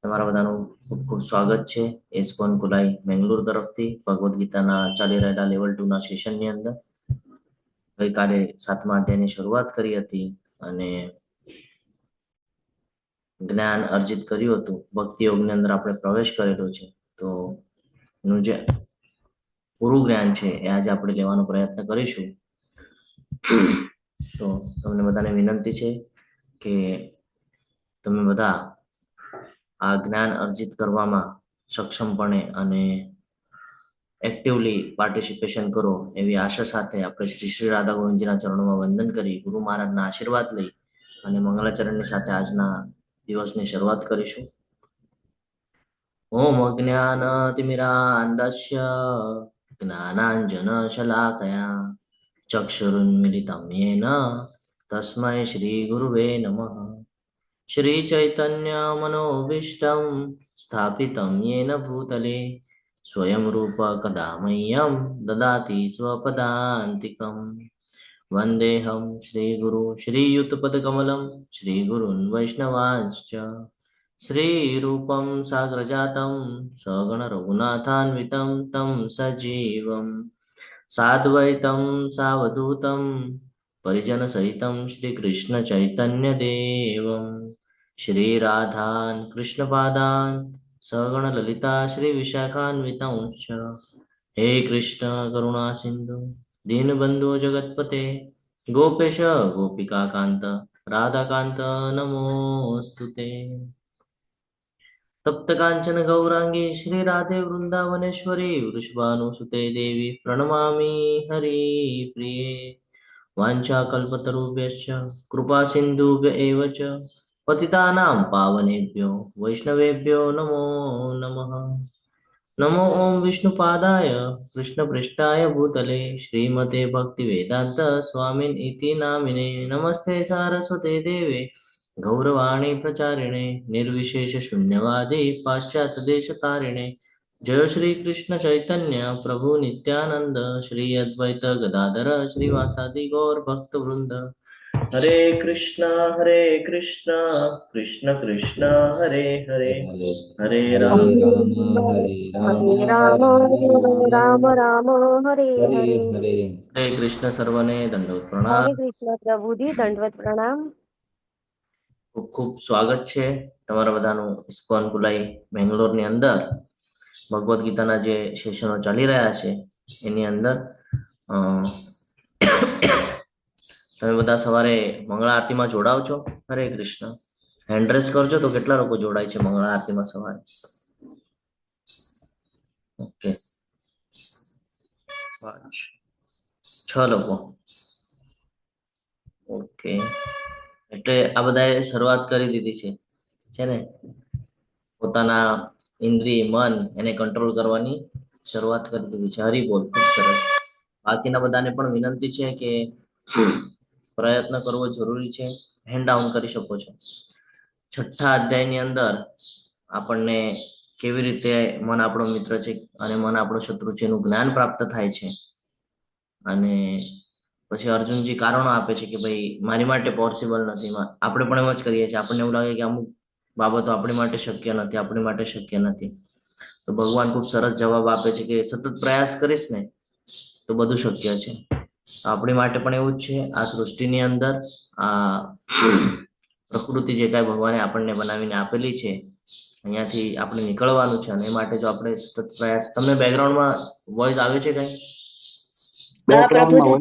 તમારા બધાનું ખૂબ ખૂબ સ્વાગત છે એસ્કોન કુલાઈ બેંગ્લોર તરફથી ભગવદ્ ગીતાના ચાલી રહેલા લેવલ 2 ના સેશનની અંદર. ગઈકાલે 7મા અધ્યાયની શરૂઆત કરી હતી અને જ્ઞાન અર્જિત કર્યું હતું. ભક્તિ યોગની અંદર આપણે પ્રવેશ કરેલો છે, તો એનું જે પૂરું જ્ઞાન છે એ આજે આપણે લેવાનો પ્રયત્ન કરીશું. તો તમને બધાને વિનંતી છે કે તમે બધા આ જ્ઞાન અર્જિત કરવામાં સક્ષમપણે અને એક્ટિવલી પાર્ટિસિપેશન કરો એવી આશા સાથે આપણે શ્રી રાધા ગોવિંદજીના ચરણોમાં વંદન કરી ગુરુ મહારાજના આશીર્વાદ લઈ અને મંગલાચરણની સાથે આજના દિવસની શરૂઆત કરીશું. ઓમ અજ્ઞાનતિમિરાન્ધસ્ય જ્ઞાનાંજન શલાકયા ચક્ષુરુન્મિલિतं येन તસ્મૈ શ્રી ગુરુવે નમઃ. શ્રી ચૈતન્ય મનોભીષ્ટં સ્થાપિतं येन ભૂતલે સ્વયં રૂપ કદા મह्यं દદાતિ સ્વપદાન્તિકम्. વંદેહમ શ્રી ગુરુ શ્રીયુતપદકમલમ શ્રી ગુરુન વૈષ્ણવાંશ્ચ શ્રી રૂપમ સાગ્રજાતમ સગણ રઘુનાથાન્વિતમ તમ સજીવમ સાદ્વૈતમ સાવધૂતમ પરિજન સહિતમ શ્રી કૃષ્ણ ચૈતન્ય દેવમ શ્રી રાધાન કૃષ્ણ પાદાન સગણ લલિતા શ્રી વિશાખાન્વિતંશ્ચ. હે કૃષ્ણ કરુણા સિંધુ દીનબંધુ જગતપતે ગોપેશ ગોપિકા કાંત રાધાકાંત નમોસ્તુતે. તપ્ત કાંચન ગૌરાંગી શ્રી રાધે વૃંદાવનેશ્વરી વૃષભાનુસુતે દેવી પ્रणमामि હરિપ્રિયે. વાંછાકલ્પતરુભ્યશ્ચ કૃપા સિંધુભ્ય એવ ચ પતિતાનાં પાવનેભ્યો વૈષ્ણવેભ્યો નમો નમઃ. નમો ઓમ વિષ્ણુપાદાય કૃષ્ણપૃષ્ઠાય ભૂતલે શ્રીમતે ભક્તિવેદાંત સ્વામિન ઇતિ નામિને નમસ્તે સારસ્વતે દેવે ગૌરવાણી પ્રચારિણે નિર્વિશેષ શૂન્યવાદી પાશ્ચાત્ય દેશતારિણે. જય શ્રી કૃષ્ણ ચૈતન્ય પ્રભુ નિત્યાનંદ શ્રી અદ્વૈત ગદાધર શ્રીવાસાદિ ગૌર ભક્ત વૃંદ. હરે કૃષ્ણ કૃષ્ણ કૃષ્ણ હરે હરે હરે રામ રામ રામ હરે હરે. હરે કૃષ્ણ સર્વને દંડવત પ્રણામ. હરે કૃષ્ણ પ્રભુજી દંડવત પ્રણામ. ખૂબ ખૂબ સ્વાગત છે તમારા બધાનું ઇસ્કોન કુલાઈ બેંગ્લોરની અંદર ભગવદ્ ગીતાના જે સેશનો ચાલી રહ્યા છે એની અંદર તમે બધા સવારે મંગળા આરતીમાં જોડાવ છો? હરે કૃષ્ણ. હેન્ડ રેસ કરજો તો કેટલા લોકો જોડાય છે મંગળા આરતીમાં સવારે? ઓકે, 6 લોકો. ઓકે, એટલે આ બધાએ શરૂઆત કરી દીધી છે ને પોતાના ઇન્દ્રિય મન એને કંટ્રોલ કરવાની શરૂઆત કરી દીધી છે. હરી બોલ, ખૂબ સરસ. બાકીના બધાને પણ વિનંતી છે કે પ્રયત્ન કરવો જરૂરી છે. હેન્ડ ડાઉન કરી શકો છો. 6થા અધ્યાયની અંદર આપણને કેવી રીતે મન આપણો મિત્ર છે અને મન આપણો શત્રુ છે એનું જ્ઞાન પ્રાપ્ત થાય છે. અને પછી અર્જુનજી કારણો આપે છે કે ભાઈ મારી માટે પોસિબલ નથી. આપણે પણ એમ જ કરીએ છીએ. આપણને એવું લાગે કે અમુક બાબતો આપણી માટે શક્ય નથી. તો ભગવાન ખૂબ સરસ જવાબ આપે છે કે સતત પ્રયાસ કરીશ ને તો બધું શક્ય છે. આપણી માટે પણ એવું જ છે. આ સૃષ્ટિની અંદર આ પ્રકૃતિ જે કાંઈ ભગવાને આપણને બનાવીને આપેલી છે અહીંયાથી આપણે નીકળવાનું છે અને એ માટે જો આપણે સતત પ્રયાસ. તમને બેકગ્રાઉન્ડમાં વોઇસ આવે છે કઈ?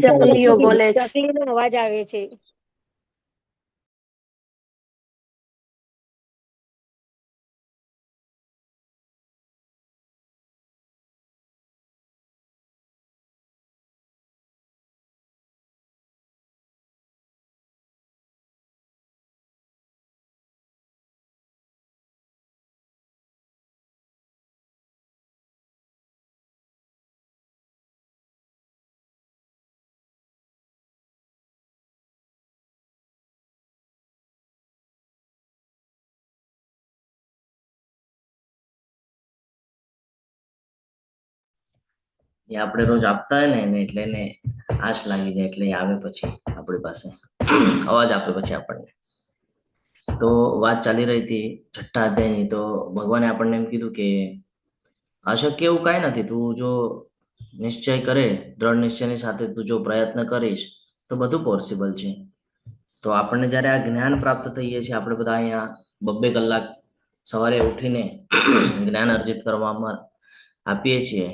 ચકલીઓ બોલે છે. ચકલીનો અવાજ આવે છે. એ આપણે રોજ આપતા હોય ને એટલે એને આશ લાગી જાય એટલે એ આવે પછી આપણી પાસે અવાજ આપે પછી આપણને. તો વાત ચાલી રહી હતી 6ઠ્ઠા અધ્યાયની. તો ભગવાને આપણને એમ કીધું કે અશક્ય એવું કાંઈ નથી. તું જો નિશ્ચય કરે, દ્રઢ નિશ્ચયની સાથે તું જો પ્રયત્ન કરીશ તો બધું પોસિબલ છે. તો આપણને જ્યારે આ જ્ઞાન પ્રાપ્ત થઈએ છીએ, આપણે બધા અહીંયા 2-2 કલાક સવારે ઉઠીને જ્ઞાન અર્જિત કરવામાં આપીએ છીએ,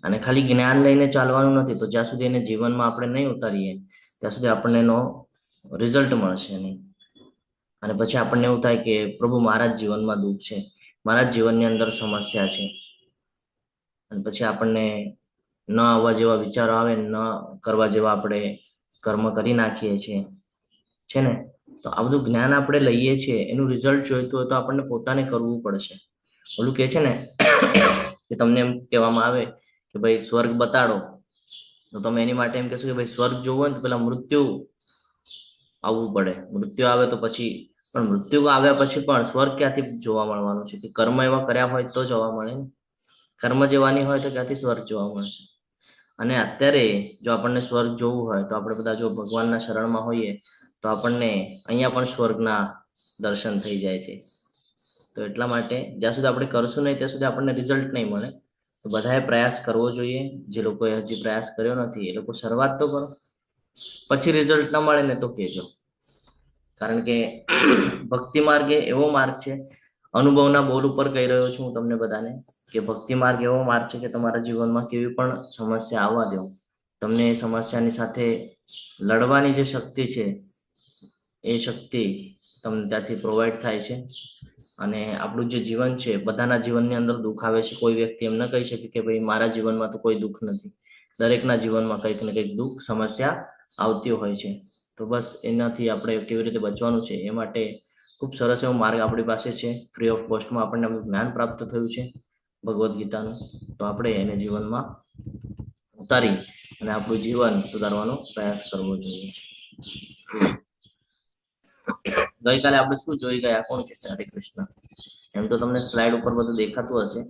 અને ખાલી જ્ઞાન લઈને ચાલવાનું નથી. તો જ્યાં સુધી એને જીવનમાં આપણે નહીં ઉતારીએ ત્યાં સુધી આપણને એનો રિઝલ્ટ મળશે નહીં. અને પછી આપણને એવું થાય કે પ્રભુ, મારા જ જીવનમાં દુઃખ છે, મારા જ જીવનની અંદર સમસ્યા છે. અને પછી આપણને ન આવવા જેવા વિચારો આવે, ન કરવા જેવા આપણે કર્મ કરી નાખીએ છીએ, છે ને. તો આ બધું જ્ઞાન આપણે લઈએ છીએ, એનું રિઝલ્ટ જોઈતું હોય તો આપણને પોતાને કરવું પડશે. ઓલું કે છે ને કે તમને એમ કહેવામાં આવે કે ભાઈ સ્વર્ગ બતાડો, તો તમે એની માટે એમ કહેશો કે ભાઈ સ્વર્ગ જોવું હોય ને તો પેલા મૃત્યુ આવવું પડે. મૃત્યુ આવે તો પછી, પણ મૃત્યુ આવ્યા પછી પણ સ્વર્ગ ક્યાંથી જોવા મળવાનું છે? કે કર્મ એવા કર્યા હોય તો જોવા મળે ને. કર્મ જેવાની હોય તો ક્યાંથી સ્વર્ગ જોવા મળશે? અને અત્યારે જો આપણને સ્વર્ગ જોવું હોય તો આપણે બધા જો ભગવાનના શરણમાં હોઈએ તો આપણને અહીંયા પણ સ્વર્ગના દર્શન થઈ જાય છે. તો એટલા માટે જ્યાં સુધી આપણે કરશું નહીં ત્યાં સુધી આપણને રિઝલ્ટ નહીં મળે. તો બધાએ પ્રયાસ કરવો જોઈએ. જે લોકોએ હજી પ્રયાસ કર્યો નથી એ લોકો શરૂઆત તો કરો, પછી રિઝલ્ટ ના મળે ને તો કહેજો. કારણ કે ભક્તિ માર્ગ એ એવો માર્ગ છે, અનુભવના બોલ ઉપર કહી રહ્યો છું હું તમને બધાને, કે ભક્તિ માર્ગ એવો માર્ગ છે કે તમારા જીવનમાં કેવી પણ સમસ્યા આવવા દો, તમને એ સમસ્યાની સાથે લડવાની જે શક્તિ છે એ શક્તિ તમને ત્યાંથી પ્રોવાઈડ થાય છે. અને આપણું જે જીવન છે, બધાના જીવનની અંદર દુઃખ આવે છે. કોઈ વ્યક્તિ એમ ન કહી શકે કે ભાઈ મારા જીવનમાં તો કોઈ દુઃખ નથી. દરેકના જીવનમાં કંઈક ને કંઈક દુઃખ સમસ્યા આવતી હોય છે. તો બસ એનાથી આપણે કેવી રીતે બચવાનું છે એ માટે ખૂબ સરસ એવો માર્ગ આપણી પાસે છે. ફ્રી ઓફ કોસ્ટમાં આપણને જ્ઞાન પ્રાપ્ત થયું છે ભગવદ્ ગીતાનું. તો આપણે એને જીવનમાં ઉતારી અને આપણું જીવન સુધારવાનો પ્રયાસ કરવો જોઈએ. ગઈકાલે આપણે શું જોઈ ગયા કોણ કહેશે? હરે કૃષ્ણ. એમ તો તમને સ્લાઇડ ઉપર બધું દેખાતું હશે,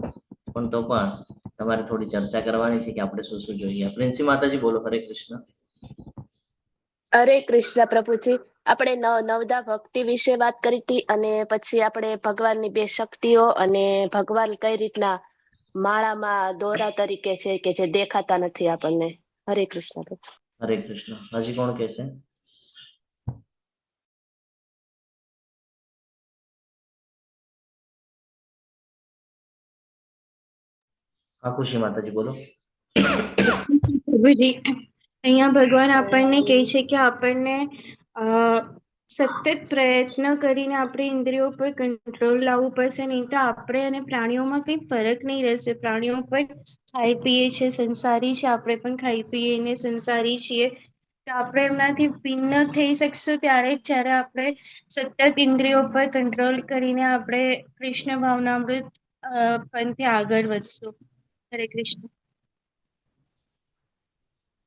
પણ તો પણ તમારે થોડી ચર્ચા કરવાની છે કે આપણે શું શું જોઈએ. પ્રિન્સી માતાજી બોલો. હરે કૃષ્ણ. હરે કૃષ્ણ પ્રભુજી. આપણે નવદા ભક્તિ વિશે વાત કરી હતી, અને પછી આપણે ભગવાનની 2 શક્તિઓ અને ભગવાન કઈ રીતના માળામાં દોરા તરીકે છે કે જે દેખાતા નથી આપણને. હરે કૃષ્ણ પ્રભુ. હરે કૃષ્ણ. હજી કોણ કહેશે? હા, ખુશી માતાજી બોલો. પ્રભુજી, અહીંયા ભગવાન આપણને કહે છે કે આપણને સતત પ્રયત્ન કરીને આપણે ઇન્દ્રિયો પર કંટ્રોલ લાવવું પડશે, નહીં તો આપણે અને પ્રાણીઓમાં કંઈ ફરક નહીં રહેશે. પ્રાણીઓ પણ ખાઈ પીએ છે, સંસારી છે, આપણે પણ ખાઈ પીએ સંસારી છીએ. તો આપણે એમનાથી ભિન્ન થઈ શકશું ત્યારે જ જ્યારે આપણે સતત ઇન્દ્રિયો પર કંટ્રોલ કરીને આપણે કૃષ્ણ ભાવનામૃત પંથે આગળ વધશું. હરે કૃષ્ણ.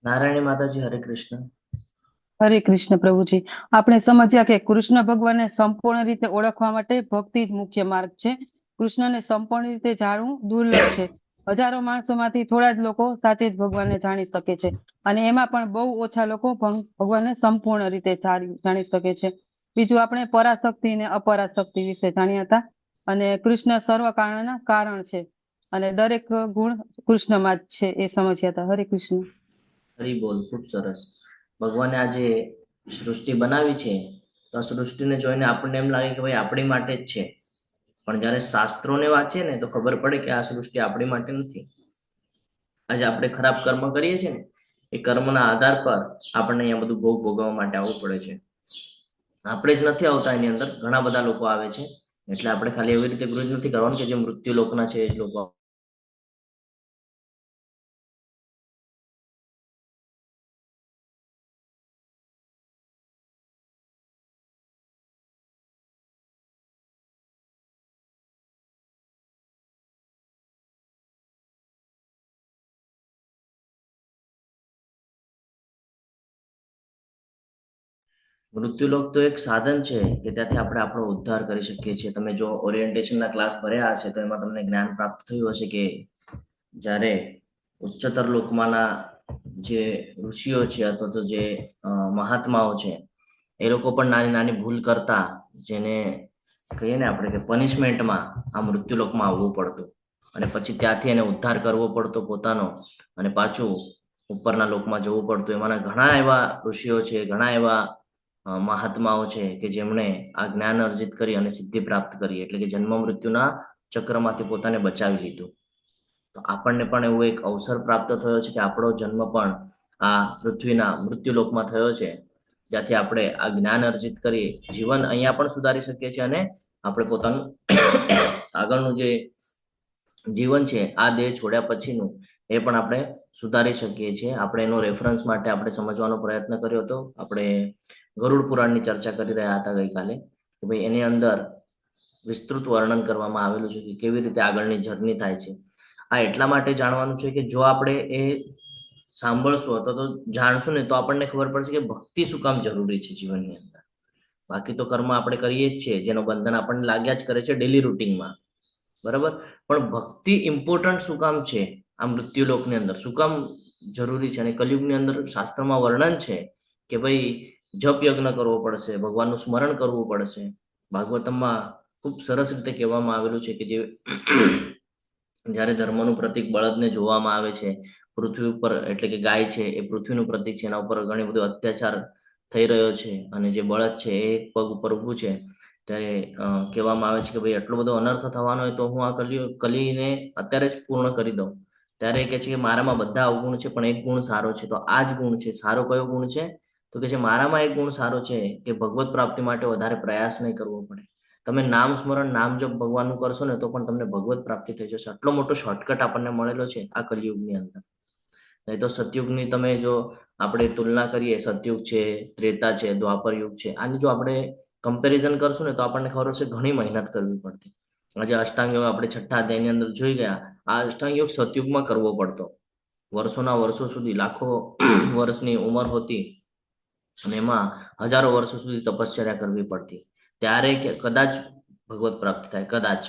નારાયણી માતાજી. હરે કૃષ્ણ. હરે કૃષ્ણ પ્રભુજી. આપણે સમજ્યા કે કૃષ્ણ ભગવાનને સંપૂર્ણ રીતે ઓળખવા માટે ભક્તિ જ મુખ્ય માર્ગ છે. કૃષ્ણને સંપૂર્ણ રીતે જાણવું દુર્લભ છે. હજારો માણસોમાંથી થોડા જ લોકો સાચે જ ભગવાનને જાણી શકે છે, અને એમાં પણ બહુ ઓછા લોકો ભગવાનને સંપૂર્ણ રીતે જાણી શકે છે. બીજું, આપણે પરાશક્તિ અને અપરાશક્તિ વિશે જાણ્યા હતા, અને કૃષ્ણ સર્વ કારણના કારણ છે, અને દરેક ગુણ કૃષ્ણમાં જ છે એ સમજ્યા હતા. હરે કૃષ્ણ. હરી બોલ. ખૂબ સરસ. ભગવાને આજે સૃષ્ટિ બનાવી છે, તો આ સૃષ્ટિને જોઈને આપણને એમ લાગે કે ભાઈ આપણી માટે જ છે, પણ જ્યારે શાસ્ત્રોને વાંચીએ ને તો ખબર પડે કે આ સૃષ્ટિ આપણી માટે નથી. આજે આપણે ખરાબ કર્મ કરીએ છીએ ને, એ કર્મના આધાર પર આપણને અહીંયા બધું ભોગ ભોગવવા માટે આવવું પડે છે. આપણે જ નથી આવતા એની અંદર, ઘણા બધા લોકો આવે છે. એટલે આપણે ખાલી એવી રીતે ગૃહિત નથી કરવાનું કે જે મૃત્યુ લોકના છે એ જ લોકો. મૃત્યુલોક તો એક સાધન છે કે ત્યાંથી આપણે આપણો ઉદ્ધાર કરી શકીએ છીએ. તમે જો ઓરિએન્ટેશનના ક્લાસ ભર્યા હશે તો એમાં તમને જ્ઞાન પ્રાપ્ત થયું હશે કે જ્યારે ઉચ્ચતર લોકમાંના જે ઋષિઓ છે અથવા તો જે મહાત્માઓ છે, એ લોકો પણ નાની નાની ભૂલ કરતા જેને કહીએ ને આપણે કે પનિશમેન્ટમાં આ મૃત્યુલોકમાં આવવું પડતું, અને પછી ત્યાંથી એને ઉદ્ધાર કરવો પડતો પોતાનો, અને પાછું ઉપરના લોકમાં જવું પડતું. એમાંના ઘણા એવા ઋષિઓ છે, ઘણા એવા મહાત્માઓ છે કે જેમણે આ જ્ઞાન અર્જિત કરી અને સિદ્ધિ પ્રાપ્ત કરી, એટલે કે જન્મ મૃત્યુના ચક્રમાંથી પોતાને બચાવી લીધું. તો આપણને પણ એવો એક અવસર પ્રાપ્ત થયો છે કે આપણો જન્મ પણ આ પૃથ્વીના મૃત્યુલોકમાં થયો છે, જ્યાંથી આપણે આ જ્ઞાન અર્જિત કરી જીવન અહીંયા પણ સુધારી શકીએ છીએ, અને આપણે પોતાનું આગળનું જે જીવન છે આ દેહ છોડ્યા પછીનું એ પણ આપણે સુધારી શકીએ છીએ. આપણે એનો રેફરન્સ માટે આપણે સમજવાનો પ્રયત્ન કર્યો હતો. આપણે ગરુડ પુરાણની ચર્ચા કરી રહ્યા હતા ગઈકાલે, કે ભાઈ એની અંદર વિસ્તૃત વર્ણન કરવામાં આવેલું છે કે કેવી રીતે આગળની જર્ની થાય છે. આ એટલા માટે જાણવાનું છે કે જો આપણે એ સાંભળશું અથવા તો જાણશું ને તો આપણને ખબર પડશે કે ભક્તિ શું કામ જરૂરી છે જીવનની અંદર. બાકી તો કર્મ આપણે કરીએ જ છીએ, જેનો બંધન આપણને લાગ્યા જ કરે છે ડેલી રૂટીનમાં, બરાબર. પણ ભક્તિ ઇમ્પોર્ટન્ટ શું કામ છે આ મૃત્યુલોકની અંદર, શું કામ જરૂરી છે? અને કલયુગની અંદર શાસ્ત્રમાં વર્ણન છે કે ભાઈ જપ યજ્ઞ કરવો પડશે, ભગવાનનું સ્મરણ કરવું પડશે. ભાગવતમમાં ખૂબ સરસ રીતે કહેવામાં આવેલું છે કે જે જ્યારે ધર્મનું પ્રતીક બળદને જોવામાં આવે છે પૃથ્વી ઉપર, એટલે કે ગાય છે એ પૃથ્વીનું પ્રતીક છે, એના ઉપર ઘણી બધું અત્યાચાર થઈ રહ્યો છે, અને જે બળદ છે એ પગ ઉપર ઊભું છે, ત્યારે કહેવામાં આવે છે કે ભાઈ આટલો બધો અનર્થ થવાનો હોય તો હું આ કલીને અત્યારે જ પૂર્ણ કરી દઉં. ત્યારે એ કહે છે કે મારામાં બધા અવગુણ છે પણ એક ગુણ સારો છે. તો આ જ ગુણ છે. સારો કયો ગુણ છે? તો કે છે મારામાં એક ગુણ સારો છે કે ભગવત પ્રાપ્તિ માટે વધારે પ્રયાસ નહીં કરવો પડે. તમે નામ સ્મરણ, નામ જપ ભગવાનનું કરશો ને તો પણ તમને ભગવત પ્રાપ્તિ થઈ જશે. આટલો મોટો શોર્ટકટ આપણને મળેલો છે આ કલિયુગની અંદર. નહીં તો સતયુગની તમે જો આપણે તુલના કરીએ, સતયુગ છે, ત્રેતા છે, દ્વાપર યુગ છે, આની જો આપણે કમ્પેરિઝન કરશું ને તો આપણને ખબર હશે ઘણી મહેનત કરવી પડતી. આજે અષ્ટાંગ યોગ આપણે છઠ્ઠા અધ્યાયની અંદર જોઈ ગયા. આ અષ્ટાંગ યોગ સતયુગમાં કરવો પડતો. વર્ષોના વર્ષો સુધી, લાખો વર્ષની ઉંમર હોતી, અને એમાં હજારો વર્ષો સુધી તપશ્ચર્યા કરવી પડતી. ત્યારે કદાચ ભગવત પ્રાપ્તિ થાય, કદાચ.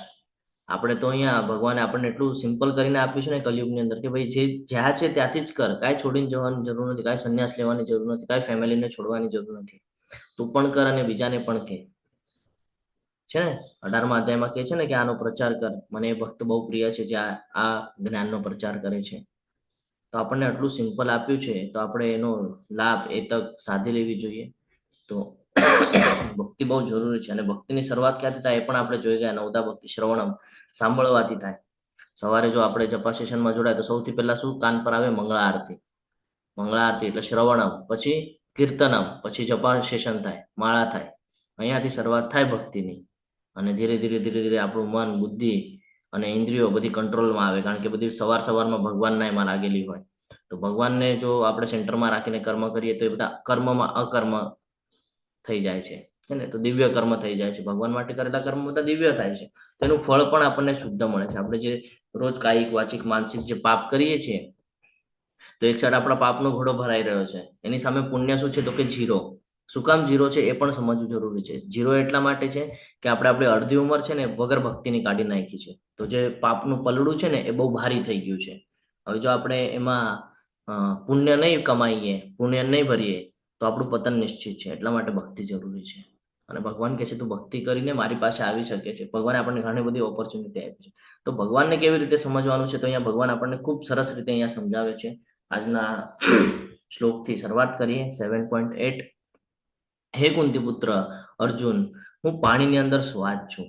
આપણે તો અહીંયા ભગવાને આપણને એટલું સિમ્પલ કરીને આપ્યું છે ને કલયુગની અંદર કે ભાઈ જે જ્યાં છે ત્યાંથી જ કર, કાંઈ છોડીને જવાની જરૂર નથી, કાંઈ સંન્યાસ લેવાની જરૂર નથી, કાંઈ ફેમિલીને છોડવાની જરૂર નથી. તું પણ કર અને બીજાને પણ કહે છે ને. 18મા અધ્યાયમાં કહે છે ને કે આનો પ્રચાર કર, મને એ ભક્ત બહુ પ્રિય છે જે આ જ્ઞાનનો પ્રચાર કરે છે. તો આપણને આટલું સિમ્પલ આપ્યું છે તો આપણે એનો લાભ, એ તક સાધી લેવી જોઈએ. તો ભક્તિ બહુ જરૂરી છે. અને ભક્તિની શરૂઆત ક્યાંથી થાય એ પણ આપણે જોઈ ગયા. નવદા ભક્તિ શ્રવણમ, સાંભળવાથી થાય. સવારે જો આપણે જપા સેશનમાં જોડાય તો સૌથી પહેલા શું કાન પર આવે? મંગળા આરતી. મંગળા આરતી એટલે શ્રવણમ, પછી કીર્તનમ, પછી જપા સેશન થાય, માળા થાય. અહીંયાથી શરૂઆત થાય ભક્તિની. અને ધીરે ધીરે ધીરે ધીરે આપણું મન, બુદ્ધિ અને ઇન્દ્રિયો બધી કંટ્રોલમાં આવે, કારણ કે બધી સવારમાં ભગવાનના એમાં લાગેલી હોય. તો ભગવાનને જો આપણે સેન્ટરમાં રાખીને કર્મ કરીએ તો એ બધા કર્મમાં અકર્મ થઈ જાય છે ને, તો દિવ્ય કર્મ થઈ જાય છે. ભગવાન માટે કરેલા કર્મ બધા દિવ્ય થાય છે. તેનું ફળ પણ આપણને શુદ્ધ મળે છે. આપણે જે રોજ કાયિક, વાચિક, માનસિક જે પાપ કરીએ છીએ, તો એક સાઈડ આપણા પાપનો ઘોડો ભરાઈ રહ્યો છે, એની સામે પુણ્ય શું છે? તો કે જીરો. શું કામ જીરો છે એ પણ સમજવું જરૂરી છે. જીરો એટલા માટે છે કે આપણે આપણી અડધી ઉંમર છે ને વગર ભક્તિની કાઢી નાખી છે. તો જે પાપનું પલડું છે ને એ બહુ ભારી થઈ ગયું છે. હવે જો આપણે એમાં પુણ્ય નહીં કમાઈએ, પુણ્ય નહીં ભરીએ તો આપણું પતન નિશ્ચિત છે. એટલા માટે ભક્તિ જરૂરી છે. અને ભગવાન કહે છે તું ભક્તિ કરીને મારી પાસે આવી શકે છે. ભગવાને આપણને ઘણી બધી ઓપોર્ચ્યુનિટી આપી છે. તો ભગવાનને કેવી રીતે સમજવાનું છે? તો અહીંયા ભગવાન આપણને ખૂબ સરસ રીતે અહીંયા સમજાવે છે. આજના શ્લોકથી શરૂઆત કરીએ. 7.8. હે કુંતીપુત્ર અર્જુન, હું પાણીની અંદર શ્વાસ છું,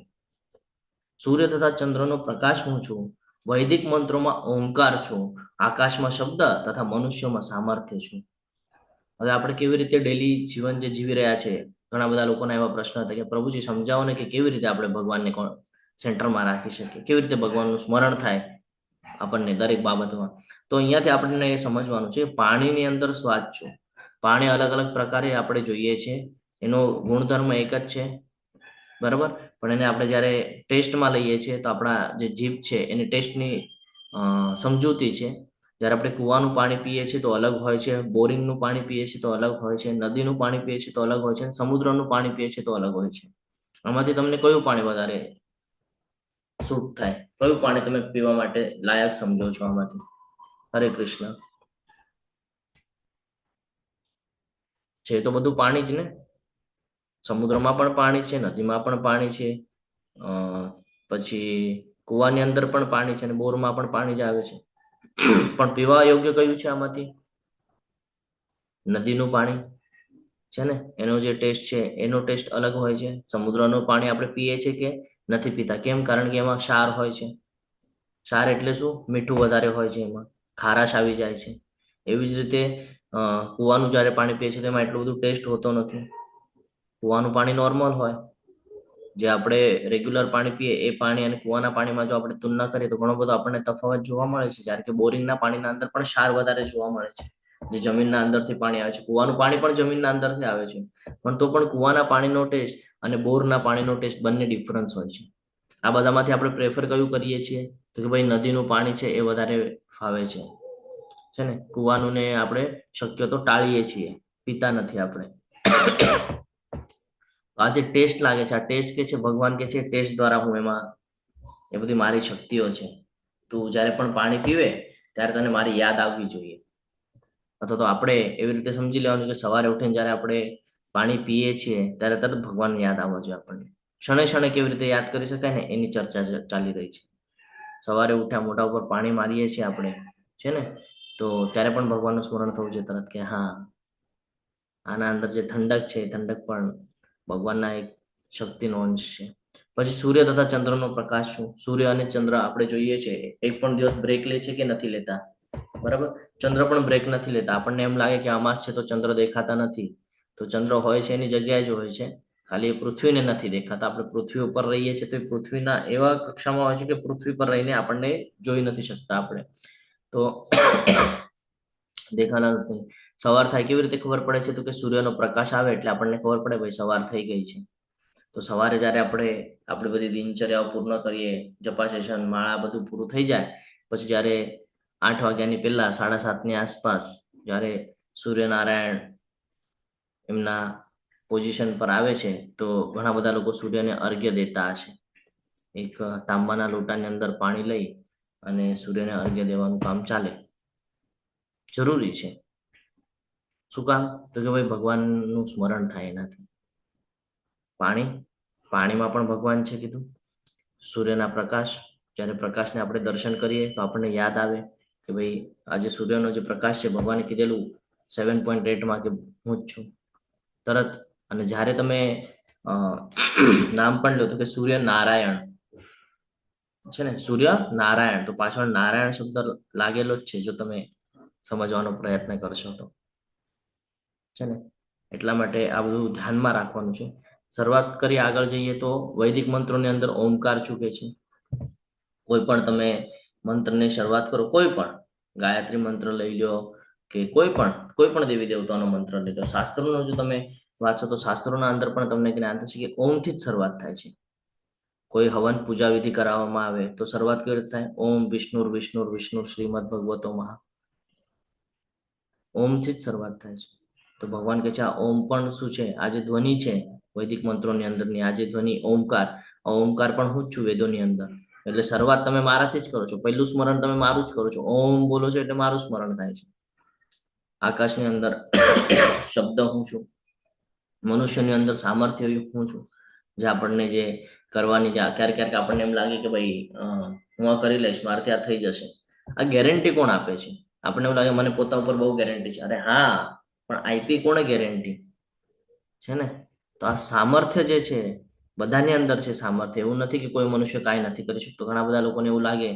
સૂર્ય તથા ચંદ્રનો પ્રકાશ હું છું, વૈદિક મંત્રોમાં ઓમકાર છું, આકાશમાં શબ્દ તથા મનુષ્યોમાં સામર્થ્ય છું. હવે આપણે કેવી રીતે ડેલી જીવન જે જીવી રહ્યા છે, ઘણા બધા લોકોના એવા પ્રશ્ન હતા કે પ્રભુજી સમજાવો ને કે કેવી રીતે આપણે ભગવાનને સેન્ટરમાં રાખી શકીએ, કેવી રીતે ભગવાનનું સ્મરણ થાય આપણને દરેક બાબતમાં. તો અહીંયાથી આપણને એ સમજવાનું છે, પાણીની અંદર શ્વાસ છું. પાણી અલગ અલગ પ્રકારે આપણે જોઈએ છીએ, એનો ગુણધર્મ એક જ છે, બરાબર. પણ એને આપણે જ્યારે ટેસ્ટમાં લઈએ છીએ તો આપણા જે જીભ છે એની ટેસ્ટની સમજૂતી છે. જ્યારે આપણે કૂવાનું પાણી પીએ છીએ તો અલગ હોય છે, બોરિંગનું પાણી પીએ છીએ તો અલગ હોય છે, નદીનું પાણી પીએ છીએ તો અલગ હોય છે, સમુદ્રનું પાણી પીએ છીએ તો અલગ હોય છે. આમાંથી તમને કયું પાણી વધારે સૂટ થાય? કયું પાણી તમે પીવા માટે લાયક સમજો છો આમાંથી? હરે કૃષ્ણ. છે તો બધું પાણી જ ને. સમુદ્રમાં પણ પાણી છે, નદીમાં પણ પાણી છે, અ, પછી કૂવાની અંદર પણ પાણી છે અને બોરમાં પણ પાણી જ આવે છે. પણ પીવા યોગ્ય કયું છે આમાંથી? નદીનું પાણી છે ને, એનો જે ટેસ્ટ છે એનો ટેસ્ટ અલગ હોય છે. સમુદ્રનું પાણી આપણે પીએ છીએ કે નથી પીતા? કેમ? કારણ કે એમાં ક્ષાર હોય છે. ક્ષાર એટલે શું? મીઠું વધારે હોય છે, એમાં ખારાશ આવી જાય છે. એવી જ રીતે કૂવાનું જ્યારે પાણી પીએ છીએ તેમાં એટલું બધું ટેસ્ટ હોતો નથી. કૂવાનું પાણી નોર્મલ હોય, જે આપણે રેગ્યુલર પાણી પીએ એ પાણી અને કૂવાના પાણીમાં જો આપણે તુલના કરીએ તો ઘણો બધો આપણને તફાવત જોવા મળે છે. જ્યારે કે બોરિંગના પાણીના અંદર પણ ક્ષાર વધારે જોવા મળે છે, જે જમીનના અંદરથી પાણી આવે છે. કૂવાનું પાણી પણ જમીનના અંદરથી આવે છે, પણ તો પણ કૂવાના પાણીનો ટેસ્ટ અને બોરના પાણીનો ટેસ્ટ બંને ડિફરન્સ હોય છે. આ બધામાંથી આપણે પ્રેફર કયું કરીએ છીએ? તો કે ભાઈ નદીનું પાણી છે એ વધારે ફાવે છે ને. કૂવાનું ને આપણે શક્ય તો ટાળીએ છીએ, પીતા નથી આપણે. આ જે ટેસ્ટ લાગે છે, આ ટેસ્ટ કે છે ભગવાન કે છે ટેસ્ટ દ્વારા હું એમાં, એ બધી મારી શક્તિઓ છે. તું જ્યારે પણ પાણી પીવે ત્યારે તને મારી યાદ આવવી જોઈએ. અથવા તો આપણે એવી રીતે સમજી લેવાનું કે સવારે ઉઠીને જ્યારે આપણે પાણી પીએ છીએ ત્યારે તરત ભગવાન યાદ આવવા જોઈએ આપણને. ક્ષણે ક્ષણે કેવી રીતે યાદ કરી શકાય ને એની ચર્ચા ચાલી રહી છે. સવારે ઉઠ્યા મોઢા ઉપર પાણી મારીએ છીએ આપણે, છે ને, તો ત્યારે પણ ભગવાનનું સ્મરણ થવું જોઈએ તરત કે હા, આના અંદર જે ઠંડક છે એ ઠંડક પણ ભગવાનના એક શક્તિનો અંશ છે. પછી સૂર્ય તથા ચંદ્રનો પ્રકાશ શું? સૂર્ય અને ચંદ્ર આપણે જોઈએ છે એક પણ દિવસ બ્રેક લે છે કે નથી લેતા? બરાબર. ચંદ્ર પણ બ્રેક નથી લેતા. આપણને એમ લાગે કે અમાસ છે તો ચંદ્ર દેખાતા નથી, તો ચંદ્ર હોય છે એની જગ્યાએ જ હોય છે, ખાલી એ પૃથ્વીને નથી દેખાતા. આપણે પૃથ્વી ઉપર રહીએ છીએ તો એ પૃથ્વીના એવા કક્ષામાં હોય છે કે પૃથ્વી પર રહીને આપણને જોઈ નથી શકતા આપણે, તો દેખાતા નથી. સવાર થાય કેવી રીતે ખબર પડે છે? તો કે સૂર્યનો પ્રકાશ આવે એટલે આપણને ખબર પડે ભાઈ સવાર થઈ ગઈ છે. તો સવારે જ્યારે આપણે આપણી બધી દિનચર્યાઓ પૂર્ણ કરીએ, જપાસેશન માળા બધું પૂરું થઈ જાય પછી જ્યારે 8 વાગ્યાની પહેલા 7:30ની આસપાસ જ્યારે સૂર્યનારાયણ એમના પોઝિશન પર આવે છે તો ઘણા બધા લોકો સૂર્યને અર્ઘ્ય દેતા હશે. એક તાંબાના લોટાની અંદર પાણી લઈ અને સૂર્યને અર્ઘ્ય દેવાનું કામ ચાલે, જરૂરી છે. શું કામ? તો કે ભાઈ ભગવાનનું સ્મરણ થાય એનાથી. પાણીમાં પણ ભગવાન છે કીધું. સૂર્યના પ્રકાશ, જ્યારે પ્રકાશને આપણે દર્શન કરીએ તો આપણને યાદ આવે કે ભાઈ આજે સૂર્યનો જે પ્રકાશ છે ભગવાને કીધેલું 7.8માં કે હું જ છું તરત. અને જ્યારે તમે નામ પણ લો તો કે સૂર્ય નારાયણ છે ને, સૂર્ય નારાયણ, તો પાછળ નારાયણ શબ્દ લાગેલો જ છે જો તમે સમજવાનો પ્રયત્ન કરશો તો, છે ને. એટલા માટે આ બધું ધ્યાનમાં રાખવાનું છે. શરૂઆત કરી આગળ જઈએ તો વૈદિક મંત્રોની અંદર ઓમકાર ચૂકે છે. કોઈ પણ તમે મંત્રની શરૂઆત કરો, કોઈ પણ ગાયત્રી મંત્ર લઈ લો કે કોઈ પણ દેવી દેવતાનો મંત્ર લઈ લો, શાસ્ત્રોનો જો તમે વાંચો તો શાસ્ત્રોના અંદર પણ તમને જ્ઞાન થશે કે ઓમથી જ શરૂઆત થાય છે. કોઈ હવન પૂજા વિધિ કરાવવામાં આવે તો શરૂઆત કેવી રીતે થાય? ઓમ વિષ્ણુર વિષ્ણુર વિષ્ણુ શ્રીમદ ભગવતો મહા, ઓમથી જ શરૂઆત થાય છે. તો ભગવાન કહે છે આ ઓમ પણ શું છે? આ જે ધ્વનિ છે વૈદિક મંત્રોની અંદરની, આ જે ધ્વનિ ઓમકાર, આ ઓમકાર પણ હું જ છું વેદોની અંદર. એટલે શરૂઆત તમે મારાથી જ કરો છો, પહેલું સ્મરણ તમે મારું જ કરો છો. ઓમ બોલો છો એટલે મારું સ્મરણ થાય છે. આકાશની અંદર શબ્દ હું છું, મનુષ્યની અંદર સામર્થ્ય હું છું, જે આપણને જે કરવાની, ક્યારેક આપણને એમ લાગે કે ભાઈ હું આ કરી લઈશ, મારાથી આ થઈ જશે. આ ગેરંટી કોણ આપે છે? આપણને એવું લાગે મને પોતા ઉપર બહુ ગેરંટી છે. અરે હા, પણ આઈપી કોણે ગેરંટી છે ને? તો આ સામર્થ્ય જે છે બધાની અંદર છે સામર્થ્ય. એવું નથી કે કોઈ મનુષ્ય કાંઈ નથી કરી શકતો. ઘણા બધા લોકોને એવું લાગે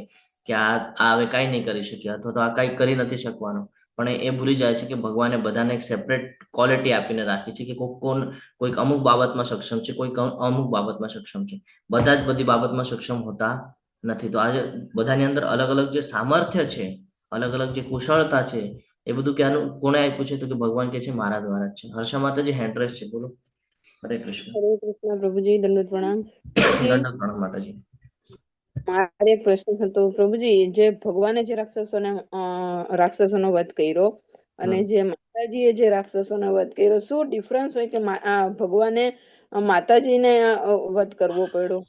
કે આ હવે કાંઈ નહીં કરી શક્યા અથવા તો આ કાંઈ કરી નથી શકવાનું, પણ એ ભૂલી જાય છે કે ભગવાને બધાને એક સેપરેટ ક્વોલિટી આપીને રાખી છે કે કોઈક અમુક બાબતમાં સક્ષમ છે, કોઈક અમુક બાબતમાં સક્ષમ છે. બધા જ બધી બાબતમાં સક્ષમ હોતા નથી. તો આજે બધાની અંદર અલગ અલગ જે સામર્થ્ય છે, અલગ અલગ જે કુશળતા છે, એ બધું કોણે આપ્યું છે? તો કે ભગવાન કે છે મારા દ્વારા જ છે. હર્ષા માતાજી હેન્ડ રેસ છે, બોલો. હરે કૃષ્ણ. હરે કૃષ્ણ પ્રભુજી, દંડવત પ્રણામ. પ્રભુજી, દંડવત પ્રણામ માતાજી. મારે એક પ્રશ્ન હતો પ્રભુજી, જે ભગવાને જે રાક્ષસોનો વધ કર્યો અને જે માતાજીએ જે રાક્ષસોનો વધ કર્યો, શું ડિફરન્સ હોય કે ભગવાને માતાજીને વધ કરવો પડ્યો?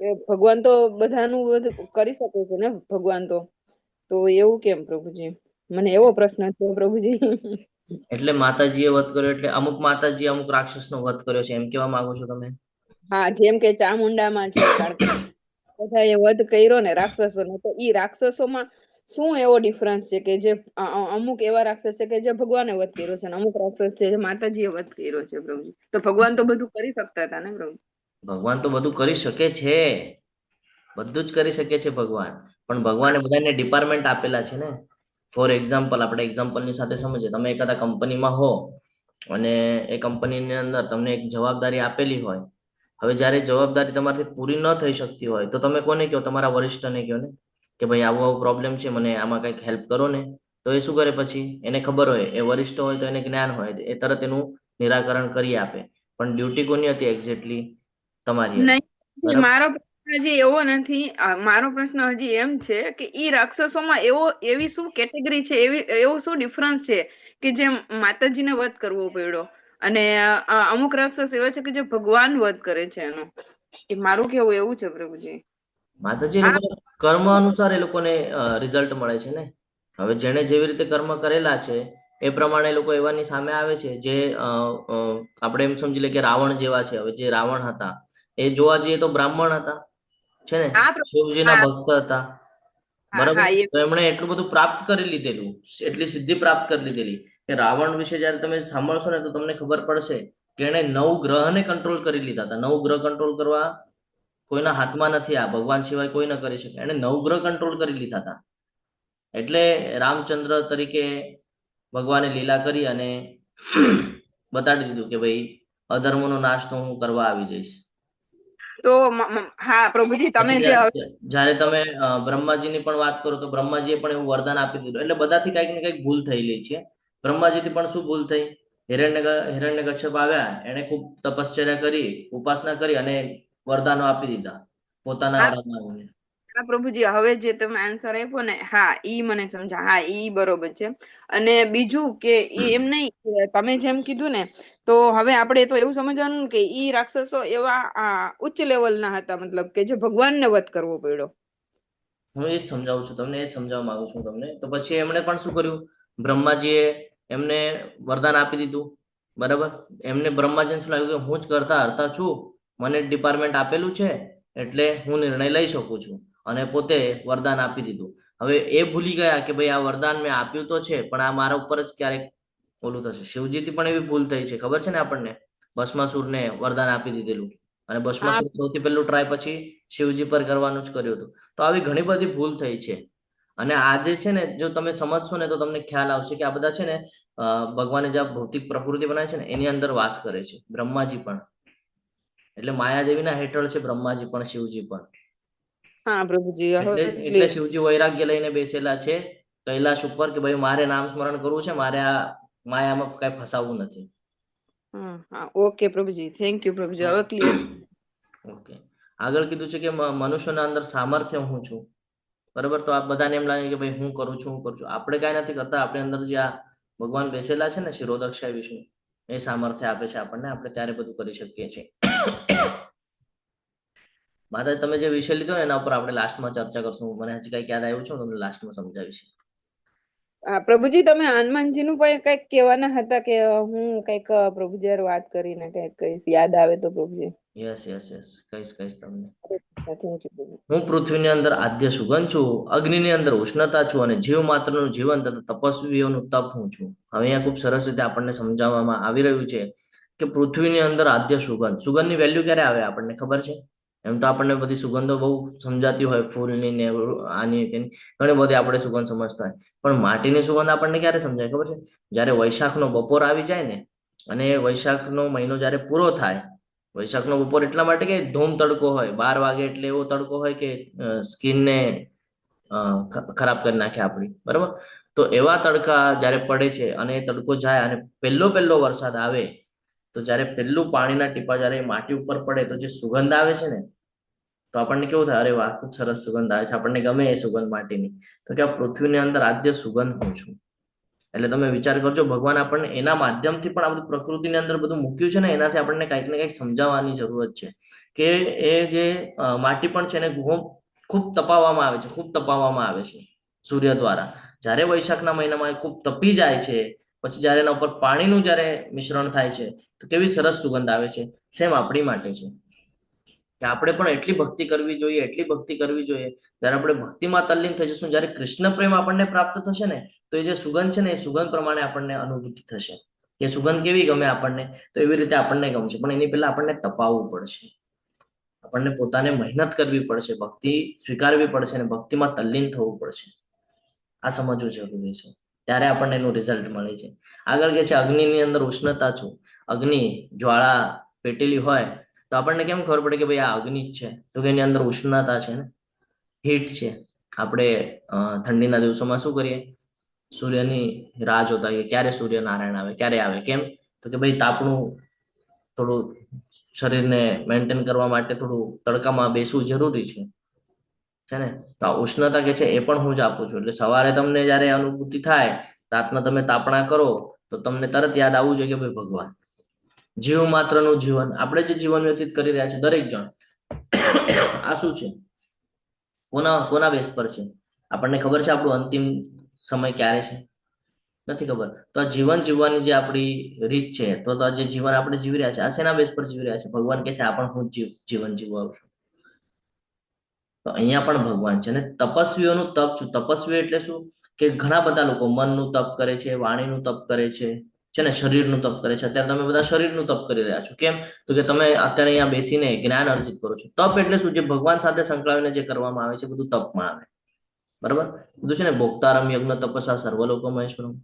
કે ભગવાન તો બધાનું વધ કરી શકે છે ને ભગવાન તો એવું કેમ પ્રભુજી? મને એવો પ્રશ્ન થયો પ્રભુજી. એટલે માતાજીએ વધ કર્યો એટલે અમુક માતાજીએ અમુક રાક્ષસનો વધ કર્યો છે એમ કેવા માંગો છો તમે? હા, જેમ કે ચામુંડામાં છે, કારણ કે બધાએ વધ કર્યો ને રાક્ષસોનો, તો ઈ રાક્ષસોમાં શું એવો ડિફરન્સ છે કે જે અમુક એવા રાક્ષસ છે કે જે ભગવાને વધ કર્યો છે અને અમુક રાક્ષસ છે જે માતાજીએ વધ કર્યો છે પ્રભુજી? તો ભગવાન તો બધું કરી શકતા હતા ને પ્રભુ? ભગવાન તો બધું કરી શકે છે, બધું જ કરી શકે છે ભગવાન, પણ ભગવાને બધાને ડિપાર્ટમેન્ટ આપેલા છે ને. ફોર એક્ઝામ્પલ, આપણે એક્ઝામ્પલની સાથે સમજીએ. તમે એખાદા કંપનીમાં હો અને એ કંપનીની અંદર તમને એક જવાબદારી આપેલી હોય. હવે જ્યારે જવાબદારી તમારાથી પૂરી ન થઈ શકતી હોય તો તમે કોને કહો? તમારા વરિષ્ઠને કહો ને કે ભાઈ આવો આવો પ્રોબ્લેમ છે, મને આમાં કંઈક હેલ્પ કરો ને. તો એ શું કરે પછી? એને ખબર હોય, એ વરિષ્ઠ હોય તો એને જ્ઞાન હોય, એ તરત એનું નિરાકરણ કરી આપે. પણ ડ્યુટી કોની હતી એક્ઝેક્ટલી? તમારી હતી. નહીં, બરાબર? મારો પ્રશ્ન હજી એવો નથી. મારો પ્રશ્ન હજી એમ છે કે ઈ રાક્ષસોમાં એવી શું કેટેગરી છે, એવો શું ડિફરન્સ છે કે જે માતાજીને વધ કરવો પડ્યો અને અમુક રાક્ષસ એવા છે કે જે ભગવાન વધ કરે છે એનો? એ મારું કેવું એવું છે પ્રભુજી. માતાજી એ આ લોકોને કર્મ અનુસાર એ લોકોને રિઝલ્ટ મળે છે ને. હવે જેણે જેવી રીતે કર્મ કરેલા છે એ પ્રમાણે એ લોકો એવાની સામે આવે છે. જે આપણે એમ સમજી લે કે રાવણ જેવા છે. હવે જે રાવણ હતા એ જોવા જઈએ તો બ્રાહ્મણ હતા, છે ને, હા શિવજીના હા ભક્ત હતા. હા બરાબર? હા, એ તો એમણે એટલું બધું પ્રાપ્ત કરી લીધેલું, એટલી સિદ્ધિ પ્રાપ્ત કરી લીધેલી કે રાવણ વિશે જયારે તમે સાંભળશો ને તો તમને ખબર પડશે કે એણે 9 ગ્રહને કંટ્રોલ કરી લીધા હતા. 9 ગ્રહ કંટ્રોલ કરવા કોઈના હાથમાં નથી. આ ભગવાન સિવાય કોઈ ન કરી શકે. એને 9 ગ્રહ કંટ્રોલ કરી લીધા હતા. એટલે રામચંદ્ર તરીકે ભગવાને લીલા કરી અને બતાડી દીધું કે ભાઈ અધર્મનો નાશ તો હું કરવા આવી જઈશ. તો હા પ્રભુજી, તમે પછી જે જ્યારે તમે બ્રહ્માજીની પણ વાત કરો તો બ્રહ્માજીએ પણ એવું વરદાન આપી દીધું. એટલે બધાથી કંઈક ને કંઈક ભૂલ થયેલી છે. બ્રહ્માજીથી પણ શું ભૂલ થઈ? હિરણ્યકશ્યપ આવ્યા, એને ખૂબ તપશ્ચર્યા કરી, ઉપાસના કરી અને વરદાનો આપી દીધા પોતાના હા રામાયણને. હા પ્રભુજી, હવે જે તમે આન્સર આપ્યો ને, હા ઈ મને સમજા. હા ઈ બરોબર છે. અને બીજું કે ઈ એમ નહીં, તમે જેમ કીધું ને, તો હવે આપણે તો એવું સમજવાનું ને કે ઈ રાક્ષસો એવા ઉચ્ચ લેવલના હતા, મતલબ કે જે ભગવાનને વધ કરવો પડ્યો. હું એ જ સમજાવું છું તમને, એ જ સમજાવવા માંગુ છું તમને. તો પછી એમણે પણ શું કર્યું? બ્રહ્માજીએ એમને વરદાન આપી દીધું. બરાબર? એમને બ્રહ્માજીને શું લાગ્યું કે હું જ કરતા હરતા છું, મને ડિપાર્ટમેન્ટ આપેલું છે એટલે હું નિર્ણય લઈ શકું છું, અને પોતે વરદાન આપી દીધું. હવે એ ભૂલી ગયા કે ભાઈ આ વરદાન મેં આપ્યું તો છે, પણ આ મારા ઉપર જ ક્યારેક ઓલું થશે. શિવજીથી પણ એવી ભૂલ થઈ છે, ખબર છે ને આપણને? ભસ્માસુરને વરદાન આપી દીધેલું અને હા ભસ્માસુર સૌથી પહેલું ટ્રાય પછી શિવજી પર કરવાનું જ કર્યું હતું. તો આવી ઘણી બધી ભૂલ થઈ છે. અને આજે છે ને, જો તમે સમજશો ને તો તમને ખ્યાલ આવશે કે આ બધા છે ને ભગવાને જે ભૌતિક પ્રકૃતિ બનાવી છે ને એની અંદર વાસ કરે છે. બ્રહ્માજી પણ, એટલે માયાદેવીના હેઠળ છે બ્રહ્માજી પણ, શિવજી પણ. હા પ્રભુજી, હવે એટલે clear. શિવજી વૈરાગ્ય લઈને બેસેલા છે કૈલાશ ઉપર કે ભાઈ મારે નામ સ્મરણ કરવું છે, મારે આ માયામાં કઈ ફસાવવું નથી. હા હા, ઓકે પ્રભુજી, થેન્ક યુ પ્રભુજી, હવે ક્લિયર. ઓકે. આગળ કીધું છે કે મનુષ્યના અંદર સામર્થ્ય હું છું. બરાબર? તો આ બધાને એમ લાગે કે ભાઈ હું કરું છું. આપણે કાંઈ નથી કરતા. આપણી અંદર જે આ ભગવાન બેસેલા છે ને, શિરોદક્ષાય વિષ્ણુ, એ સામર્થ્ય આપે છે આપણને. આપણે ત્યારે બધું કરી શકીએ છીએ. માતા, તમે જે વિષય લીધો ને એના ઉપર આપણે લાસ્ટમાં ચર્ચા કરશું. મને હજી કઈક યાદ આવ્યું છે, હું તમને લાસ્ટમાં સમજાવીશ. પ્રભુજી, તમે હનુમાનજીનું પણ કઈક કહેવાના હતા કે હું કઈક પ્રભુજી હારે વાત કરીને કઈક કહીશ, યાદ આવે તો પ્રભુજી. યસ યસ યસ, કહીશ તમને. થેન્ક યુ પ્રભુ. હું પૃથ્વીની અંદર આદ્ય સુગંધ છું, અગ્નિની અંદર ઉષ્ણતા છું, અને જીવ માત્રનું જીવન તથા તપસ્વીઓનું તપ હું છું. હવે અહીંયા ખૂબ સરસ રીતે આપણને સમજાવવામાં આવી રહ્યું છે કે પૃથ્વીની અંદર આદ્ય સુગંધ. સુગંધની વેલ્યુ ક્યારે આવે આપણને ખબર છે? એમ તો આપણને બધી સુગંધો બહુ સમજાતી હોય, ફૂલની ને આની તેની ઘણી બધી આપણે સુગંધ સમજતા હોય, પણ માટીની સુગંધ આપણને ક્યારે સમજાય ખબર છે? જ્યારે વૈશાખનો બપોર આવી જાય ને, અને વૈશાખનો મહિનો જ્યારે પૂરો થાય, વૈશાખનો બપોર એટલા માટે કે ધૂમ તડકો હોય, 12 વાગે એટલે એવો તડકો હોય કે સ્કિનને ખરાબ કરી નાખે આપણી. બરાબર? તો એવા તડકા જ્યારે પડે છે અને એ તડકો જાય અને પહેલો વરસાદ આવે, તો જ્યારે પહેલું પાણીના ટીપા જ્યારે માટી ઉપર પડે તો જે સુગંધ આવે છે ને, તો આપણને કેવું થાય? અરે વાહ, ખૂબ સરસ સુગંધ આવે છે, આપણને ગમે એ સુગંધ માટીની. તો કે આ પૃથ્વીની અંદર આદ્ય સુગંધ હું છું. એટલે તમે વિચાર કરજો, ભગવાન આપણને એના માધ્યમથી પણ આ બધું પ્રકૃતિની અંદર બધું મૂક્યું છે ને, એનાથી આપણને કંઈક ને કંઈક સમજાવવાની જરૂરત છે કે એ જે માટી પણ છે એને ખૂબ તપાવવામાં આવે છે સૂર્ય દ્વારા. જ્યારે વૈશાખના મહિનામાં એ ખૂબ તપી જાય છે, પછી જ્યારે એના ઉપર પાણીનું જ્યારે મિશ્રણ થાય છે તો કેવી સરસ સુગંધ આવે છે. સેમ આપણી માટે છે કે આપણે પણ એટલી ભક્તિ કરવી જોઈએ, એટલી ભક્તિ કરવી જોઈએ. જ્યારે આપણે ભક્તિમાં તલ્લીન થઈ જશું, જ્યારે કૃષ્ણ પ્રેમ આપણને પ્રાપ્ત થશે ને, તો એ જે સુગંધ છે ને એ સુગંધ પ્રમાણે આપણને અનુભૂતિ થશે કે સુગંધ કેવી ગમે આપણને, તો એવી રીતે આપણને ગમશે. પણ એની પહેલા આપણને તપાવવું પડશે, આપણને પોતાને મહેનત કરવી પડશે, ભક્તિ સ્વીકારવી પડશે અને ભક્તિમાં તલ્લીન થવું પડશે. આ સમજવું જરૂરી છે, ત્યારે આપણને એનું રિઝલ્ટ મળે છે. આગળ કે છે અગ્નિની અંદર ઉષ્ણતા છું. અગ્નિ જ્વાળા પેટેલી હોય તો આપણને કેમ ખબર પડે કે ભાઈ આ અગ્નિ જ છે? તો કે એની અંદર ઉષ્ણતા છે ને, હીટ છે. આપણે ઠંડીના દિવસોમાં શું કરીએ? સૂર્યની રાહ જોતા હોઈએ, ક્યારે સૂર્યનારાયણ આવે, ક્યારે આવે. કેમ? તો કે ભાઈ તાપણું થોડું શરીરને મેન્ટેન કરવા માટે થોડું તડકામાં બેસવું જરૂરી છે ને. તો આ ઉષ્ણતા કે છે એ પણ હું જ આપું છું. એટલે સવારે તમને જ્યારે અનુભૂતિ થાય, રાતના તમે તાપણા કરો તો તમને તરત યાદ આવવું જોઈએ કે ભાઈ ભગવાન. જીવ માત્રનું જીવન, આપણે જે જીવન વ્યતીત કરી રહ્યા છે દરેક જણ, આ શું છે? કોના બેસ પર છે? આપણને ખબર છે આપણું અંતિમ સમય ક્યારે છે? નથી ખબર. તો આ જીવન જીવવાની જે આપણી રીત છે, તો આ જે જીવન આપણે જીવી રહ્યા છે, આ શેના બેસ પર જીવી રહ્યા છે? ભગવાન કહે છે આ પણ હું જીવન જીવવાવું છું. તો અહીંયા પણ ભગવાન છે. અને તપસ્વીઓનું તપ છું. તપસ્વી એટલે શું? કે ઘણા બધા લોકો મનનું તપ કરે છે, વાણીનું તપ કરે છે ને, શરીરનું તપ કરે છે. અત્યારે તમે બધા શરીરનું તપ કરી રહ્યા છો. કેમ? તો કે તમે અત્યારે અહીંયા બેસીને જ્ઞાન અર્જિત કરો છો. તપ એટલે શું? જે ભગવાન સાથે સંકળાવીને જે કરવામાં આવે છે બધું તપમાં આવે. બરાબર? બધું છે ને, ભોક્તારમ યજ્ઞ તપસ્યા સર્વ લોકો મહેશ્વરમ.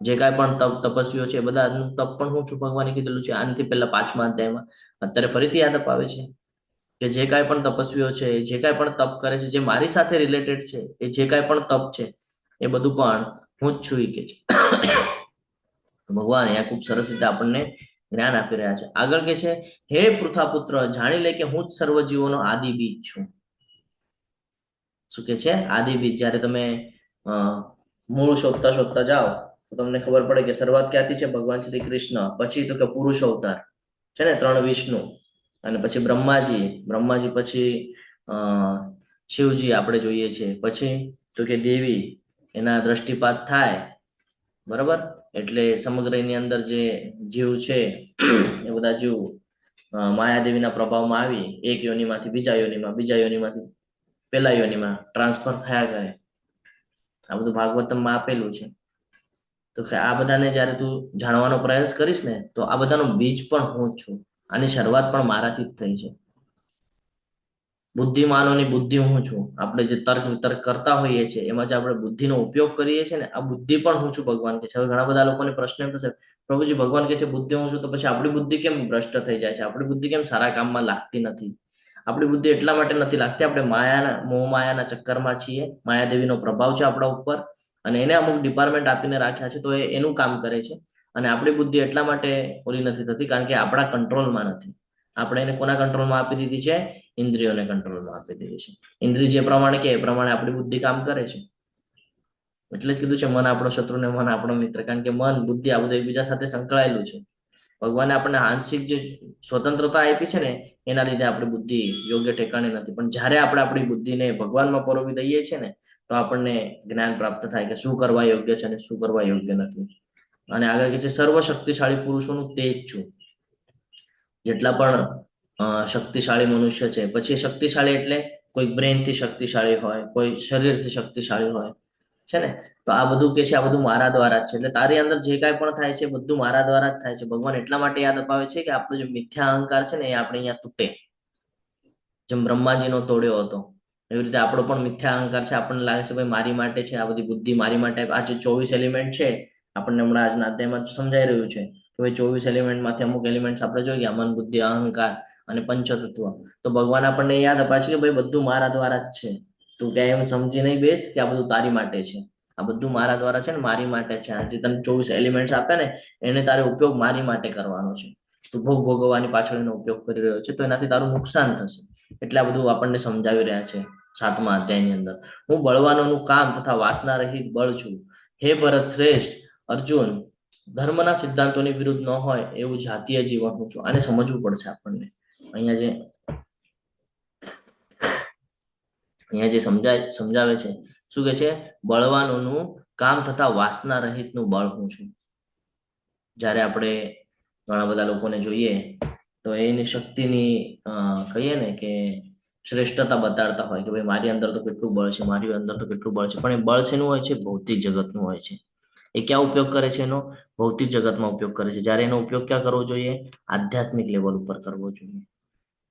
જે કાંઈ પણ તપસ્વીઓ છે બધાનું તપ પણ હું છું, ભગવાને કીધેલું છે આનાથી પહેલા 5મા અધ્યાયમાં. અત્યારે ફરીથી યાદ અપાવે છે કે જે કાંઈ પણ તપસ્વીઓ છે, જે કાંઈ પણ તપ કરે છે, જે મારી સાથે રિલેટેડ છે, એ જે કાંઈ પણ તપ છે એ બધું પણ હું જ છું, કે છે ભગવાન. અહીંયા ખૂબ સરસ રીતે આપણને જ્ઞાન આપી રહ્યા છે. આગળ કે છે હે પૃથાપુત્ર, જાણી લે કે હું જ સર્વ જીવોનો આદિ બીજ છું. શું કે છે? આદિ બીજ. જ્યારે તમે મૂળ શોધતા શોધતા જાઓ તો તમને ખબર પડે કે શરૂઆત ક્યાંથી છે? ભગવાન શ્રી કૃષ્ણ, પછી તો કે પુરુષ અવતાર છે ને, 3 વિષ્ણુ, અને પછી બ્રહ્માજી પછી શિવજી આપણે જોઈએ છે, પછી તો કે દેવી, એના દ્રષ્ટિપાત થાય. બરાબર? એટલે સમગ્ર એની અંદર જે જીવ છે એ બધા જીવ માયાદેવીના પ્રભાવમાં આવી એક યોનિમાંથી બીજા યોનિમાં, બીજા યોનિમાંથી પેલા યોનિમાં ટ્રાન્સફર થયા કરે. આ બધું ભાગવતમમાં આપેલું છે. તો કે આ બધાને જ્યારે તું જાણવાનો પ્રયાસ કરીશ ને, તો આ બધાનો બીજ પણ હું જ છું. આની શરૂઆત પણ મારાથી જ થઈ છે. બુદ્ધિમાનોની બુદ્ધિ હું છું. આપણે જે તર્ક વિતર્ક કરતા હોઈએ છીએ, એમાં જે આપણે બુદ્ધિનો ઉપયોગ કરીએ છીએ ને, આ બુદ્ધિ પણ હું છું, ભગવાન કે છે. હવે ઘણા બધા લોકોને પ્રશ્ન એમ થશે, પ્રભુજી ભગવાન કે છે બુદ્ધિ હું છું, તો પછી આપણી બુદ્ધિ કેમ ભ્રષ્ટ થઈ જાય છે? આપણી બુદ્ધિ કેમ સારા કામમાં લાગતી નથી? આપણી બુદ્ધિ એટલા માટે નથી લાગતી, આપણે મોહ માયાના ચક્કરમાં છીએ. માયાદેવીનો પ્રભાવ છે આપણા ઉપર, અને એને અમુક ડિપાર્ટમેન્ટ આપીને રાખ્યા છે, તો એ એનું કામ કરે છે. અને આપણી બુદ્ધિ એટલા માટે ઓલી નથી થતી કારણ કે આપણા કંટ્રોલમાં નથી. આપણે એને કોના કંટ્રોલમાં આપી દીધી છે? ઇન્દ્રિયોને કંટ્રોલમાં આપી દીધી છે. ઇન્દ્રિય જે પ્રમાણે કે એ પ્રમાણે આપણી બુદ્ધિ કામ કરે છે. એટલે જ કીધું છે મન આપણો શત્રુ ને મન આપણો મિત્ર. કારણ કે મન, બુદ્ધિ આ બધું એકબીજા સાથે સંકળાયેલું છે. ભગવાને આપણને આંશિક જે સ્વતંત્રતા આપી છે ને, એના લીધે આપણી બુદ્ધિ યોગ્ય ઠેકાણે નથી. પણ જ્યારે આપણે આપણી બુદ્ધિને ભગવાનમાં પરોવી દઈએ છીએ ને, તો આપણને જ્ઞાન પ્રાપ્ત થાય કે શું કરવા યોગ્ય છે અને શું કરવા યોગ્ય નથી. અને આગળ કે છે સર્વશક્તિશાળી પુરુષોનું તેજ છું. જેટલા પણ શક્તિશાળી મનુષ્ય છે, પછી શક્તિશાળી એટલે કોઈ બ્રેનથી શક્તિશાળી હોય, કોઈ શરીરથી શક્તિશાળી હોય, છે ને. તો આ બધું કે છે આ બધું મારા દ્વારા જ છે. એટલે તારી અંદર જે કાંઈ પણ થાય છે બધું મારા દ્વારા જ થાય છે. ભગવાન એટલા માટે યાદ અપાવે છે કે આપણો જે મિથ્યા અહંકાર છે ને એ આપણે અહીંયા તૂટે. જેમ બ્રહ્માજીનો તોડ્યો હતો, એવી રીતે આપણો પણ મિથ્યા અહંકાર છે. આપણને લાગે છે ભાઈ મારી માટે છે, આ બધી બુદ્ધિ મારી માટે. આ જે 24 એલિમેન્ટ છે, આપણને હમણાં આજના અધ્યાયમાં સમજાઈ રહ્યું છે કે ભાઈ 24 એલિમેન્ટમાંથી અમુક એલિમેન્ટ આપણે જોઈ ગયા, મન, બુદ્ધિ, અહંકાર અને પંચતત્વ. તો ભગવાન આપણને યાદ અપાય છે કે ભાઈ બધું મારા દ્વારા જ છે. તું ક્યાંય એમ સમજી નહીં બેસ કે આ બધું તારી માટે છે. આ બધું મારા દ્વારા છે ને, મારી માટે છે. આ જે તને 24 એલિમેન્ટ્સ આપે ને, એને તારે ઉપયોગ મારી માટે કરવાનો છે. તું ભોગવવાની પાછળ એનો ઉપયોગ કરી રહ્યો છે, તો એનાથી તારું નુકસાન થશે. એટલે આ બધું આપણને સમજાવી રહ્યા છે 7મા અધ્યાયની અંદર. હું બળવાનોનું કામ તથા વાસના રહિત બળ છું. હે ભરત શ્રેષ્ઠ, અર્જુન ધર્મના સિદ્ધાંતોની વિરુદ્ધ ન હોય એવું જાતીય જીવન હું છું. આને સમજવું પડશે આપણને. અહીંયા જે સમજાવે છે, શું કે છે? બળવાનોનું કામ તથા વાસના રહિતનું બળ હું છું. જ્યારે આપણે ઘણા બધા લોકોને જોઈએ તો એની શક્તિની કહીએ ને કે શ્રેષ્ઠતા બતાડતા હોય કે ભાઈ મારી અંદર તો કેટલું બળ છે, મારી અંદર તો કેટલું બળ છે, પણ એ બળ શેનું હોય છે? ભૌતિક જગતનું હોય છે. એ ક્યાં ઉપયોગ કરે છે એનો? ભૌતિક જગતમાં ઉપયોગ કરે છે. જ્યારે એનો ઉપયોગ ક્યાં કરવો જોઈએ? આધ્યાત્મિક લેવલ ઉપર કરવો જોઈએ,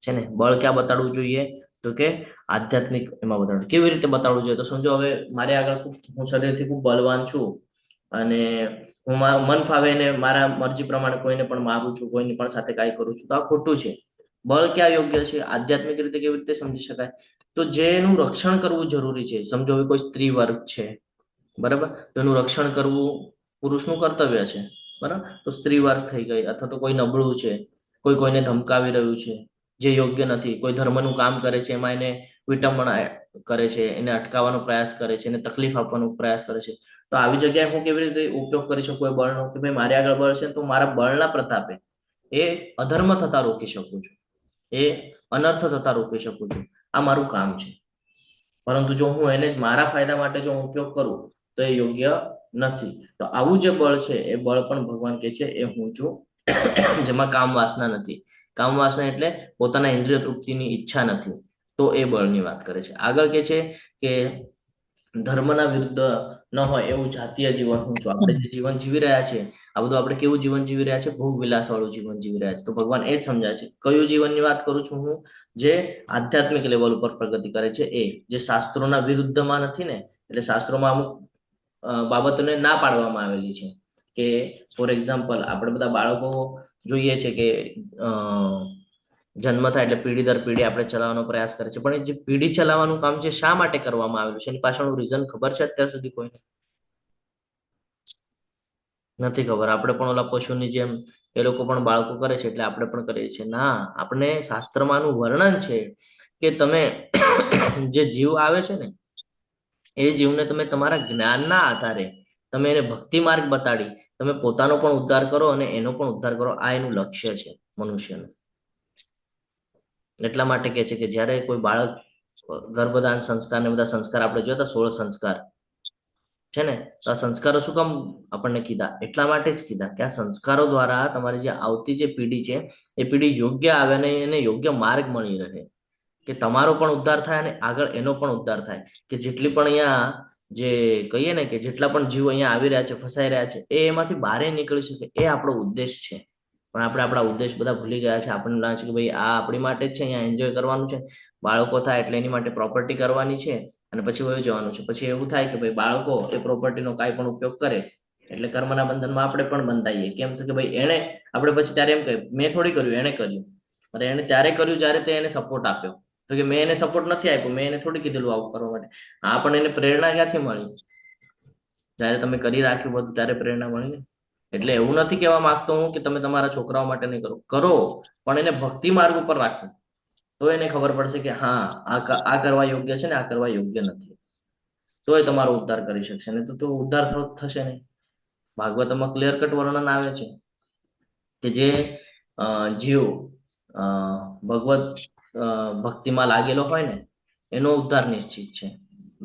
છે ને. બળ ક્યાં બતાડવું જોઈએ? તો કે આધ્યાત્મિક એમાં બતાડવું. કેવી રીતે બતાડવું જોઈએ? તો સમજો હવે મારે આગળ હું શરીરથી ખૂબ બળવાન છું અને હું મન ફાવે ને મારા મરજી પ્રમાણે કોઈને પણ મારું છું, કોઈની પણ સાથે કાંઈ કરું છું, તો આ ખોટું છે. બળ ક્યાં યોગ્ય છે? આધ્યાત્મિક રીતે કેવી રીતે સમજી શકાય? તો જેનું રક્ષણ કરવું જરૂરી છે. સમજો હવે કોઈ સ્ત્રી વર્ગ છે, બરાબર, તો એનું રક્ષણ કરવું પુરુષનું કર્તવ્ય છે, બરાબર. તો સ્ત્રી વર્ગ થઈ ગઈ, અથવા તો કોઈ નબળું છે, કોઈ કોઈને ધમકાવી રહ્યું છે, જે યોગ્ય નથી, કોઈ ધર્મનું કામ કરે છે, એમાં એને વિટંબણા કરે છે, એને અટકાવવાનો પ્રયાસ કરે છે, એને તકલીફ આપવાનો પ્રયાસ કરે છે, તો આવી જગ્યાએ હું કેવી રીતે ઉપયોગ કરી શકું એ બળનો? કે ભાઈ મારી આગળ બળ છે તો મારા બળના પ્રતાપે એ અધર્મ થતા રોકી શકું છું, એ અનર્થ થતા રોકી શકું છું. આ મારું કામ છે. પરંતુ જો હું એને મારા ફાયદા માટે જો હું ઉપયોગ કરું તો એ યોગ્ય નથી. તો આવું જે બળ છે એ બળ પણ ભગવાન કહે છે એ હું છું, જેમાં કામ વાસના નથી. કામ વાસના એટલે પોતાના ઇન્દ્રિય તૃપ્તિની ઈચ્છા નથી. તો એ બળની વાત કરે છે. આગળ કે છે કે ધર્મના વિરુદ્ધ ન હોય એવું જાતીય જીવન હું છું. આપણે જે જીવન જીવી રહ્યા છીએ, આ બધું આપણે કેવું જીવન જીવી રહ્યા છે? ભોગ વિલાસ વાળું જીવન જીવી રહ્યા છે. તો ભગવાન એ જ સમજાય છે. કયું જીવનની વાત કરું છું હું? જે આધ્યાત્મિક લેવલ ઉપર પ્રગતિ કરે છે, એ જે શાસ્ત્રોના વિરુદ્ધમાં નથી ને. એટલે શાસ્ત્રોમાં અમુક બાબતોને ના પાડવામાં આવેલી છે. કે ફોર એક્ઝામ્પલ આપણે બધા બાળકો જોઈએ છે કે જન્મ થાય એટલે પેઢી દર પેઢી આપણે ચલાવવાનો પ્રયાસ કરે છે, પણ એ જે પેઢી ચલાવવાનું કામ છે શા માટે કરવામાં આવેલું છે? એની પાછળનું રીઝન ખબર છે અત્યાર સુધી કોઈને? નથી ખબર. આપણે પણ ઓલા પશુની જેમ એ લોકો પણ બાળકો કરે છે એટલે આપણે પણ કરીએ છીએ? ના, આપણે શાસ્ત્રમાંનું વર્ણન છે કે તમે જે જીવ આવે છે ને, એ જીવને તમે તમારા જ્ઞાનના આધારે તમે એને ભક્તિ માર્ગ બતાડી તમે પોતાનો પણ ઉદ્ધાર કરો અને એનો પણ ઉદ્ધાર કરો. આ એનું લક્ષ્ય છે મનુષ્યનું. એટલા માટે કહે છે કે જ્યારે કોઈ બાળક ગર્ભદાન સંસ્કાર ને બધા સંસ્કાર આપણે જોયા 16 સંસ્કાર છે ને, તો આ સંસ્કારો શું કામ આપણને કીધા? એટલા માટે જ કીધા કે આ સંસ્કારો દ્વારા તમારી જે આવતી જે પેઢી છે એ પેઢી યોગ્ય આવે અને એને યોગ્ય માર્ગ મળી રહે, કે તમારો પણ ઉદ્ધાર થાય અને આગળ એનો પણ ઉદ્ધાર થાય. કે જેટલી પણ અહીંયા જે કહીએ ને કે જેટલા પણ જીવો અહીંયા આવી રહ્યા છે, ફસાઈ રહ્યા છે, એ એમાંથી બહાર નીકળી શકે, એ આપણો ઉદ્દેશ છે. પણ આપણે આપણા ઉદ્દેશ બધા ભૂલી ગયા છે. આપણને લાગે છે કે ભાઈ આ આપણી માટે જ છે, અહીંયા એન્જોય કરવાનું છે, બાળકો થાય એટલે એની માટે પ્રોપર્ટી કરવાની છે અને પછી વયું જવાનું છે. પછી એવું થાય કે ભાઈ બાળકો એ પ્રોપર્ટીનો કાંઈ પણ ઉપયોગ કરે એટલે કર્મના બંધનમાં આપણે પણ બંધાઈએ. કેમ તો કે ભાઈ એણે આપણે પછી ત્યારે એમ કહે મેં થોડી કર્યું, એણે કર્યું. અને એણે ત્યારે કર્યું જ્યારે તે એને સપોર્ટ આપ્યો. તો કે મેં એને સપોર્ટ નથી આપ્યો, મેં એને થોડી કીધેલું આવું કરવા માટે. આ પણ એને પ્રેરણા ક્યાંથી મળી? જ્યારે તમે કરી રાખ્યું બધું ત્યારે પ્રેરણા મળી ને. એટલે એવું નથી કહેવા માંગતો હું કે તમે તમારા છોકરાઓ માટે નહીં કરો, પણ એને ભક્તિ માર્ગ ઉપર રાખો તો એને ખબર પડશે કે હા આ કરવા યોગ્ય છે ને આ કરવા યોગ્ય નથી. તો એ તમારો ઉદ્ધાર કરી શકશે, ને તો ઉદ્ધાર થશે નહીં. ભાગવતમાં ક્લિયર કટ વર્ણન આવે છે કે જે જીવ ભગવત ભક્તિમાં લાગેલો હોય ને એનો ઉદ્ધાર નિશ્ચિત છે.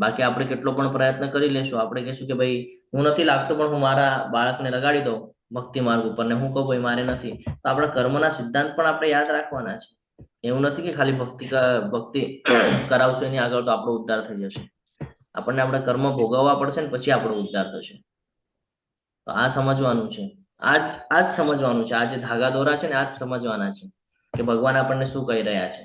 બાકી આપણે કેટલો પણ પ્રયત્ન કરી લેશું, આપણે કહીશું કે ભાઈ હું નથી લાગતો પણ હું મારા બાળકને લગાડી દઉં ભક્તિ માર્ગ ઉપર ને હું કહું ભાઈ મારે નથી, તો આપણા કર્મના સિદ્ધાંત પણ આપણે યાદ રાખવાના છે. એવું નથી કે ખાલી ભક્તિ કરાવશું એની આગળ તો આપણો ઉદ્ધાર થઈ જશે. આપણને આપણા કર્મ ભોગવવા પડશે ને પછી આપણો ઉદ્ધાર થશે. તો આ સમજવાનું છે, આ જ સમજવાનું છે. આ જે ધાગા દોરા છે ને આ જ સમજવાના છે કે ભગવાન આપણને શું કહી રહ્યા છે.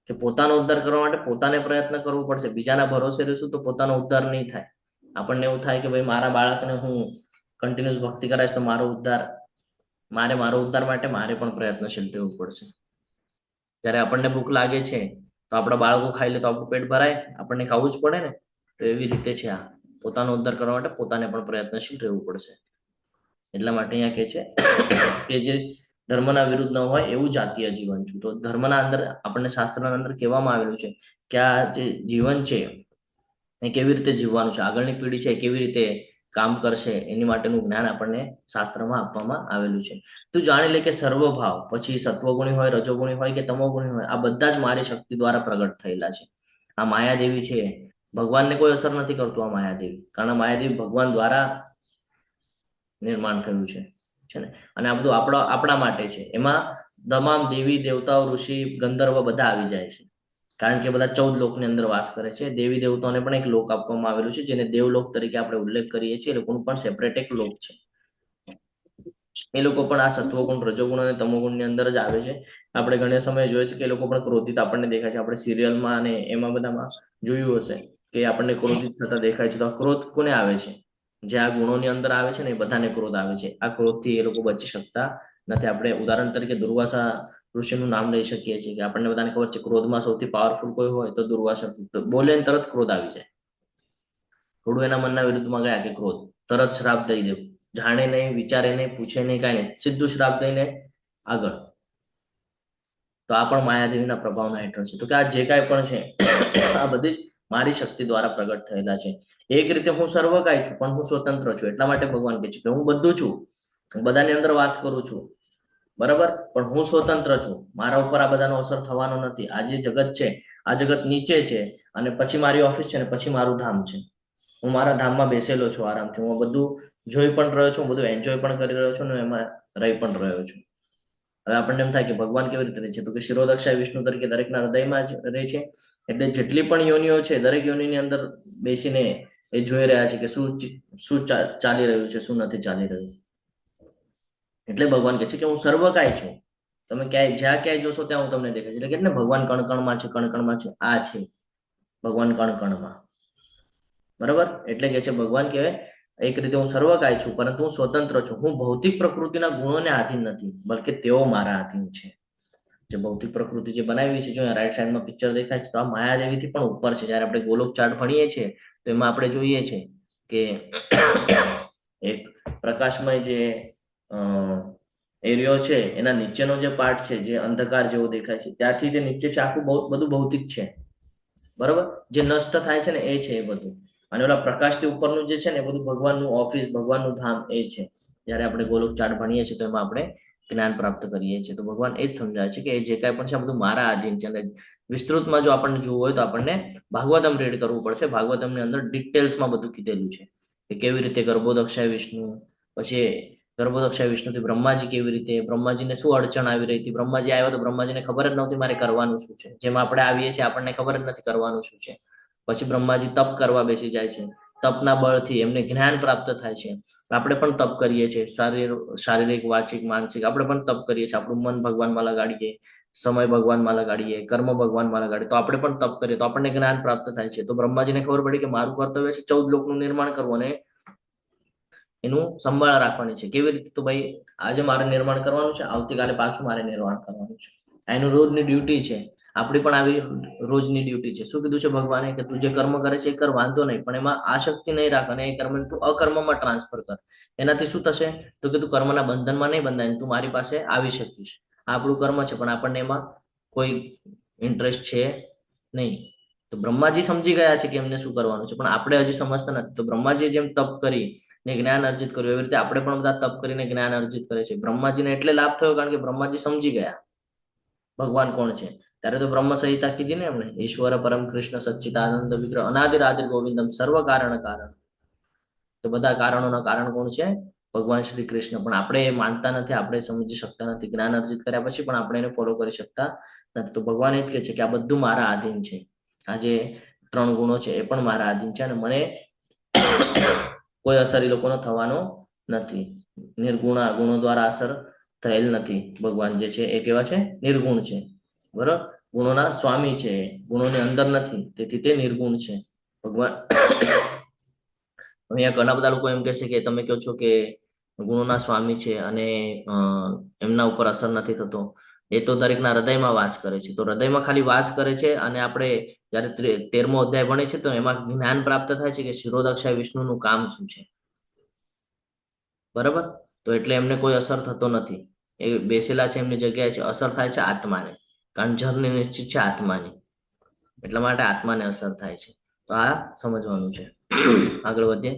કે પોતાનો ઉદ્ધાર કરવા માટે પોતાને પ્રયત્ન કરવો પડશે. બીજાના ભરોસે રહેશું તો પોતાનો ઉદ્ધાર નહીં થાય. આપણને એવું થાય કે ભાઈ મારા બાળકને હું કન્ટિન્યુઅસ ભક્તિ કરાવીશ તો મારો ઉદ્ધાર માટે મારે પણ પ્રયત્નશીલ રહેવું પડશે. જ્યારે આપણને ભૂખ લાગે છે તો આપણા બાળકો ખાઈ લે તો આપણું પેટ ભરાય? આપણને ખાવું જ પડે ને. તો એવી રીતે છે આ પોતાનો ઉદ્ધાર કરવા માટે પોતાને પણ પ્રયત્નશીલ રહેવું પડશે. એટલા માટે અહીંયા કહે છે કે જે ધર્મના વિરુદ્ધ ન હોય એવું જાતીય જીવન છું. તો ધર્મના અંદર આપણને શાસ્ત્રના અંદર કહેવામાં આવેલું છે કે આ જે જીવન છે એ કેવી રીતે જીવવાનું છે, આગળની પેઢી છે કેવી રીતે કામ કરશે એની માટેનું જ્ઞાન આપણને શાસ્ત્રમાં આપવામાં આવેલું છે. તું જાણી લે કે સર્વભાવ, પછી સત્વગુણી હોય, રજોગુણી હોય કે તમોગુણી હોય, આ બધા જ મારી શક્તિ દ્વારા પ્રગટ થયેલા છે. આ માયાદેવી છે, ભગવાનને કોઈ અસર નથી કરતું આ માયાદેવી, કારણ માયાદેવી ભગવાન દ્વારા નિર્માણ થયું છે છે ને. અને આ બધું આપણા માટે છે. એમાં તમામ દેવી દેવતાઓ, ઋષિ, ગંધર્વ બધા આવી જાય છે, કારણ કે બધા 14 લોકની અંદર વાસ કરે છે. દેવી દેવતાઓને પણ એક લોક આપવામાં આવેલું છે, જેને દેવલોક તરીકે આપણે ઉલ્લેખ કરીએ છીએ. એ લોકોનું પણ સેપરેટ એક લોક છે. એ લોકો પણ આ સત્વગુણ, રજોગુણ અને તમોગુણની અંદર જ આવે છે. આપણે ઘણા સમયે જોઈએ છે કે એ લોકો પણ ક્રોધિત આપણને દેખાય છે. આપણે સિરિયલમાં અને એમાં બધામાં જોયું હશે કે આપણને ક્રોધિત થતા દેખાય છે. તો આ ક્રોધ કોને આવે છે? જે આ ગુણોની અંદર આવે છે ને, એ બધાને ક્રોધ આવે છે. આ ક્રોધથી એ લોકો બચી શકતા નથી. આપણે ઉદાહરણ તરીકે દુર્વાસા ઋષિનું નામ લઈ શકીએ છીએ, કે આપણને બધાને ખબર છે ક્રોધમાં સૌથી પાવરફુલ કોઈ હોય તો દુર્વાસા. બોલે ને તરત ક્રોધ આવી જાય. થોડું એના મનના વિરુદ્ધમાં ગયા કે ક્રોધ, તરત શ્રાપ દઈ દેવું, જાણે નહીં, વિચારે નહીં, પૂછે નહીં, કાંઈ નહીં, સીધું શ્રાપ દઈને આગળ. તો આ પણ માયાદેવીના પ્રભાવના હેઠળ છે. તો કે આ જે કાંઈ પણ છે આ બધી જ મારી શક્તિ દ્વારા પ્રગટ થયેલા છે. એક રીતે હું સર્વકાય છું, પણ હું સ્વતંત્ર છું. એટલા માટે ભગવાન કહે છે કે હું બધું છું, બધાની અંદર વાસ કરું છું, બરાબર, પણ હું સ્વતંત્ર છું. મારા ઉપર આ બધાનો અસર થવાનો નથી. આ જે જગત છે, આ જગત નીચે છે, અને પછી મારી ઓફિસ છે, ને પછી મારું ધામ છે. હું મારા ધામમાં બેસેલો છું આરામથી. હું બધું જોઈ પણ રહ્યો છું, બધું એન્જોય પણ કરી રહ્યો છું, ને એમાં રહી પણ રહ્યો છું. હવે આપણને એમ થાય કે ભગવાન કેવી રીતે રહે છે? તો કે શિરોદક્ષાય વિષ્ણુ તરીકે દરેકના હૃદયમાં જ રહે છે. એટલે જેટલી પણ યોનિઓ છે, દરેક યોનિની અંદર બેસીને એ જોઈ રહ્યા છે કે શું ચાલી રહ્યું છે, શું નથી ચાલી રહ્યું. એટલે ભગવાન કહે છે કે હું સર્વકાય છું. તમે ક્યાંય જ્યાં ક્યાંય જોશો ત્યાં હું તમને દેખાય છે. એટલે કે ને ભગવાન કણકણમાં છે, કણકણમાં છે. આ છે ભગવાન કણકણમાં, બરાબર. એટલે કે છે ભગવાન કહેવાય એક રીતે હું સર્વકાય છું, પરંતુ હું સ્વતંત્ર છું. હું ભૌતિક પ્રકૃતિના ગુણોને આધીન નથી, બલકે તેઓ મારા આધીન છે. જે ભૌતિક પ્રકૃતિ જે બનાવી છે, જો રાઈટ સાઈડમાં પિક્ચર દેખાય છે, તો આ માયાદેવીથી પણ ઉપર છે. જયારે આપણે ગોલોક ચાર્ટ ભણીએ છીએ તો એમાં આપણે જોઈએ છે કે એક પ્રકાશમય જે એરિયો છે, એના નીચેનો જે પાર્ટ છે, જે અંધકાર જેવો દેખાય છે, ત્યાંથી તે નીચે છે આખું બધું ભૌતિક છે, બરાબર. જે નષ્ટ થાય છે ને એ છે એ બધું. અને ઓલા પ્રકાશથી ઉપરનું જે છે ને એ બધું ભગવાનનું ઓફિસ, ભગવાનનું ધામ એ છે. જયારે આપણે ગોલોક ચાર્ટ ભણીએ છીએ તો એમાં આપણે જ્ઞાન પ્રાપ્ત કરીએ છીએ. તો ભગવાન એ જ સમજાય છે કે એ જે કાંઈ પણ છે આ બધું મારા આધીન છે. અને વિસ્તૃતમાં જો આપણને જોવું હોય તો આપણને ભાગવતમ રીડ કરવું પડશે. ભાગવતમની અંદર ડિટેલ્સમાં બધું કીધેલું છે કે કેવી રીતે ગર્ભોદક્ષાય વિષ્ણુ, પછી ગર્ભોદક્ષાય વિષ્ણુથી બ્રહ્માજી કેવી રીતે, બ્રહ્માજીને શું અડચણ આવી રહી હતી. બ્રહ્માજી આવ્યો તો બ્રહ્માજીને ખબર જ નહોતી મારે કરવાનું શું છે. જેમ આપણે આવીએ છીએ આપણને ખબર જ નથી કરવાનું શું છે. પછી બ્રહ્માજી તપ કરવા બેસી જાય છે. તપના બળથી એમને જ્ઞાન પ્રાપ્ત થાય છે. આપણે પણ તપ કરીએ છીએ, શારીરિક, વાચિક, માનસિક. આપણે પણ તપ કરીએ છીએ. આપણું મન ભગવાનમાં લગાડીએ, સમય ભગવાનમાં લગાડીએ, કર્મ ભગવાનમાં લગાડીએ, તો આપણે પણ તપ કરીએ તો આપણને જ્ઞાન પ્રાપ્ત થાય છે. તો બ્રહ્માજીને ખબર પડી કે મારું કર્તવ્ય છે 14 લોકનું નિર્માણ કરવું અને એનું સંભાળ રાખવાની છે. કેવી રીતે? તો ભાઈ આજે મારે નિર્માણ કરવાનું છે, આવતીકાલે પાછું મારે નિર્માણ કરવાનું છે. આ એનું રોજની ડ્યુટી છે. આપણી પણ આવી રોજની ડ્યુટી છે. શું કીધું છે ભગવાને? કે તું જે કર્મ કરે છે એ કર, વાંધો નહીં, પણ એમાં આસક્તિ નહીં રાખ, અને એ કર્મ તું અકર્મમાં ટ્રાન્સફર કર. એનાથી શું થશે? તો કે તું કર્મના બંધનમાં નહીં બંધાય, તું મારી પાસે આવી શકીશ. આપણું કર્મ છે, પણ આપણને એમાં કોઈ ઇન્ટરેસ્ટ છે નહીં. તો બ્રહ્માજી સમજી ગયા છે કે એમને શું કરવાનું છે, પણ આપણે હજી સમજતા નથી. તો બ્રહ્માજીએ જેમ તપ કરી ને જ્ઞાન અર્જિત કર્યું, એવી રીતે આપણે પણ બધા તપ કરીને જ્ઞાન અર્જિત કરે છે. બ્રહ્માજીને એટલે લાભ થયો કારણ કે બ્રહ્માજી સમજી ગયા ભગવાન કોણ છે. ત્યારે તો બ્રહ્મ સંહિતા કીધી ને એમણે, ઈશ્વર પરમ કૃષ્ણ સચ્ચિદાનંદ વિગ્રહ અનાદિરાદિર ગોવિંદમ સર્વ કારણ કારણ. તો બધા કારણોના કારણ કોણ છે? ભગવાન શ્રી કૃષ્ણ. પણ આપણે એ માનતા નથી, આપણે સમજી શકતા નથી. જ્ઞાન અર્જિત કર્યા પછી પણ આપણે એને ફોલો કરી શકતા નથી. તો ભગવાન એ જ કહે છે કે આ બધું મારા આધીન છે. આ જે 3 ગુણો છે એ પણ મારા આધીન છે, અને મને કોઈ અસર એ લોકોનો થવાનો નથી. નિર્ગુણ ગુણો દ્વારા અસર થયેલ નથી. ભગવાન જે છે એ કેવા છે? નિર્ગુણ છે, બરોબર. ગુણોના સ્વામી છે, ગુણોની અંદર નથી, તેથી તે નિર્ગુણ છે ભગવાન. અહીંયા ઘણા બધા લોકો એમ કહેશે કે તમે કહો છો કે ગુણોના સ્વામી છે અને એમના ઉપર અસર નથી થતો. એ તો દરેકના હૃદયમાં વાસ કરે છે. તો હૃદયમાં ખાલી વાસ કરે છે, અને આપણે જયારે 13મો અધ્યાય ભણીએ છીએ તો એમાં જ્ઞાન પ્રાપ્ત થાય છે કે શિરોદક્ષાય વિષ્ણુનું કામ શું છે, બરાબર. તો એટલે એમને કોઈ અસર થતો નથી. એ બેસેલા છે એમની જગ્યાએ છે. અસર થાય છે આત્માને, કારણ જળની નિશ્ચિત છે આત્માની, એટલા માટે આત્માને અસર થાય છે. તો આ સમજવાનું છે. આગળ વધીએ.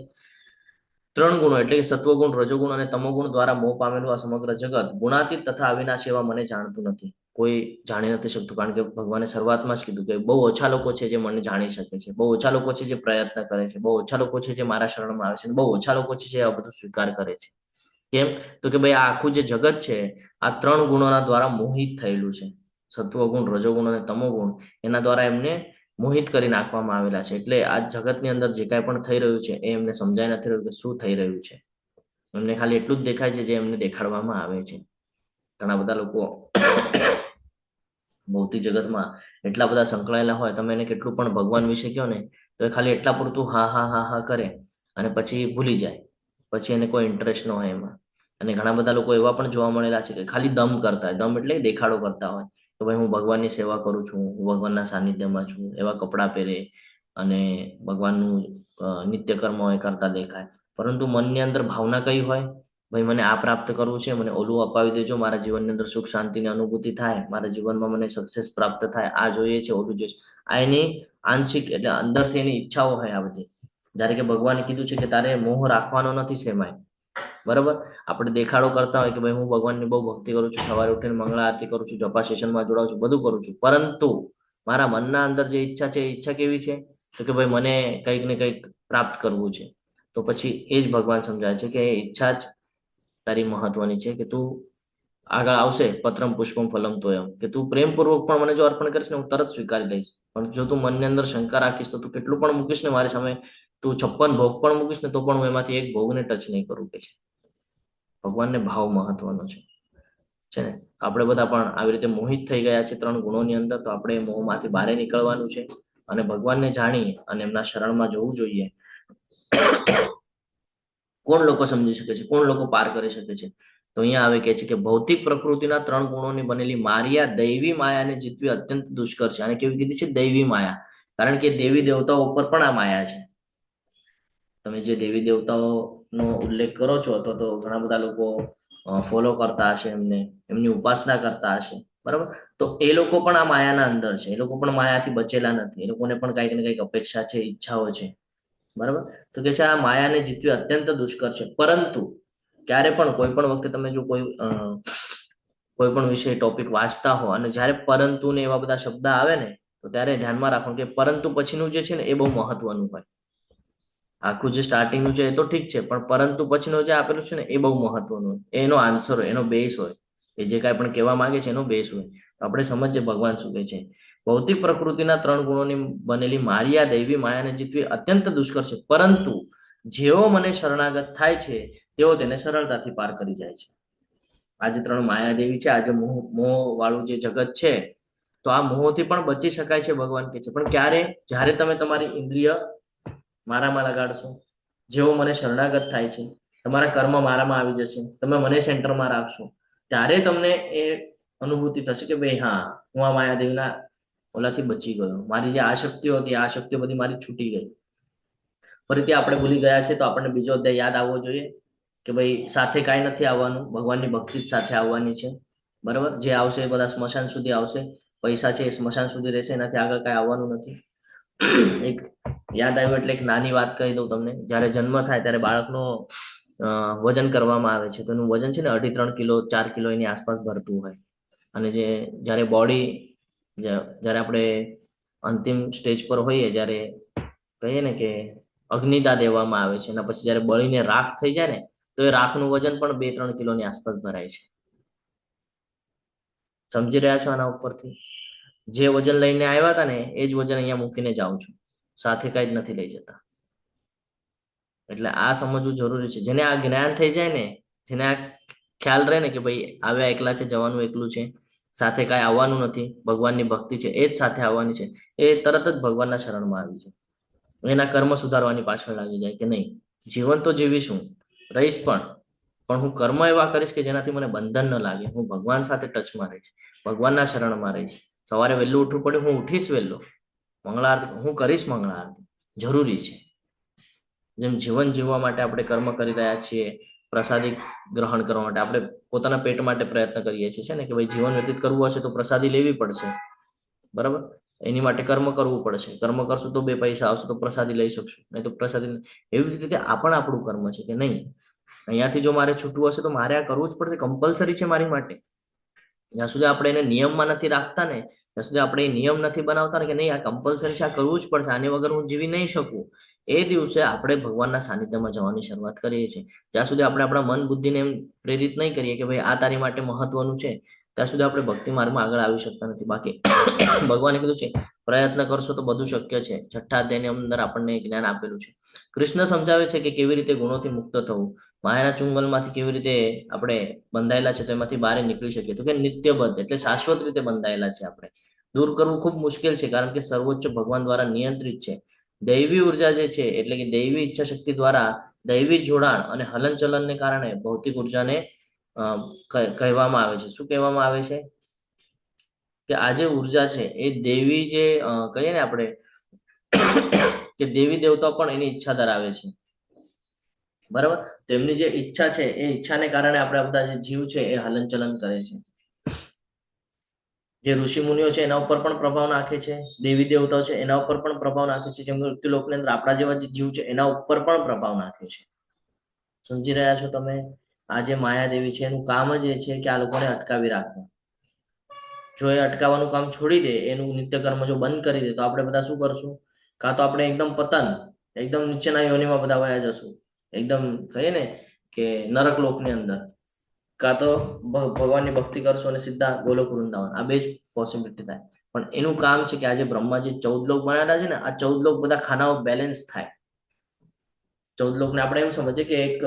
3 ગુણો એટલે કે સત્વગુણ, રજોગુણ અને તમોગુણ દ્વારા મોહ પામેલું આ સમગ્ર જગત ગુણાતીત તથા અવિનાશી એવા મને જાણતું નથી. કોઈ જાણી નથી શકતું, કારણ કે ભગવાને શરૂઆતમાં જ કીધું કે બહુ ઓછા લોકો છે જે મને જાણી શકે છે, બહુ ઓછા લોકો છે જે પ્રયત્ન કરે છે, બહુ ઓછા લોકો છે જે મારા શરણમાં આવે છે, બહુ ઓછા લોકો છે જે આ બધું સ્વીકાર કરે છે. કેમ? તો કે ભાઈ આ આખું જે જગત છે આ 3 ગુણોના દ્વારા મોહિત થયેલું છે. સત્વગુણ, રજોગુણ અને તમોગુણ એના દ્વારા એમને મોહિત કરી નાખવામાં આવેલા છે. એટલે આ જગતની અંદર જે કાંઈ પણ થઈ રહ્યું છે એ એમને સમજાઈ નથી રહ્યું કે શું થઈ રહ્યું છે. એમને ખાલી એટલું જ દેખાય છે જે એમને દેખાડવામાં આવે છે. ઘણા બધા લોકો ભૌતિક જગતમાં એટલા બધા સંકળાયેલા હોય, તમે એને કેટલું પણ ભગવાન વિશે કહો ને તો એ ખાલી એટલા પૂરતું હા હા હા હા કરે અને પછી ભૂલી જાય. પછી એને કોઈ ઇન્ટરેસ્ટ ન હોય એમાં. અને ઘણા બધા લોકો એવા પણ જોવા મળેલા છે કે ખાલી દમ કરતા હોય. દમ એટલે દેખાડો કરતા હોય કે ભાઈ હું ભગવાનની સેવા કરું છું, હું ભગવાનના સાનિધ્યમાં છું, એવા કપડાં પહેરે અને ભગવાનનું નિત્યકર્મ એ કરતા દેખાય. પરંતુ મનની અંદર ભાવના કઈ હોય? ભાઈ મને આ પ્રાપ્ત કરવું છે, મને ઓલું અપાવી દેજો, મારા જીવનની અંદર સુખ શાંતિની અનુભૂતિ થાય, મારા જીવનમાં મને સક્સેસ પ્રાપ્ત થાય, આ જોઈએ છે, ઓલું જોઈએ છે. આ એની આંશિક એટલે અંદરથી એની ઈચ્છાઓ હોય આ બધી. જ્યારે કે ભગવાને કીધું છે કે તારે મોહ રાખવાનો નથી શેમાંય. બરાબર? આપણે દેખાડો કરતા હોય કે ભાઈ હું ભગવાનની બહુ ભક્તિ કરું છું, સવારે ઉઠીને મંગળા આરતી કરું છું, જપા સેશનમાં જોડાઉં છું, બધું કરું છું, પરંતુ મારા મનના અંદર જે ઈચ્છા છે એ ઈચ્છા કેવી છે? તો કે ભાઈ મને કંઈક ને કંઈક પ્રાપ્ત કરવું છે. તો પછી એ જ ભગવાન સમજાય છે કે એ ઈચ્છા જ તારી મહત્વની છે. કે તું આગળ આવશે પત્રમ પુષ્પમ ફલમ તોયમ, કે તું પ્રેમપૂર્વક પણ મને જો અર્પણ કરીશ ને હું તરત સ્વીકારી લઈશ. પણ જો તું મનની અંદર શંકા રાખીશ તો તું કેટલું પણ મૂકીશ ને મારી સામે, તું 56 ભોગ પણ મૂકીશ ને તો પણ હું એમાંથી એક ભોગને ટચ નહીં કરું કે છે. ભગવાનને ભાવ મહત્વનો છે ને? આપણે બધા પણ આવી રીતે મોહિત થઈ ગયા છે 3 ગુણોની અંદર. તો આપણે એ મોહમાંથી બહાર નીકળવાનું છે અને ભગવાનને જાણી અને એમના શરણમાં જવું જોઈએ. કોણ લોકો સમજી શકે છે? કોણ લોકો પાર કરી શકે છે? તો અહીંયા આવે કે છે કે ભૌતિક પ્રકૃતિના 3 ગુણોની બનેલી મારિયા દૈવી માયાને જીતવી અત્યંત દુષ્કર છે. અને કેવી કીધી છે? દૈવી માયા. કારણ કે દેવી દેવતાઓ ઉપર પણ આ માયા છે. તમે જે દેવી દેવતાઓનો ઉલ્લેખ કરો છો અથવા તો ઘણા બધા લોકો ફોલો કરતા હશે, એમની ઉપાસના કરતા હશે, બરાબર? તો એ લોકો પણ આ માયાના અંદર છે. એ લોકો પણ માયાથી બચેલા નથી. એ લોકોને પણ કંઈક ને કંઈક અપેક્ષા છે, ઈચ્છાઓ છે, બરાબર? તો કે છે આ માયાને જીતવી અત્યંત દુષ્કર છે. પરંતુ ક્યારે પણ કોઈ પણ વખતે તમે જો કોઈ પણ વિષય ટોપિક વાંચતા હો અને જ્યારે પરંતુ ને એવા બધા શબ્દ આવે ને તો ત્યારે ધ્યાનમાં રાખવાનું કે પરંતુ પછીનું જે છે ને એ બહુ મહત્વનું હોય. આખું જે સ્ટાર્ટિંગનું છે એ તો ઠીક છે, પણ પરંતુ પછીનું જે આપેલું છે ને એ બહુ મહત્વનું હોય. એનો આન્સર હોય, એનો બેઝ હોય. એ જે કાંઈ પણ કહેવા માંગે છે એનો બેઝ હોય. તો આપણે સમજીએ ભગવાન શું કહે છે. ભૌતિક પ્રકૃતિના 3 ગુણોની બનેલી મારિયા દૈવી માયાને જીતવી અત્યંત દુષ્કર છે, પરંતુ જેઓ મને શરણાગત થાય છે તેઓ તેને સરળતાથી પાર કરી જાય છે. આ જે 3 માયાદેવી છે, આ જે મોહ વાળું જે જગત છે, તો આ મોહથી પણ બચી શકાય છે ભગવાન કહે છે. પણ ક્યારે? જ્યારે તમે તમારી ઇન્દ્રિય મારામાં લગાડશો. જેવો મને શરણાગત થાય છે, તમારા કર્મ મારામાં આવી જશે, તમે મને સેન્ટરમાં રાખશો, ત્યારે તમને એ અનુભૂતિ થશે કે ભાઈ હા હું આ માયાદેવીના ઓલાથી બચી ગયો. મારી જે આશક્તિઓ હતી, આ આશક્તિઓ બધી મારી છૂટી ગઈ. ફરીથી આપણે ભૂલી ગયા છે તો આપણને બીજો અધ્યાય યાદ આવવો જોઈએ કે ભાઈ સાથે કાંઈ નથી આવવાનું, ભગવાનની ભક્તિ જ સાથે આવવાની છે, બરાબર? જે આવશે એ બધા સ્મશાન સુધી આવશે. પૈસા છે એ સ્મશાન સુધી રહેશે, એનાથી આગળ કાંઈ આવવાનું નથી. એક યાદ આવ્યું એટલે એક નાની વાત કહી દઉં તમને. જ્યારે જન્મ થાય ત્યારે બાળકનો વજન કરવામાં આવે છે તો એનું વજન છે ને 2.5-3 કિલો 4 કિલો એની આસપાસ ભરતું હોય. અને જ્યારે બોડી જ્યારે આપણે અંતિમ સ્ટેજ પર હોઈએ, જ્યારે કહીએ ને કે અગ્નિદાહ દેવામાં આવે છે, એના પછી જ્યારે બળીને રાખ થઈ જાય ને તો એ રાખનું વજન પણ 2-3 કિલોની આસપાસ ભરાય છે. સમજી રહ્યા છો આના ઉપરથી? જે વજન લઈને આવ્યા હતા ને એ જ વજન અહીંયા મૂકીને જાઉં છું, સાથે કાંઈ જ નથી લઈ જતા. એટલે આ સમજવું જરૂરી છે. જેને આ જ્ઞાન થઈ જાય ને, જેને આ ખ્યાલ રહે ને કે ભાઈ આવ્યા એકલા છે, જવાનું એકલું છે, સાથે કાંઈ આવવાનું નથી, ભગવાનની ભક્તિ છે એ જ સાથે આવવાની છે, એ તરત જ ભગવાનના શરણમાં આવી છે. એના કર્મ સુધારવાની પાછળ લાગી જાય કે નહીં જીવન તો જીવીશું, રહીશ પણ હું કર્મ એવા કરીશ કે જેનાથી મને બંધન ન લાગે. હું ભગવાન સાથે ટચમાં રહીશ, ભગવાનના શરણમાં રહીશ. સવારે વહેલું ઉઠવું પડે, હું ઉઠીશ વહેલો, મંગળા આરતી હું કરીશ, મંગળા આરતી જરૂરી છે. જેમ જીવન જીવવા માટે આપણે કર્મ કરી રહ્યા છીએ, પ્રસાદી ગ્રહણ કરવા માટે આપણે પોતાના પેટ માટે પ્રયત્ન કરીએ છીએ ને કે ભાઈ જીવન વ્યતીત કરવું હશે તો પ્રસાદી લેવી પડશે, બરાબર? એની માટે કર્મ કરવું પડશે. કર્મ કરશું તો 2 પૈસા આવશે તો પ્રસાદી લઈ શકશું, નહીં તો પ્રસાદી. એવી જ રીતે આ પણ આપણું કર્મ છે કે નહીં અહીંયાથી જો મારે છૂટવું હશે તો મારે આ કરવું જ પડશે, કમ્પલસરી છે મારી માટે. જ્યાં સુધી આપણે એને નિયમમાં નથી રાખતા ને, ત્યાં સુધી આપણે એ નિયમ નથી બનાવતા ને કે નહીં આ કમ્પલસરી છે, આ કરવું જ પડશે, આની વગર હું જીવી નહીં શકું, એ દિવસે આપણે ભગવાનના સાનિધ્યમાં જવાની શરૂઆત કરીએ છીએ. જ્યાં સુધી આપણે આપણા મન બુદ્ધિને એમ પ્રેરિત નહીં કરીએ કે ભાઈ આ તારી માટે મહત્વનું છે, ત્યાં સુધી આપણે ભક્તિ માર્ગમાં આગળ આવી શકતા નથી. બાકી ભગવાને કીધું છે પ્રયત્ન કરશો તો બધું શક્ય છે. છઠ્ઠા અધ્યાયની અંદર આપણને જ્ઞાન આપેલું છે. કૃષ્ણ સમજાવે છે કે કેવી રીતે ગુણોથી મુક્ત થવું, માયાના ચુંગલમાંથી કેવી રીતે આપણે બંધાયેલા છે તો એમાંથી બહાર નીકળી શકીએ. તો કે નિત્યબદ્ધ એટલે શાશ્વત રીતે બંધાયેલા છે. આપણે દૂર કરવું ખૂબ મુશ્કેલ છે, કારણ કે સર્વોચ્ચ ભગવાન દ્વારા નિયંત્રિત છે. દૈવી ઉર્જા જે છે એટલે કે દૈવી ઈચ્છા શક્તિ દ્વારા દૈવી જોડાણ અને હલનચલનને કારણે ભૌતિક ઉર્જાને કહેવામાં આવે છે. શું કહેવામાં આવે છે? કે આ જે ઉર્જા છે એ દેવી જે કહીએ ને આપણે કે દેવી દેવતા પણ એની ઈચ્છા ધરાવે છે. બરાબર? તેમની જે ઈચ્છા છે એ ઈચ્છાને કારણે આપણે બધા જે જીવ છે એ હલનચલન કરે છે. જે ઋષિ મુનિઓ છે એના ઉપર પણ પ્રભાવ નાખે છે, દેવી દેવતાઓ છે એના ઉપર પણ પ્રભાવ નાખે છે, જેમ મૃત્યુલોકની અંદર આપણા જેવા જે જીવ છે એના ઉપર પણ પ્રભાવ નાખે છે. સમજી રહ્યા છો તમે? આ જે માયાદેવી છે એનું કામ જ એ છે કે આ લોકોને અટકાવી રાખવા. જો એ અટકાવવાનું કામ છોડી દે, એનું નિત્યકર્મ જો બંધ કરી દે, તો આપણે બધા શું કરશું? કાં તો આપણે એકદમ પતન, એકદમ નીચેના યોનિમાં બધા વયા જશું, એકદમ કહીએ ને કે નરક લોકની અંદર, કાં તો ભગવાનની ભક્તિ કરશો અને સીધા ગોલોક વૃંદાવન. આ બે જ પોસિબિલિટી થાય. પણ એનું કામ છે કે આજે બ્રહ્માજી 14 લોક બનાવ્યા છે ને, આ 14 લોક બધા ખાનાઓ બેલેન્સ થાય. 14 લોકને આપણે એમ સમજીએ કે એક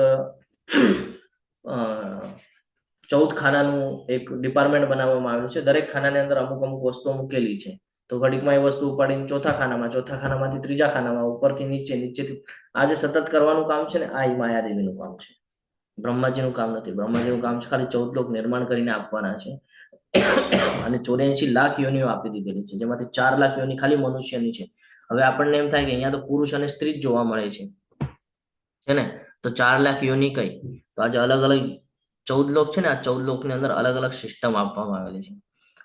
14 ખાનાનું એક ડિપાર્ટમેન્ટ બનાવવામાં આવેલું છે. દરેક ખાનાની અંદર અમુક અમુક વસ્તુઓ મૂકેલી છે. તો ઘડીકમાં એ વસ્તુ ઉપાડીને ચોથા ખાનામાંથી ત્રીજા ખાનામાં, ઉપરથી નીચે, નીચેથી આ જે સતત કરવાનું કામ છે ને, આ માયાદેવીનું કામ છે. બ્રહ્માજીનું કામ નથી. બ્રહ્માજીનું કામ છે ખાલી 14 લોક નિર્માણ કરીને આપવાના છે. અને 84 લાખ યોનિઓ આપી દીધેલી છે, જેમાંથી 4 લાખ યોનિ ખાલી મનુષ્યની છે. હવે આપણને એમ થાય કે અહીંયા તો પુરુષ અને સ્ત્રી જ જોવા મળે છે ને, તો 4 લાખ યોનિ કઈ? તો આજે અલગ અલગ 14 લોક છે ને, આ 14 લોકની અંદર અલગ અલગ સિસ્ટમ આપવામાં આવેલી છે.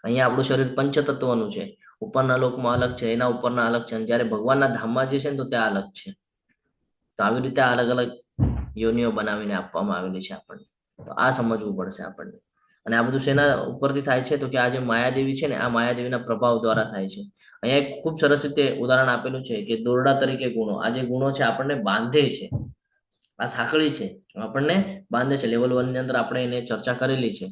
અહીંયા આપણું શરીર પંચતત્વનું છે, ઉપરના લોકમાં અલગ છે, એના ઉપરના અલગ છે, અને જ્યારે ભગવાનના ધામમાં જે છે ને તો ત્યાં અલગ છે. તો આવી રીતે અલગ અલગ યોનિઓ બનાવીને આપવામાં આવેલી છે આપણને. તો આ સમજવું પડશે આપણને. અને આ બધું શેના ઉપરથી થાય છે? તો કે આ જે માયાદેવી છે ને, આ માયાદેવીના પ્રભાવ દ્વારા થાય છે. અહીંયા એક ખૂબ સરસ રીતે ઉદાહરણ આપેલું છે કે દોરડા તરીકે ગુણો. આ જે ગુણો છે આપણને બાંધે છે. આ સાંકળી છે, આપણને બાંધે છે. લેવલ 1 ની અંદર આપણે એને ચર્ચા કરેલી છે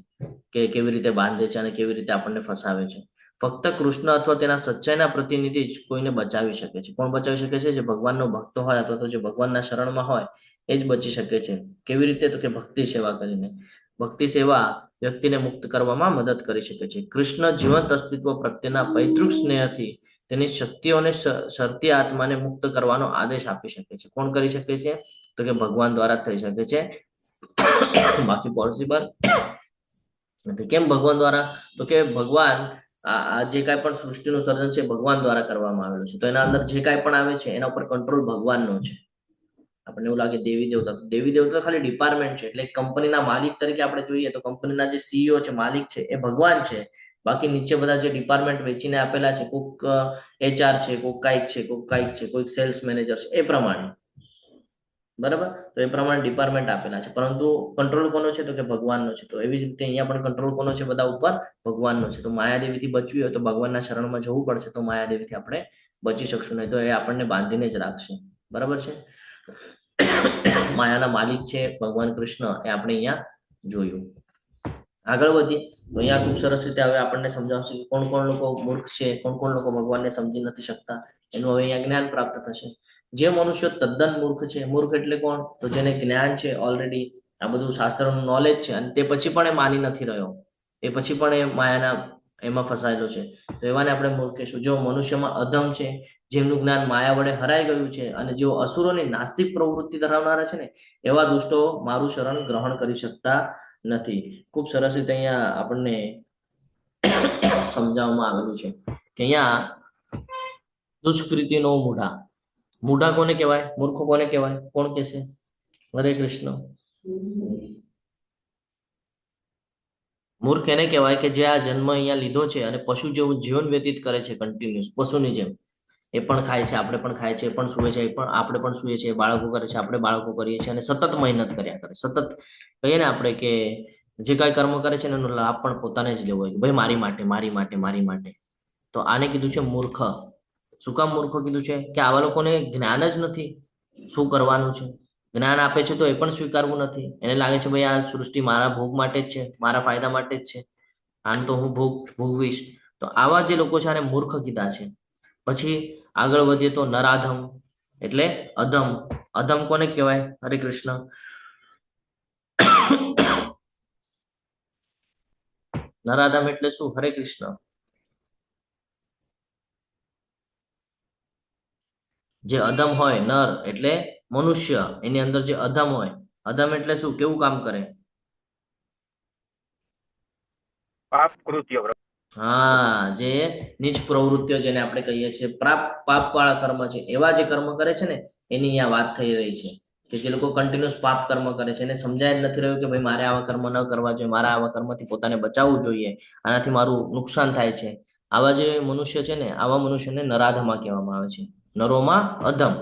કે કેવી રીતે બાંધે છે અને કેવી રીતે આપણને ફસાવે છે. ફક્ત કૃષ્ણ અથવા તેના સચ્ચાઈના પ્રતિનિધિ જ કોઈને બચાવી શકે છે. કોણ બચાવી શકે છે? જે ભગવાનનો ભક્ત હોય અથવા તો જે ભગવાનના શરણમાં હોય એ જ બચી શકે છે. કેવી રીતે? તો કે ભક્તિ સેવા કરીને. ભક્તિ સેવા વ્યક્તિને મુક્ત કરવામાં મદદ કરી શકે છે. કૃષ્ણ જીવંત અસ્તિત્વ પ્રત્યેના પૈતૃક સ્નેહથી તેની શક્તિઓને શરતી આત્માને મુક્ત કરવાનો આદેશ આપી શકે છે. કોણ કરી શકે છે? તો કે ભગવાન દ્વારા થઈ શકે છે. બાકી પોસિબલ નથી. કેમ ભગવાન દ્વારા? તો કે ભગવાન આ જે કાંઈ પણ સૃષ્ટિનું સર્જન છે ભગવાન દ્વારા કરવામાં આવેલું છે. તો એના અંદર જે કાંઈ પણ આવે છે એના ઉપર કંટ્રોલ ભગવાનનો છે. આપણને એવું લાગે દેવી દેવતા ખાલી ડિપાર્ટમેન્ટ છે. એટલે કંપનીના માલિક તરીકે આપણે જોઈએ તો કંપનીના જે સીઈઓ છે, માલિક છે, એ ભગવાન છે. બાકી નીચે બધા જે ડિપાર્ટમેન્ટ વેચીને આપેલા છે, કોઈક HR છે, કોઈક કાંઈક છે, કોઈક સેલ્સ મેનેજર છે, એ પ્રમાણે. બરાબર? તો એ પ્રમાણે ડિપાર્ટમેન્ટ આપેલા છે, પરંતુ કંટ્રોલ કોનો છે? તો કે ભગવાનનો છે. તો એવી જ રીતે અહીંયા પણ કંટ્રોલ કોનો છે? બધા ઉપર ભગવાનનો છે. તો માયાદેવીથી બચવી હોય તો ભગવાનના શરણમાં જવું પડશે, તો માયાદેવીથી આપણે બચી શકશું. નહીં તો એ આપણને બાંધીને જ રાખશે. બરાબર છે? માયાના માલિક છે ભગવાન કૃષ્ણ, એ આપણે અહીંયા જોયું. આગળ વધીએ તો અહીંયા ખૂબ સરસ રીતે હવે આપણને સમજાવશે કે કોણ કોણ લોકો મૂર્ખ છે, કોણ કોણ લોકો ભગવાનને સમજી નથી શકતા. એનું હવે અહીંયા જ્ઞાન પ્રાપ્ત થશે. જે મનુષ્ય તદ્દન મૂર્ખ છે. મૂર્ખ એટલે કોણ? તો જેને જ્ઞાન છે ઓલરેડી, આ બધું શાસ્ત્રનું નોલેજ છે, અને તે પછી પણ એ માની નથી રહ્યો, એ પછી પણ એ માયાના એમાં ફસાયેલો છે, તો એવાને આપણે મૂર્ખ કહીશું. જો મનુષ્યમાં અધમ છે, જેમનું જ્ઞાન માયા વડે હરાઈ ગયું છે, અને જેઓ અસુરોની નાસ્તિક પ્રવૃત્તિ ધરાવનારા છે ને, એવા દુષ્ટો મારું શરણ ગ્રહણ કરી શકતા નથી. ખૂબ સરસ રીતે અહીંયા આપણને સમજાવવામાં આવેલું છે કે અહીંયા દુષ્કૃતિનો મૂઢા કોને કહેવાય? મૂર્ખો કોને કહેવાય? કોણ કહેશે? હરે કૃષ્ણ. મૂર્ખ એને કહેવાય કે જે આ જન્મ અહીંયા લીધો છે અને પશુ જેવું જીવન વ્યતીત કરે છે, કન્ટિન્યુઅસ પશુની જેમ. એ પણ ખાય છે, આપણે પણ ખાય છે, એ પણ સૂવે છે, આપણે પણ સૂએ છીએ, બાળકો કરે છે, આપણે બાળકો કરીએ છીએ, અને સતત મહેનત કર્યા કરે. સતત કહીએ ને આપણે કે જે કાંઈ કર્મ કરે છે એનો લાભ પણ પોતાને જ લેવો હોય. ભાઈ મારી માટે. તો આને કીધું છે મૂર્ખ. શું કામ મૂર્ખ કીધું છે? કે આવા લોકોને જ્ઞાન જ નથી. શું કરવાનું છે. જ્ઞાન આપે છે તો એ પણ સ્વીકારવું નથી. એને લાગે છે ભાઈ આ સૃષ્ટિ મારા ભોગ માટે જ છે, મારા ફાયદા માટે જ છે, આને તો હું ભોગવીશ. તો આવા જે લોકો છે આને મૂર્ખ કીધા છે. પછી આગળ વધીએ તો નરાધમ એટલે અધમ. અધમ કોને કહેવાય? હરે કૃષ્ણ. નરાધમ એટલે શું? હરે કૃષ્ણ. જે અધમ હોય નર એટલે મનુષ્ય, એની અંદર જે અધમ હોય, અધમ એટલે શું? કેવું કામ કરે? પાપ કૃત્ય. હા, જે નીચ પ્રવૃત્તિઓ જેને આપણે કહીએ છીએ પાપ વાળા કર્મ છે, એવા જે કર્મ કરે છે ને એની અહીંયા વાત થઈ રહી છે. કે જે લોકો કન્ટિન્યુઅસ પાપ કર્મ કરે છે, એને સમજાય જ નથી રહ્યું કે ભાઈ મારે આવા કર્મ ન કરવા જોઈએ, મારા આવા કર્મથી પોતાને બચાવવું જોઈએ, આનાથી મારું નુકસાન થાય છે. આવા જે મનુષ્ય છે ને, આવા મનુષ્યને નરાધમા કહેવામાં આવે છે. નરોમાં અધમ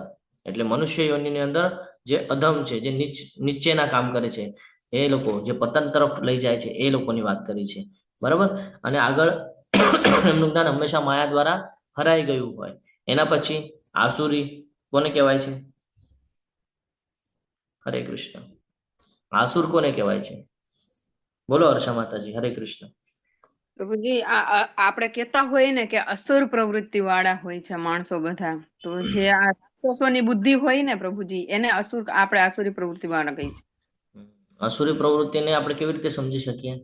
એટલે મનુષ્ય યોનિની અંદર જે અધમ છે, જે નીચેના કામ કરે છે, એ લોકો જે પતન તરફ લઈ જાય છે, એ લોકોની વાત કરી છે. બરાબર. અને આગળ એમનું જ્ઞાન હંમેશા માયા દ્વારા હરાઈ ગયું હોય. એના પછી આસુરી કોને કહેવાય છે? હરે કૃષ્ણ. આસુર કોને કહેવાય છે? બોલો હર્ષા માતાજી. હરે કૃષ્ણ. પ્રભુજી આપણે કહેતા હોય ને કે અસુર પ્રવૃત્તિ વાળા હોય છે માણસો બધા, તો જે આ રાક્ષસોની બુદ્ધિ હોય ને પ્રભુજી, એને આપણે આસુરી પ્રવૃત્તિ વાળા કહીએ છીએ. આસુરી પ્રવૃત્તિને આપણે કેવી રીતે સમજી શકીએ?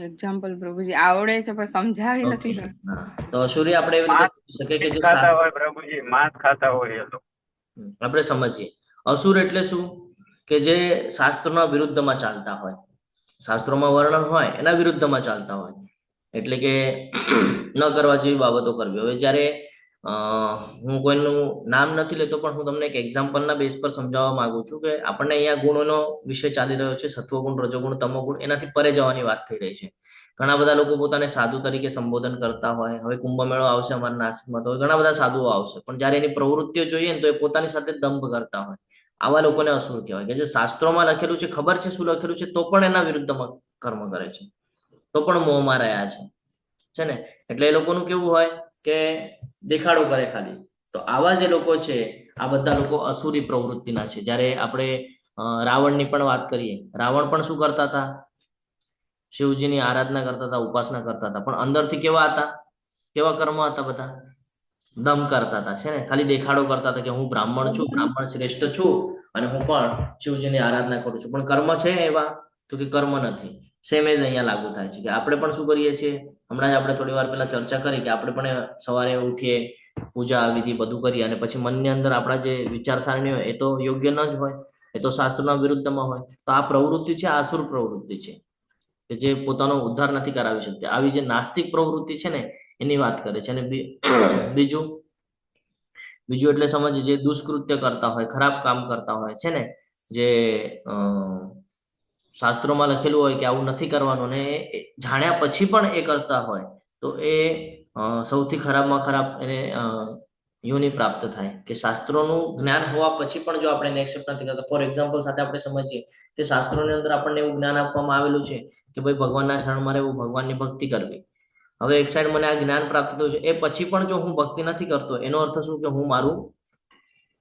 એક્ઝામ્પલ પ્રભુજી આવડે છે પણ સમજાવી નથી શકતા. હા, તો આસુરી આપણે એવી રીતે સમજી શકીએ કે જે ખાતા હોય પ્રભુજી, માંસ ખાતા હોય એ લોકો. આપણે સમજીએ. અસુર એટલે શું? કે જે શાસ્ત્રોના વિરુદ્ધમાં ચાલતા હોય, શાસ્ત્રોમાં વર્ણન હોય એના વિરુદ્ધમાં ચાલતા હોય. એટલે કે ન કરવા જેવી બાબતો કરવી. હવે જ્યારે હું કોઈનું નામ નથી લેતો, પણ હું તમને એક એક્ઝામ્પલના બેઝ પર સમજાવવા માંગુ છું કે આપણને અહીંયા ગુણોનો વિષય ચાલી રહ્યો છે, સત્વગુણ, રજોગુણ, તમોગુણ. એનાથી પરે જવાની વાત થઈ રહી છે. ઘણા બધા લોકો પોતાને સાધુ તરીકે સંબોધન કરતા હોય. હવે કુંભ મેળો આવશે અમારા નાસિકમાં, તો ઘણા બધા સાધુઓ આવશે, પણ જ્યારે એની પ્રવૃત્તિઓ જોઈએ ને તો એ પોતાની સાથે દંભ કરતા હોય. આવા લોકોને અસુર કહેવાય, કે જે શાસ્ત્રોમાં લખેલું છે, ખબર છે શું લખેલું છે, તો પણ એના વિરુદ્ધમાં કર્મ કરે છે, તો પણ મોહમાં રહ્યા છે ને. એટલે એ લોકોનું કેવું હોય કે દેખાડો કરે ખાલી. તો આવા જે લોકો છે, આ બધા લોકો અસુરી પ્રવૃત્તિના છે. જ્યારે આપણે રાવણની પણ વાત કરીએ, રાવણ પણ શું કરતા હતા? શિવજીની આરાધના કરતા હતા, ઉપાસના કરતા હતા, પણ અંદરથી કેવા હતા? કેવા કર્મ હતા? બધા દમ કરતા હતા, છે ને. ખાલી દેખાડો કરતા હતા કે હું બ્રાહ્મણ છું, બ્રાહ્મણ શ્રેષ્ઠ છું, અને હું પણ શિવજીની આરાધના કરું છું. પણ કર્મ છે એવા? તો કે કર્મ નથી. સેમ જ અહીંયા લાગુ થાય છે કે આપણે પણ શું કરીએ છીએ? હમણાં જ આપણે થોડી વાર પહેલા ચર્ચા કરી કે આપણે પણ સવારે ઉઠીએ, પૂજા વિધિ બધું કરીએ, અને પછી મનની અંદર આપણા જે વિચારસરણી હોય એ તો યોગ્ય ન જ હોય, એ તો શાસ્ત્રના વિરુદ્ધમાં હોય. તો આ પ્રવૃત્તિ છે, આસુર પ્રવૃત્તિ છે, કે જે પોતાનો ઉદ્ધાર નથી કરાવી શકતી. આવી જે નાસ્તિક પ્રવૃત્તિ છે ને એની વાત કરે છે. અને બીજું એટલે સમજ, જે દુષ્કૃત્ય કરતા હોય, ખરાબ કામ કરતા હોય, છે ને, જે શાસ્ત્રોમાં લખેલું હોય કે આવું નથી કરવાનું, ને જાણ્યા પછી પણ એ કરતા હોય, તો એ સૌથી ખરાબમાં ખરાબ એને યોનિ પ્રાપ્ત થાય. કે શાસ્ત્રોનું જ્ઞાન હોવા પછી પણ જો આપણે એને એક્સેપ્ટ નથી કરતા. ફોર એક્ઝામ્પલ સાથે આપણે સમજીએ કે શાસ્ત્રોની અંદર આપણને એવું જ્ઞાન આપવામાં આવેલું છે કે ભાઈ ભગવાનના શરણમાં રહેવું, ભગવાનની ભક્તિ કરવી. હવે એક સાઈડ મને આ જ્ઞાન પ્રાપ્ત થયું છે, એ પછી પણ જો હું ભક્તિ નથી કરતો, એનો અર્થ શું? કે હું મારું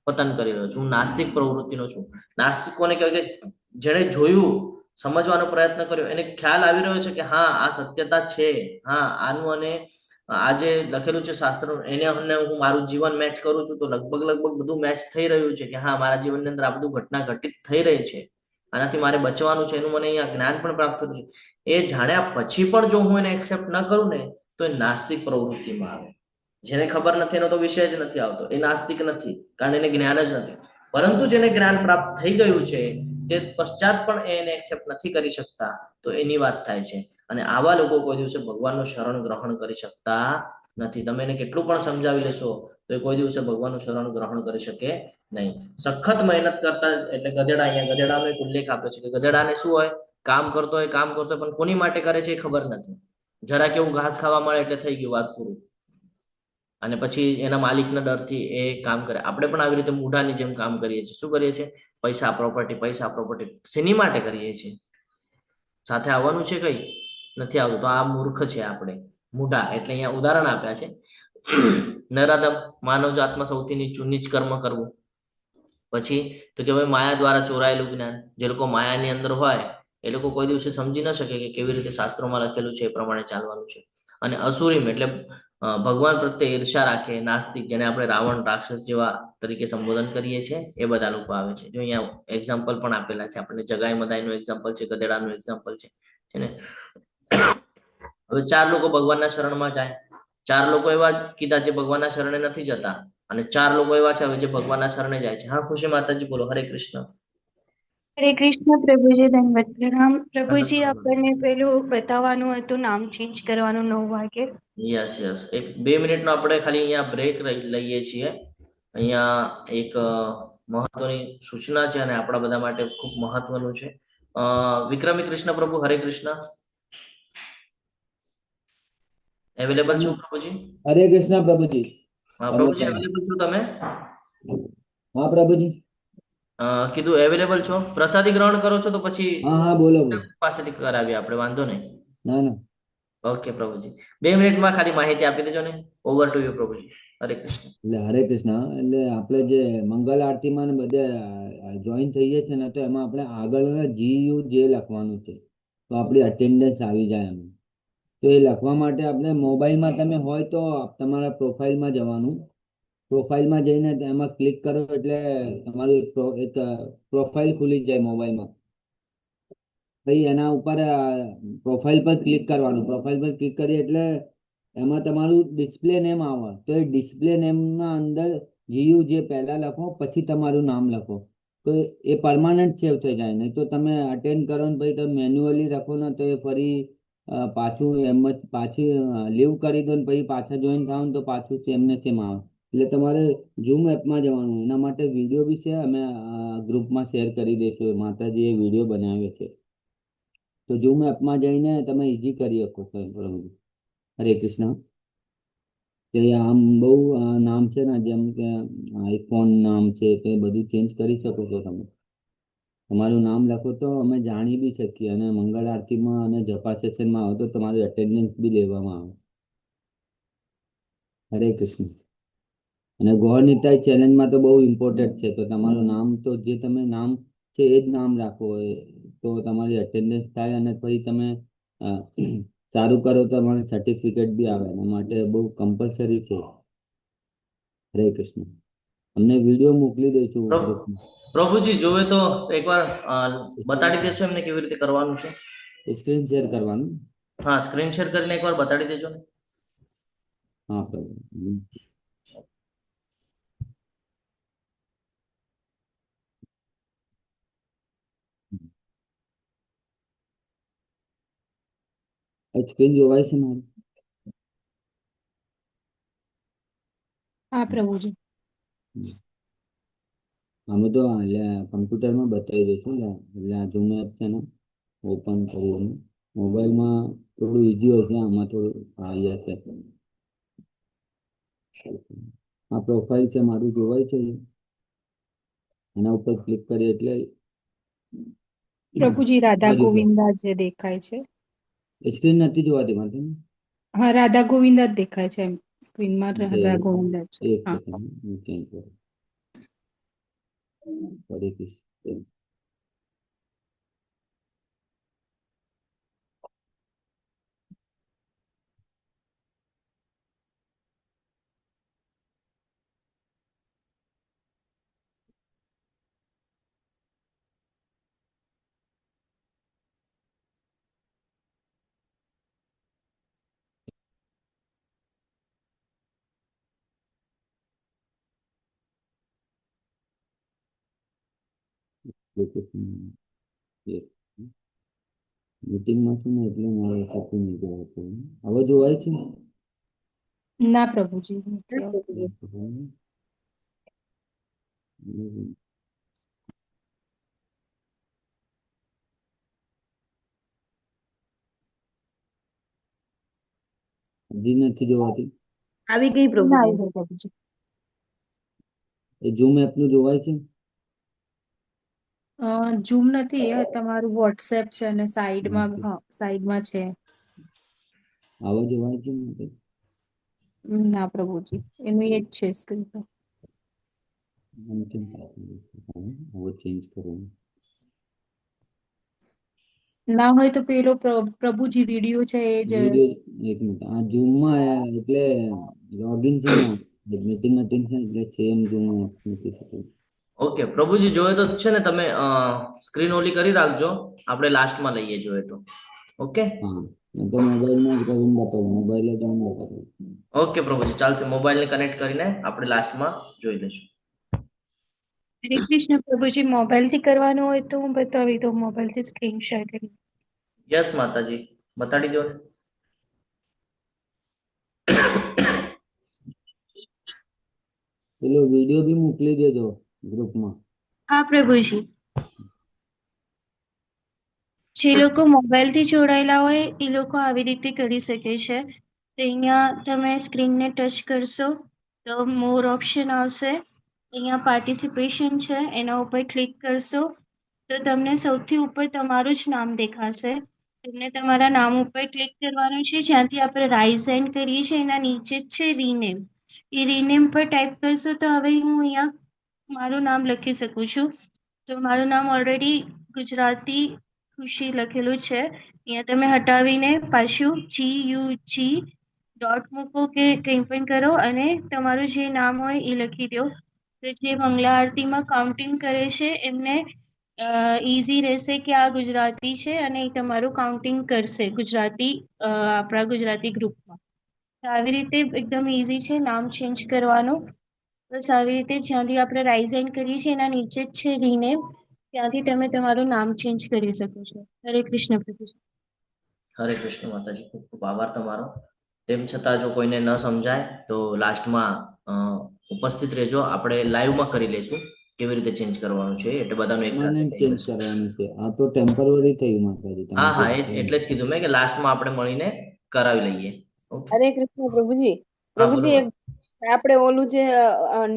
પતન કરી રહ્યો છું, હું નાસ્તિક પ્રવૃત્તિનો છું. નાસ્તિક કોને કહેવાય? કે જેણે જોયું, સમજવાનો પ્રયત્ન કર્યો, એને ખ્યાલ આવી રહ્યો છે કે હા આ સત્યતા છે, હા આનું, અને આ જે લખેલું છે શાસ્ત્ર, એને હું મારું જીવન મેચ કરું છું, તો લગભગ બધું મેચ થઈ રહ્યું છે કે હા મારા જીવનની અંદર આ બધું ઘટના ઘટિત થઈ રહી છે, આનાથી મારે બચવાનું છે, એનું મને અહીંયા જ્ઞાન પણ પ્રાપ્ત થયું છે. એ જાણ્યા પછી પણ જો હું એને એક્સેપ્ટ ન કરું ને, તો એ નાસ્તિક પ્રવૃત્તિમાં આવે. જેને ખબર નથી એનો તો વિષય જ નથી આવતો, એ નાસ્તિક નથી, કારણ એને જ્ઞાન જ નથી. પરંતુ જેને જ્ઞાન પ્રાપ્ત થઈ ગયું છે, તે પશ્ચાત પણ એને એક્સેપ્ટ નથી કરી શકતા, તો એની વાત થાય છે. અને આવા લોકો કોઈ દિવસે ભગવાનનું શરણ ગ્રહણ કરી શકતા નથી. તમે એને કેટલું પણ સમજાવી લેશો તો એ કોઈ દિવસે ભગવાનનું શરણ ગ્રહણ કરી શકે નહીં. સખત મહેનત કરતા, એટલે ગધેડા, અહીંયા ગધેડાનો એક ઉલ્લેખ આપ્યો છે કે ગધેડાને શું હોય? કામ કરતો હોય, પણ કોની માટે કરે છે એ ખબર નથી. જરા કેવું ઘાસ ખાવા મળે એટલે થઈ ગયું, વાત પૂરું. અને પછી એના માલિકના ડરથી એ કામ કરે. આપણે પણ આવી રીતે મૂઢાની જેમ કામ કરીએ છીએ. શું કરીએ છીએ? પૈસા પ્રોપર્ટી. શેની માટે કરીએ છીએ? સાથે આવવાનું છે કઈ નથી આવતું, તો આ મૂર્ખ છે આપણે, મૂઢા. એટલે અહીંયા ઉદાહરણ આપ્યા છે નરાધમ, માનવ જાતમાં સૌથી નીચું નીચ કર્મ કરવું. પછી તો કે ભાઈ માયા દ્વારા ચોરાયેલું જ્ઞાન. જે લોકો માયાની અંદર હોય એ લોકો કોઈ દિવસે સમજી ન શકે કે કેવી રીતે શાસ્ત્રોમાં લખેલું છે એ પ્રમાણે ચાલવાનું છે. અને અસુરીમ એટલે ભગવાન પ્રત્યે ઈર્ષા રાખે, નાસ્તિક, જેને આપણે રાવણ, રાક્ષસ જેવા તરીકે સંબોધન કરીએ છીએ, એ બધા લોકો આવે છે. જો અહીંયા એક્ઝામ્પલ પણ આપેલા છે આપણને. જગાઈ મદાઈનું એક્ઝામ્પલ છે, ગધેડાનું એક્ઝામ્પલ છે ને. હવે 4 લોકો ભગવાનના શરણમાં જાય. 4 લોકો એવા કીધા જે ભગવાનના શરણે નથી જતા, અને 4 લોકો એવા છે હવે જે ભગવાનના શરણે જાય છે. હા ખુશી માતાજી બોલો. હરે કૃષ્ણ. હરે કૃષ્ણ પ્રભુજી, દંડવત પ્રણામ. પ્રભુજી, આપણને પેલું બતાવવાનું હતું, નામ ચેન્જ કરવાનું 9 વાગે. યસ યસ, એક 2 મિનિટનો આપણે ખાલી અહીંયા બ્રેક લઈએ છીએ. અહીંયા એક મહત્વની સૂચના છે અને આપણા બધા માટે ખૂબ મહત્વનું છે. વિક્રમી કૃષ્ણ પ્રભુ, હરે કૃષ્ણ. અવેલેબલ છો પ્રભુજી? હરે કૃષ્ણ પ્રભુજી. હા પ્રભુજી, અવેલેબલ છો તમે? હા પ્રભુજી. કીધું અવેલેબલ છો. પ્રસાદી ગ્રહણ કરો છો તો પછી હા બોલો બોલો. પાસેથી કરાવીએ આપણે, વાંધો નહીં. ના ના. ઓકે પ્રભુજી, 2 મિનિટમાં ખાલી માહિતી આપી દેજો ને. ઓવર ટુ યુ પ્રભુજી. હરે કૃષ્ણ. એટલે હરે કૃષ્ણ. એટલે આપણે જે મંગલ આરતીમાં ને બધે જોઈન થઈએ છીએ ને, તો એમાં આપણે આગળ GU જે લખવાનું છે, તો આપણી અટેન્ડન્સ આવી જાય એમ. તો એ લખવા માટે આપણે મોબાઈલમાં તમે હોય તો તમારા પ્રોફાઇલમાં જવાનું. પ્રોફાઇલમાં જઈને એમાં ક્લિક કરો એટલે તમારું એક પ્રોફાઇલ ખુલી જાય મોબાઈલમાં. પછી એના ઉપર પ્રોફાઇલ પર ક્લિક કરવાનું. પ્રોફાઇલ પર ક્લિક કરીએ એટલે એમાં તમારું ડિસ્પ્લે નેમ આવે. તો એ ડિસ્પ્લે નેમના અંદર GU જે પહેલા લખો, પછી તમારું નામ લખો, તો એ પરમાનન્ટ સેવ થઈ જાય. નહીં તો તમે અટેન્ડ કરો ને પછી તમે મેન્યુઅલી લખો ને તો એ ફરી પાછું એમ જ પાછી લીવ કરી દો ને પછી પાછા જોઈન થાવ ને તો પાછું સેમ ને સેમ આવે. એટલે તમારે ઝૂમ એપમાં જવાનું. એના માટે વિડીયો બી છે, અમે ગ્રુપમાં શેર કરી દઈશું. માતાજીએ વિડીયો બનાવ્યો છે, તો ઝૂમ એપમાં જઈને તમે ઇઝી કરી શકો છો પ્રભુ. હરે કૃષ્ણ. કે આમ બહુ નામ છે ને, જેમ કે આઈફોન નામ છે, તો એ બધું ચેન્જ કરી શકો છો તમે. તમારું નામ લખો તો અમે જાણી બી શકીએ, અને મંગળ આરતીમાં અને જપા સેશનમાં આવો તો તમારું એટેન્ડન્સ બી લેવામાં આવે. હરે કૃષ્ણ. અને ગોર નિતાઈ ચેલેન્જમાં તો બહુ ઇમ્પોર્ટન્ટ છે. તો તમારું નામ તો જે તમે નામ છે એ જ નામ રાખો, તો તમારી અટેન્ડન્સ થાય. અને પછી તમે સારું કરો તો તમારે સર્ટિફિકેટ બી આવે. એના માટે બહુ કમ્પલસરી છે. હરે કૃષ્ણ. અમને વિડીયો મોકલી દઈશું ગ્રુપમાં. પ્રભુજી જોવે તો એકવાર બતાડી દેશો એમને કેવી રીતે કરવાનું છે? સ્ક્રીન શેર કરવાનું. હા, સ્ક્રીન શેર કરીને એકવાર બતાડી દેજો ને. હા પ્રભુ. સ્ક્રીન જોવાય છે મારું? હા પ્રભુજી. અમે તો કમ્પ્યુટરમાં બતાવી દઈશું. એટલે આ ઝૂમ એપ છે ને, ઓપન કરીને મોબાઈલમાં થોડું ઈઝી હોય છે, આમાં થોડું હશે. આ પ્રોફાઇલ છે મારું, જોવાય છે? એના ઉપર ક્લિક કરીએ એટલે પ્રભુજી, રાધા ગોવિંદા જે દેખાય છે. સ્ક્રીન નથી જોવાતી મારે. હા, રાધા ગોવિંદા જ દેખાય છે સ્ક્રીનમાં. રાધા ગોવિંદા છે. એક હા. સેકન્ડ હું ચેન્જ કરું. ફરીથી મીટિંગમાં છું ને, એટલે મારે થતું નહીં જોવાતું. હવે જોવાય છે? ના પ્રભુજી, નથી આવતું. હજી નથી જોવાતી. આવી ગઈ ના પ્રભુજી. આવ્યું પ્રભુજી. એ ઝૂમ એપ નું જોવાય છે? ઝૂમ નથી, તમારું વોટ્સએપ છે અને સાઈડમાં, હા સાઈડમાં છે. આવા જોવાય છે ને? ના પ્રભુજી, એનું એ જ છે સ્ક્રીન પર. અંતિમ પ્રાર્થના હવે ચેન્જ કરવું. ના હોય તો પેલો પ્રભુજી વિડીયો છે એ જ. વિડીયો એક મિનિટ, આ ઝૂમમાં એટલે લોગિન છે ને મીટિંગ છે એટલે સેમ ઝૂમ મૂકી શકું. ઓકે પ્રભુજી, જોઈએ તો છે ને તમે સ્ક્રીન ઓલી કરી રાખજો, આપણે લાસ્ટમાં લઈએ જોઈએ તો. ઓકે હા, તો મોબાઈલમાં જ કરીને બતાવું, મોબાઈલ જ ઓન બતાવું. ઓકે પ્રભુજી, ચાલશે. મોબાઈલને કનેક્ટ કરીને આપણે લાસ્ટમાં જોઈ લઈશું. હરે કૃષ્ણ પ્રભુજી, મોબાઈલથી કરવાનું હોય તો હું બતાવી દઉં, મોબાઈલથી સ્ક્રીન શેર કરી. યસ માતાજી, બતાડી દો ને. પેલો વિડીયો બી મોકલી દેજો ગ્રુપમાં. હા પ્રભુજી. જે લોકો મોબાઈલથી જોડાયેલા હોય એ લોકો આવી રીતે કરી શકે છે. તો અહીંયા તમે સ્ક્રીનને ટચ કરશો તો મોર ઓપ્શન આવશે. અહીંયા પાર્ટિસિપેશન છે, એના ઉપર ક્લિક કરશો તો તમને સૌથી ઉપર તમારું જ નામ દેખાશે. તમને તમારા નામ ઉપર ક્લિક કરવાનું છે. જ્યાંથી આપણે રાઇઝ એન્ડ કરીએ છીએ એના નીચે જ છે રીનેમ. એ રીનેમ પર ટાઈપ કરશો તો હવે હું અહીંયા મારું નામ લખી શકું છું. તો મારું નામ ઓલરેડી ગુજરાતી ખુશી લખેલું છે. અહીંયા તમે હટાવીને પાછું GUG ડોટ મૂકો કે કંઈ પણ કરો અને તમારું જે નામ હોય એ લખી દો. તો જે મંગલા આરતીમાં કાઉન્ટિંગ કરે છે એમને ઇઝી રહેશે કે આ ગુજરાતી છે અને એ તમારું કાઉન્ટિંગ કરશે ગુજરાતી આપણા ગુજરાતી ગ્રુપમાં. તો આવી રીતે એકદમ ઇઝી છે નામ ચેન્જ કરવાનું. બસ આવી રીતે જ્યાંથી આપણે રાઇઝ એન્ડ કરીએ છીએ એના નીચે જ છે રીનેમ, ત્યાંથી તમે તમારું નામ ચેન્જ કરી શકો છો. હરે કૃષ્ણ પ્રભુજી. હરે કૃષ્ણ માતાજી, ખૂબ ખૂબ આભાર તમારો. તેમ છતાં જો કોઈને ન સમજાય તો લાસ્ટમાં ઉપસ્થિત રહેજો, આપણે લાઈવમાં કરી લઈશું કેવી રીતે ચેન્જ કરવાનું છે, એટલે બધાનું એક સાથે પરમાનન્ટ થઈ ચેન્જ જશે. કરવાનું છે. આ તો ટેમ્પરરી થયું માતાજી. તમે હા જે હા, એટલે જ કીધું મેં કે લાસ્ટમાં આપણે મળીને કરાવી લઈએ. ઓકે. હરે કૃષ્ણ પ્રભુજી. હા બોલો પ્રભુજી, બોલો. આપણે ઓલું જે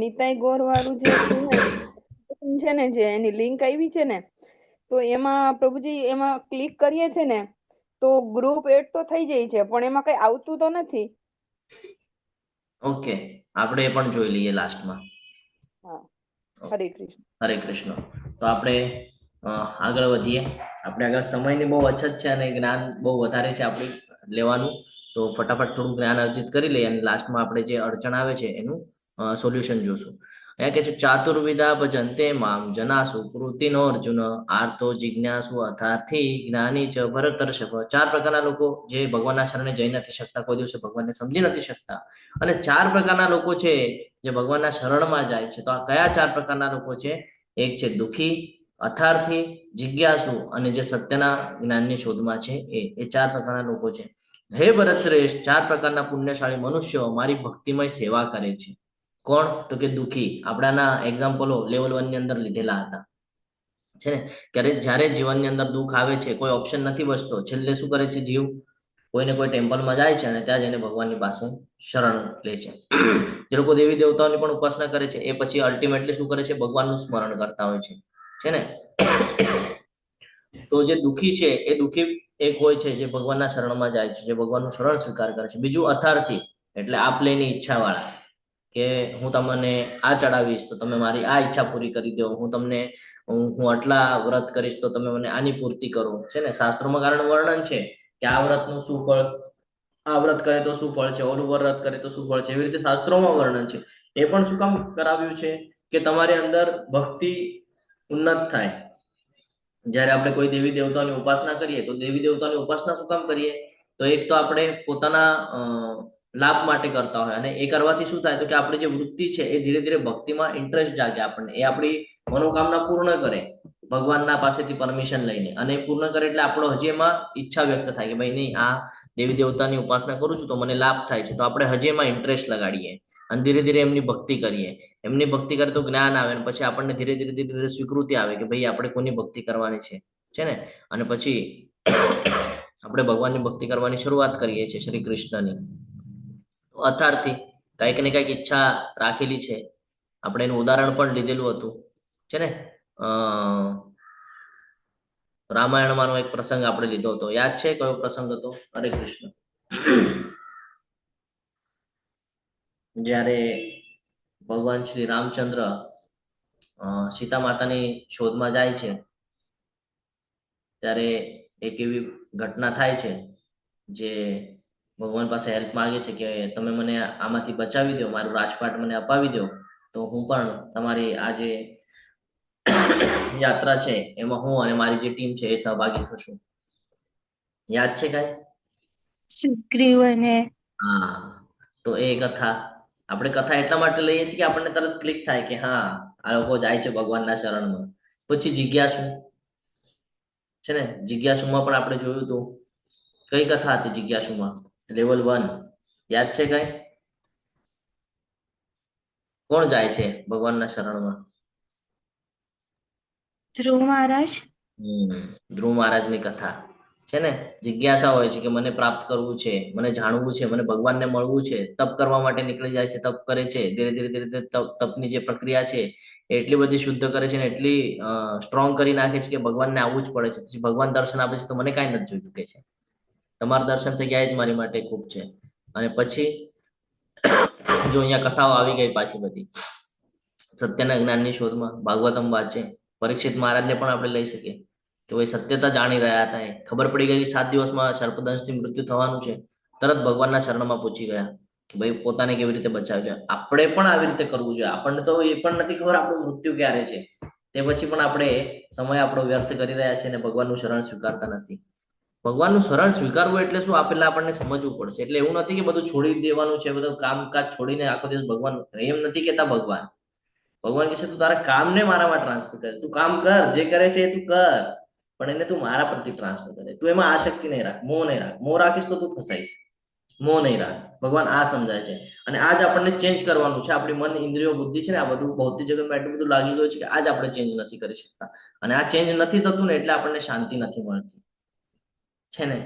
નિતાઈ ગોર વાળું જે છે ને, જે એની લિંક આવી છે ને, તો એમાં પ્રભુજી એમાં ક્લિક કરીએ છે ને તો ગ્રુપ એડ તો થઈ જાય છે, પણ એમાં કઈ આવતું તો નથી. ઓકે, આપણે એ પણ જોઈ લઈએ લાસ્ટમાં. હા, હરે કૃષ્ણ. હરે કૃષ્ણ. તો આપણે આગળ વધીએ. આપણે આગળ સમયની બહુ અછત છે અને જ્ઞાન બહુ વધારે છે આપણે લેવાનું, તો ફટાફટ થોડું જ્ઞાન અર્જિત કરી લઈએ અને લાસ્ટમાં આપણે જે અડચણ આવે છે એનું સોલ્યુશન જોશું. અહીંયા કે છે ચાતુર્વિધા ભજન્તે મામ જનાસુ કૃતિનો અર્જુન આર્તો જિજ્ઞાસુ અથાર્થી જ્ઞાની ચ ભરતર્ષભ. 4 પ્રકારના લોકો જે ભગવાનના શરણે જઈ નથી શકતા, કોઈ દિવસે ભગવાનને સમજી નથી શકતા, અને 4 પ્રકારના લોકો છે જે ભગવાનના શરણમાં જાય છે. તો આ કયા 4 પ્રકારના લોકો છે? એક છે દુઃખી, અથાર્થી, જિજ્ઞાસુ અને જે સત્યના જ્ઞાનની શોધમાં છે એ 4 પ્રકારના લોકો છે. હે ભરત શ્રેષ્ઠ, 4 પ્રકારના પુણ્યશાળી મનુષ્યો મારી ભક્તિમય સેવા કરે છે. કોણ? તો કે દુઃખી. આપણાના એક્ઝામ્પલો લેવલ 1 ની અંદર લીધેલા હતા છે ને. જ્યારે જીવનની અંદર દુઃખ આવે છે, કોઈ ઓપ્શન નથી બચતો, છેલ્લે શું કરે છે જીવ? કોઈને કોઈ ટેમ્પલમાં જાય છે અને ત્યાં જઈને ભગવાનની પાસે શરણ લે છે. જે લોકો દેવી દેવતાઓની પણ ઉપાસના કરે છે એ પછી અલ્ટિમેટલી શું કરે છે? ભગવાનનું સ્મરણ કરતા હોય છે ને. તો જે દુઃખી છે એ દુઃખી એક હોય છે જે ભગવાનના શરણમાં જાય છે, જે ભગવાનનું શરણ સ્વીકાર કરે છે. બીજું અથાર્થી, એટલે આપ લેની ઈચ્છા વાળા, કે હું તમને આ ચડાવીશ તો તમે મારી આ ઈચ્છા પૂરી કરી દો, હું આટલા વ્રત કરીશ તો તમે મને આની પૂર્તિ કરો, છે ને. શાસ્ત્રોમાં કારણ વર્ણન છે કે આ વ્રતનું શું ફળ, આ વ્રત કરે તો શું ફળ છે, ઓલું વ્રત કરે તો શું ફળ છે, એવી રીતે શાસ્ત્રોમાં વર્ણન છે. એ પણ શું કામ કરાવ્યું છે? કે તમારી અંદર ભક્તિ ઉન્નત થાય. જ્યારે આપણે કોઈ દેવી દેવતાની ઉપાસના કરીએ તો દેવી દેવતાની ઉપાસના શું કામ કરીએ? તો એક તો આપણે પોતાના લાભ માટે કરતા હોય, અને એ કરવાથી શું થાય? તો કે આપણી જે વૃત્તિ છે એ ધીરે ધીરે ભક્તિમાં ઇન્ટરેસ્ટ જાગે આપણને, એ આપણી મનોકામના પૂર્ણ કરે ભગવાનના પાસેથી પરમિશન લઈને. અને પૂર્ણ કરે એટલે આપણો હજી એમાં ઈચ્છા વ્યક્ત થાય કે ભાઈ નહીં, આ દેવી દેવતાની ઉપાસના કરું છું તો મને લાભ થાય છે, તો આપણે હજી એમાં ઇન્ટરેસ્ટ લગાડીએ અને ધીરે ધીરે એમની ભક્તિ કરીએ. એમની ભક્તિ કરે તો જ્ઞાન આવે, અને પછી આપણને ધીરે ધીરે ધીરે ધીરે સ્વીકૃતિ આવે કે ભાઈ આપણે કોની ભક્તિ કરવાની છે ને. અને પછી આપણે ભગવાનની ભક્તિ કરવાની શરૂઆત કરીએ છીએ, શ્રી કૃષ્ણની. અથાર્થી, કંઈક ને કંઈક ઈચ્છા રાખેલી છે. આપણે એનું ઉદાહરણ પણ લીધેલું હતું, છે ને. રામાયણમાંનો એક પ્રસંગ આપણે લીધો હતો, યાદ છે? કયો પ્રસંગ હતો? હરે કૃષ્ણ. જ્યારે ભગવાન શ્રી રામચંદ્ર સીતા માતાની શોધમાં જાય છે ત્યારે એક એવી ઘટના થાય છે જે ભગવાન પાસે હેલ્પ માંગે છે કે તમે મને આમાંથી બચાવી દો, મારું રાજપાટ મને અપાવી દો, તો હું પણ તમારી આ જે યાત્રા છે એમાં હું અને મારી જે ટીમ છે એ સહભાગી થશું. યાદ છે કાંઈ? સુગ્રીવ અને હા, તો એ કથા આપણે કથા એટલા માટે લઈએ છીએ કે આપણને તરત ક્લિક થાય કે હા આ લોકો જાય છે ભગવાનના શરણમાં. પછી જિજ્ઞાસુ છે ને, જિજ્ઞાસુમાં પણ આપણે જોયું હતું. કઈ કથા હતી જિજ્ઞાસુમાં? લેવલ 1 યાદ છે કઈ? કોણ જાય છે ભગવાનના શરણમાં? ધ્રુવ મહારાજ. ધ્રુવ મહારાજની કથા છે ને. જિજ્ઞાસા હોય છે કે મને પ્રાપ્ત કરવું છે, મને જાણવું છે, મને ભગવાનને મળવું છે. તપ કરવા માટે નીકળી જાય છે, તપ કરે છે. ધીરે ધીરે ધીરે ધીરે તપની જે પ્રક્રિયા છે એ એટલી બધી શુદ્ધ કરે છે ને એટલી સ્ટ્રોંગ કરી નાખે છે કે ભગવાનને આવવું જ પડે છે. પછી ભગવાન દર્શન આપે છે તો મને કાંઈ નથી જોઈતું કે છે, તમારા દર્શન થઈ ગયા જ મારી માટે ખૂબ છે. અને પછી જો અહીંયા કથાઓ આવી ગઈ પાછી બધી સત્યના જ્ઞાનની શોધમાં ભાગવતમ વાંચે. પરીક્ષિત મહારાજને પણ આપણે લઈ શકીએ કે ભાઈ સત્યતા જાણી રહ્યા હતા. ખબર પડી ગઈ કે 7 દિવસમાં સર્પદંશથી મૃત્યુ થવાનું છે, તરત ભગવાનના ચરણમાં પૂછી ગયા કે ભાઈ પોતાને કેવી રીતે બચાવ્યા. આપણે પણ આવી રીતે કરવું જોઈએ. આપણને તો એ પણ નથી ખબર આપણું મૃત્યુ ક્યારે છે, તે પછી પણ આપણે સમય આપણો વ્યર્થ કરી રહ્યા છીએ અને ભગવાનનું શરણ સ્વીકારતા નથી. ભગવાનનું શરણ સ્વીકારવું એટલે શું, આ પહેલા આપણને સમજવું પડશે. એટલે એવું નથી કે બધું છોડી દેવાનું છે, બધું કામકાજ છોડીને આખો દિવસ ભગવાન, એમ નથી કેતા. ભગવાન કહે છે તું તારા કામને મારામાં ટ્રાન્સફર કર. તું કામ કર, જે કરે છે એ તું કર, પણ એને તું મારા પ્રતિ ટ્રાન્સફર કરે. તું એમાં આસક્તિ નહીં રાખ, મોહ નહીં રાખ. મોહ રાખીશ તો તું ફસાઈશ. મોહ નહીં રાખ. ભગવાન આ સમજાય છે. અને આજ આપણને ચેન્જ કરવાનું છે. આપણી મન, ઇન્દ્રિયો, બુદ્ધિ છે ને, આ બધું ભૌતિક જગતમાં એટલું બધું લાગી ગયું છે કે આજ આપણે ચેન્જ નથી કરી શકતા. અને આ ચેન્જ નથી થતું ને એટલે આપણને શાંતિ નથી મળતી છે ને.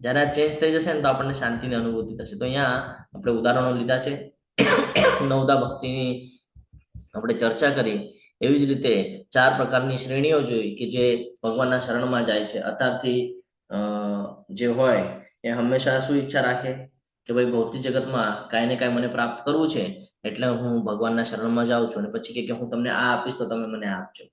જયારે આ ચેન્જ થઈ જશે ને તો આપણને શાંતિની અનુભૂતિ થશે. તો અહીંયા આપણે ઉદાહરણો લીધા છે. નવદા ભક્તિની આપણે ચર્ચા કરી. એવી જ રીતે 4 પ્રકારની શ્રેણીઓ જોઈ કે જે ભગવાનના શરણમાં જાય છે. અત્યારથી જે હોય એ હંમેશા શું ઈચ્છા રાખે કે ભાઈ ભૌતિક જગતમાં કાંઈ ને કાંઈ મને પ્રાપ્ત કરવું છે એટલે હું ભગવાનના શરણમાં જાઉં છું. અને પછી કે હું તમને આ આપીશ તો તમે મને આપજો.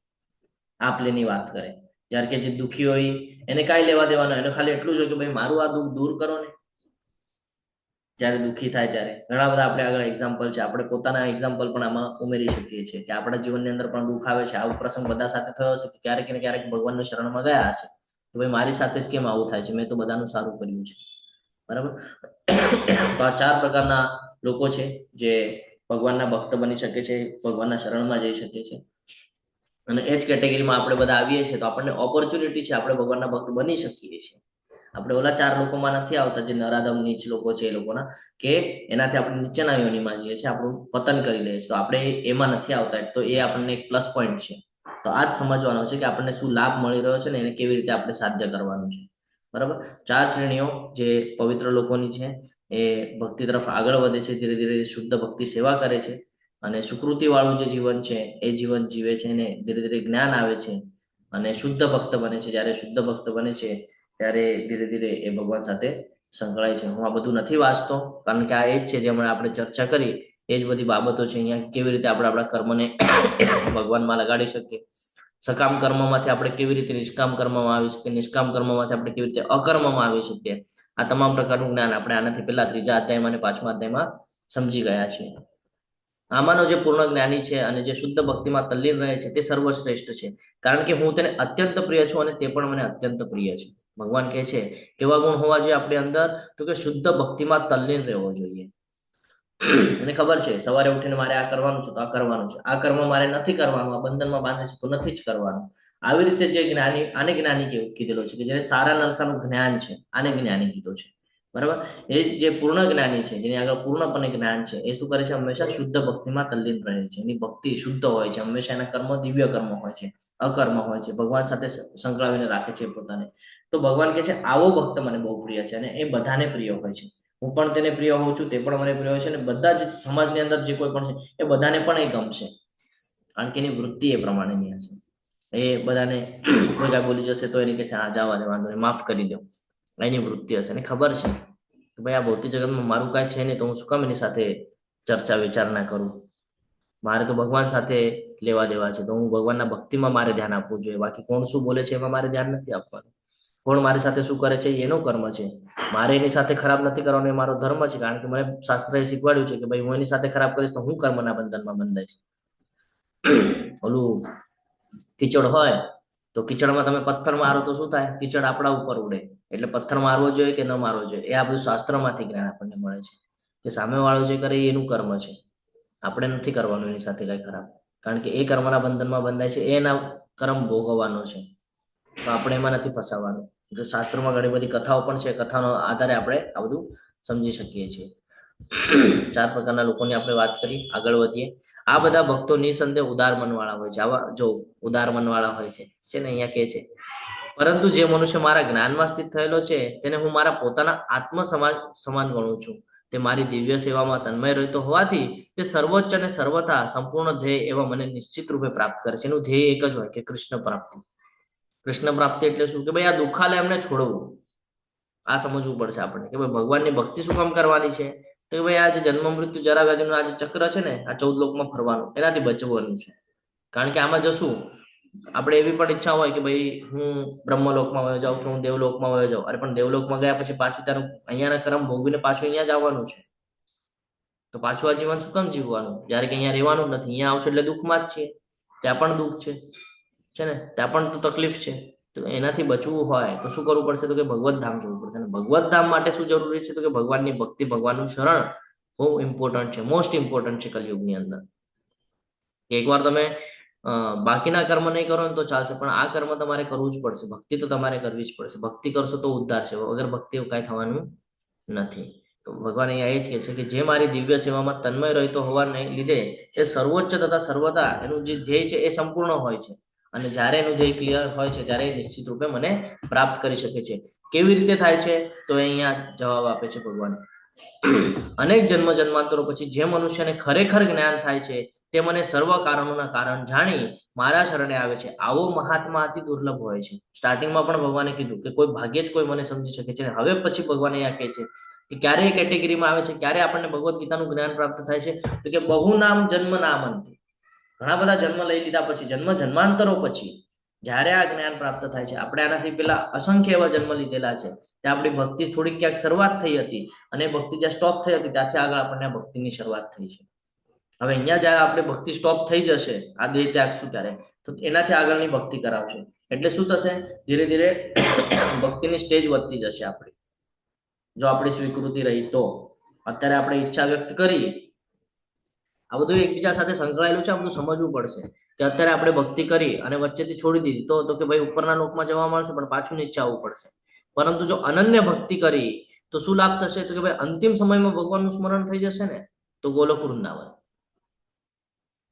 આપ લેની વાત કરે. જ્યારે કે જે દુઃખી હોય એને કાંઈ લેવા દેવાનું, એને ખાલી એટલું જ હોય કે ભાઈ મારું આ દુઃખ દૂર કરો ને. જ્યારે દુઃખી થાય ત્યારે ઘણા બધા આપણે આગળ એક્ઝામ્પલ છે. આપણે પોતાના એક્ઝામ્પલ પણ આમાં ઉમેરી શકીએ છીએ કે આપણા જીવનની અંદર પણ દુઃખ આવે છે. આવો પ્રસંગ બધા સાથે થયો છે કે ક્યારેક ને ક્યારેક ભગવાનના શરણમાં ગયા હશે તો ભાઈ મારી સાથે જ કેમ આવું થાય છે, મેં તો બધાનું સારું કર્યું છે. બરાબર. તો આ 4 પ્રકારના લોકો છે જે ભગવાનના ભક્ત બની શકે છે, ભગવાનના શરણમાં જઈ શકે છે. અને એ જ કેટેગરીમાં આપણે બધા આવીએ છીએ તો આપણને ઓપોર્ચ્યુનિટી છે, આપણે ભગવાનના ભક્ત બની શકીએ છીએ. આપણે ઓલા 4 લોકોમાં નથી આવતા જે નરાધમ નીચ લોકો છે એ લોકોના, કે એનાથી આપણે નીચેના યોનિમાં જઈએ છીએ, આપણું પતન કરી લઈએ છીએ. તો આપણે એમાં નથી આવતા. તો એ આપણને એક પ્લસ પોઈન્ટ છે. તો આ જ સમજવાનો છે કે આપણને શું લાભ મળી રહ્યો છે ને એને કેવી રીતે આપણે સાધ્ય કરવાનું છે. બરાબર. 4 શ્રેણીઓ જે પવિત્ર લોકોની છે એ ભક્તિ તરફ આગળ વધે છે, ધીરે ધીરે શુદ્ધ ભક્તિ સેવા કરે છે અને સુકૃતિ વાળું જે જીવન છે એ જીવન જીવે છે અને ધીરે ધીરે જ્ઞાન આવે છે અને શુદ્ધ ભક્ત બને છે. જ્યારે શુદ્ધ ભક્ત બને છે ત્યારે ધીરે ધીરે એ ભગવાન સાથે સંકળાય છે. હું આ બધું નથી વાંચતો કારણ કે આ એ જ છે જે હમણાં આપણે ચર્ચા કરી, એ જ બધી બાબતો છે. અહીંયા કેવી રીતે આપણે આપણા કર્મને ભગવાનમાં લગાડી શકીએ, સકામ કર્મમાંથી આપણે કેવી રીતે નિષ્કામ કર્મમાં આવી શકીએ, નિષ્કામ કર્મમાંથી આપણે કેવી રીતે અકર્મમાં આવી શકીએ, આ તમામ પ્રકારનું જ્ઞાન આપણે આનાથી પહેલા 3જા અધ્યાયમાં અને 5મા અધ્યાયમાં સમજી ગયા છીએ. આમાંનો જે પૂર્ણ જ્ઞાની છે અને જે શુદ્ધ ભક્તિમાં તલ્લીન રહે છે તે સર્વશ્રેષ્ઠ છે, કારણ કે હું તેને અત્યંત પ્રિય છું અને તે પણ મને અત્યંત પ્રિય છે. ભગવાન કહે છે કેવા ગુણ હોવા જોઈએ આપણી અંદર, તો કે શુદ્ધ ભક્તિમાં તલ્લીન રહેવો જોઈએ. એને ખબર છે સવારે ઉઠીને મારે આ કરવાનું છે તો આ કરવાનું છે, આ કર્મ મારે નથી કરવાનું, આ બંધનમાં બાંધે છે તો નથી જ કરવાનું. આવી રીતે જે જ્ઞાની, આને જ્ઞાની કીધેલો છે કે જેને સારા નરસાનું જ્ઞાન છે, આને જ્ઞાની કીધો છે. બરાબર. એ જે પૂર્ણ જ્ઞાની છે, જેની આગળ પૂર્ણપણે જ્ઞાન છે, એ શું કરે છે? હંમેશા શુદ્ધ ભક્તિમાં તલ્લીન રહે છે. એની ભક્તિ શુદ્ધ હોય છે. હંમેશા એના કર્મ દિવ્ય કર્મ હોય છે, અકર્મ હોય છે, ભગવાન સાથે સંકળાવીને રાખે છે પોતાને. તો ભગવાન કહે છે આવો ભક્ત મને બહુ પ્રિય છે અને એ બધાને પ્રિય હોય છે. હું પણ તેને પ્રિય હોઉં છું, તે પણ મને પ્રિય હોય છે અને બધા જ સમાજની અંદર જે કોઈ પણ છે એ બધાને પણ એ ગમશે, કારણ કે એની વૃત્તિ એ પ્રમાણેની હશે. એ બધાને કોઈ કાંઈ બોલી જશે તો એને કહેશે હા જવા દે, વાંધો નહીં, માફ કરી દો. એની વૃત્તિ હશે. એને ખબર છે કે ભાઈ આ ભૌતિક જગતમાં મારું કાંઈ છે નહીં તો હું શું કામ એની સાથે ચર્ચા વિચારણા કરું. મારે તો ભગવાન સાથે લેવા દેવા છે, તો હું ભગવાનના ભક્તિમાં મારે ધ્યાન આપવું જોઈએ. બાકી કોણ શું બોલે છે એમાં મારે ધ્યાન નથી આપવાનું. કોણ મારી સાથે શું કરે છે એનો કર્મ છે. મારે એની સાથે ખરાબ નથી કરવાનો, એ મારો ધર્મ છે. કારણ કે મને શાસ્ત્રએ શીખવાડ્યું છે કે ભાઈ હું એની સાથે ખરાબ કરીશ તો હું કર્મના બંધનમાં બંધાઈશ. ઓલું કીચડ હોય તો કીચડમાં તમે પથ્થર મારો તો શું થાય? કીચડ આપણા ઉપર ઉડે. એટલે પથ્થર મારવો જોઈએ કે ન મારવો જોઈએ, એ આ બધું શાસ્ત્રમાંથી જ્ઞાન આપણને મળે છે કે સામેવાળો જે કરે એનું કર્મ છે, આપણે નથી કરવાનું એની સાથે કઈ ખરાબ. કારણ કે એ કર્મના બંધનમાં બંધાય છે, એના કર્મ ભોગવવાનો છે. તો આપણે એમાં નથી ફસાવાનું. જો શાસ્ત્રોમાં ઘણી બધી કથાઓ પણ છે, કથાનો આધારે આપણે આ બધું સમજી શકીએ છીએ. 4 પ્રકારના લોકોની આપણે વાત કરી. આગળ વધીએ. આ બધા ભક્તો નિસંદેહ ઉદાર મનવાળા હોય છે. આવા જો ઉદાર મનવાળા હોય છે ને અહીંયા કહે છે, પરંતુ જે મનુષ્ય મારા જ્ઞાનમાં સ્થિત થયેલો છે તેને હું મારા પોતાના આત્મ સમાન ગણું છું. તે મારી દિવ્ય સેવામાં તન્મય રહેતો હોવાથી તે સર્વોચ્ચ અને સર્વથા સંપૂર્ણ ધ્યેય એવા મને નિશ્ચિત રૂપે પ્રાપ્ત કરે છે. એનું ધ્યેય એક જ હોય કે કૃષ્ણ પ્રાપ્તિ. કૃષ્ણ પ્રાપ્તિ એટલે શું? કે ભાઈ આ દુખાલે એમને છોડવું. આ સમજવું પડશે આપણે કે ભાઈ ભગવાનની ભક્તિ શું કામ કરવાની છે? તો કે ભાઈ આ જે જન્મ મૃત્યુ જરા વ્યાધિનું આ જે ચક્ર છે ને, આ 14 લોકમાં ફરવાનું, એનાથી બચવાનું છે. કારણ કે આમાં જશું આપણે એવી પણ ઈચ્છા હોય કે ભાઈ હું બ્રહ્મલોકમાં વયો જાઉં, કે હું દેવલોકમાં વયો જાઉં. અરે પણ દેવલોકમાં ગયા પછી પાછું તારું અહીંયાના કર્મ ભોગવીને પાછું અહીંયા જ આવવાનું છે. તો પાછું આ જીવન શું કામ જીવવાનું? જ્યારે કે અહીંયા રહેવાનું જ નથી. અહીંયા આવશે એટલે દુઃખમાં જ છીએ. ત્યાં પણ દુઃખ છે ને, ત્યાં પણ તો તકલીફ છે. તો એનાથી બચવું હોય તો શું કરવું પડશે? તો કે ભગવત ધામ જવું પડશે. અને ભગવત ધામ માટે શું જરૂરી છે? તો કે ભગવાનની ભક્તિ, ભગવાનનું શરણ બહુ ઇમ્પોર્ટન્ટ છે, મોસ્ટ ઇમ્પોર્ટન્ટ છે કલયુગની અંદર. એકવાર તમે બાકીના કર્મ નહીં કરો ને તો ચાલશે, પણ આ કર્મ તમારે કરવું જ પડશે. ભક્તિ તો તમારે કરવી જ પડશે. ભક્તિ કરશો તો ઉદ્ધાર છે, વગર ભક્તિ કાંઈ થવાનું નથી. તો ભગવાન અહીંયા એ જ કહે છે કે જે મારી દિવ્ય સેવામાં તન્મય રહેતો હોવાને લીધે એ સર્વોચ્ચ તથા સર્વદા એનું જે ધ્યેય છે એ સંપૂર્ણ હોય છે. અને જ્યારે એનું ધ્યેય ક્લિયર હોય છે ત્યારે એ નિશ્ચિત રૂપે મને પ્રાપ્ત કરી શકે છે. કેવી રીતે થાય છે? તો અહીંયા જવાબ આપે છે ભગવાન. અનેક જન્મ જન્માંતરો પછી જે મનુષ્યને ખરેખર જ્ઞાન થાય છે તે મને સર્વ કારણોના કારણ જાણી મારા શરણે આવે છે. આવો મહાત્મા અતિ દુર્લભ હોય છે. સ્ટાર્ટિંગમાં પણ ભગવાને કીધું કે કોઈ ભાગ્યે જ કોઈ મને સમજી શકે છે. હવે પછી ભગવાન અહીંયા કહે છે કે ક્યારે એ કેટેગરીમાં આવે છે, ક્યારે આપણને ભગવદ્ ગીતાનું જ્ઞાન પ્રાપ્ત થાય છે? તો કે બહુ નામ જન્મ નામંતી, ઘણા બધા જન્મ લઈ લીધા પછી, જન્મ જન્માંતરો પછી જ્યારે આ જ્ઞાન પ્રાપ્ત થાય છે. આપણે આનાથી પેલા અસંખ્ય એવા જન્મ લીધેલા છે. ત્યાં આપણી ભક્તિ થોડીક ક્યાંક શરૂઆત થઈ હતી અને ભક્તિ જ્યાં સ્ટોપ થઈ હતી ત્યાંથી આગળ આપણને ભક્તિની શરૂઆત થઈ છે. હવે અહીંયા જ્યારે આપણે ભક્તિ સ્ટોપ થઈ જશે, આ દેહ ત્યાગશું ત્યારે, તો એનાથી આગળની ભક્તિ કરાવશે. એટલે શું થશે? ધીરે ધીરે ભક્તિની સ્ટેજ વધતી જશે આપણી, જો આપણી સ્વીકૃતિ રહી તો. અત્યારે આપણે ઈચ્છા વ્યક્ત કરી, આ બધું એકબીજા સાથે સંકળાયેલું છે. આ બધું સમજવું પડશે કે અત્યારે આપણે ભક્તિ કરી અને વચ્ચેથી છોડી દીધી તો કે ભાઈ ઉપરના લોકમાં જવા મળશે, પણ પાછું નીચે આવવું પડશે. પરંતુ જો અનન્ય ભક્તિ કરી તો શું લાભ થશે? તો કે ભાઈ અંતિમ સમયમાં ભગવાનનું સ્મરણ થઈ જશે ને, તો ગોલોક વૃંદાવન.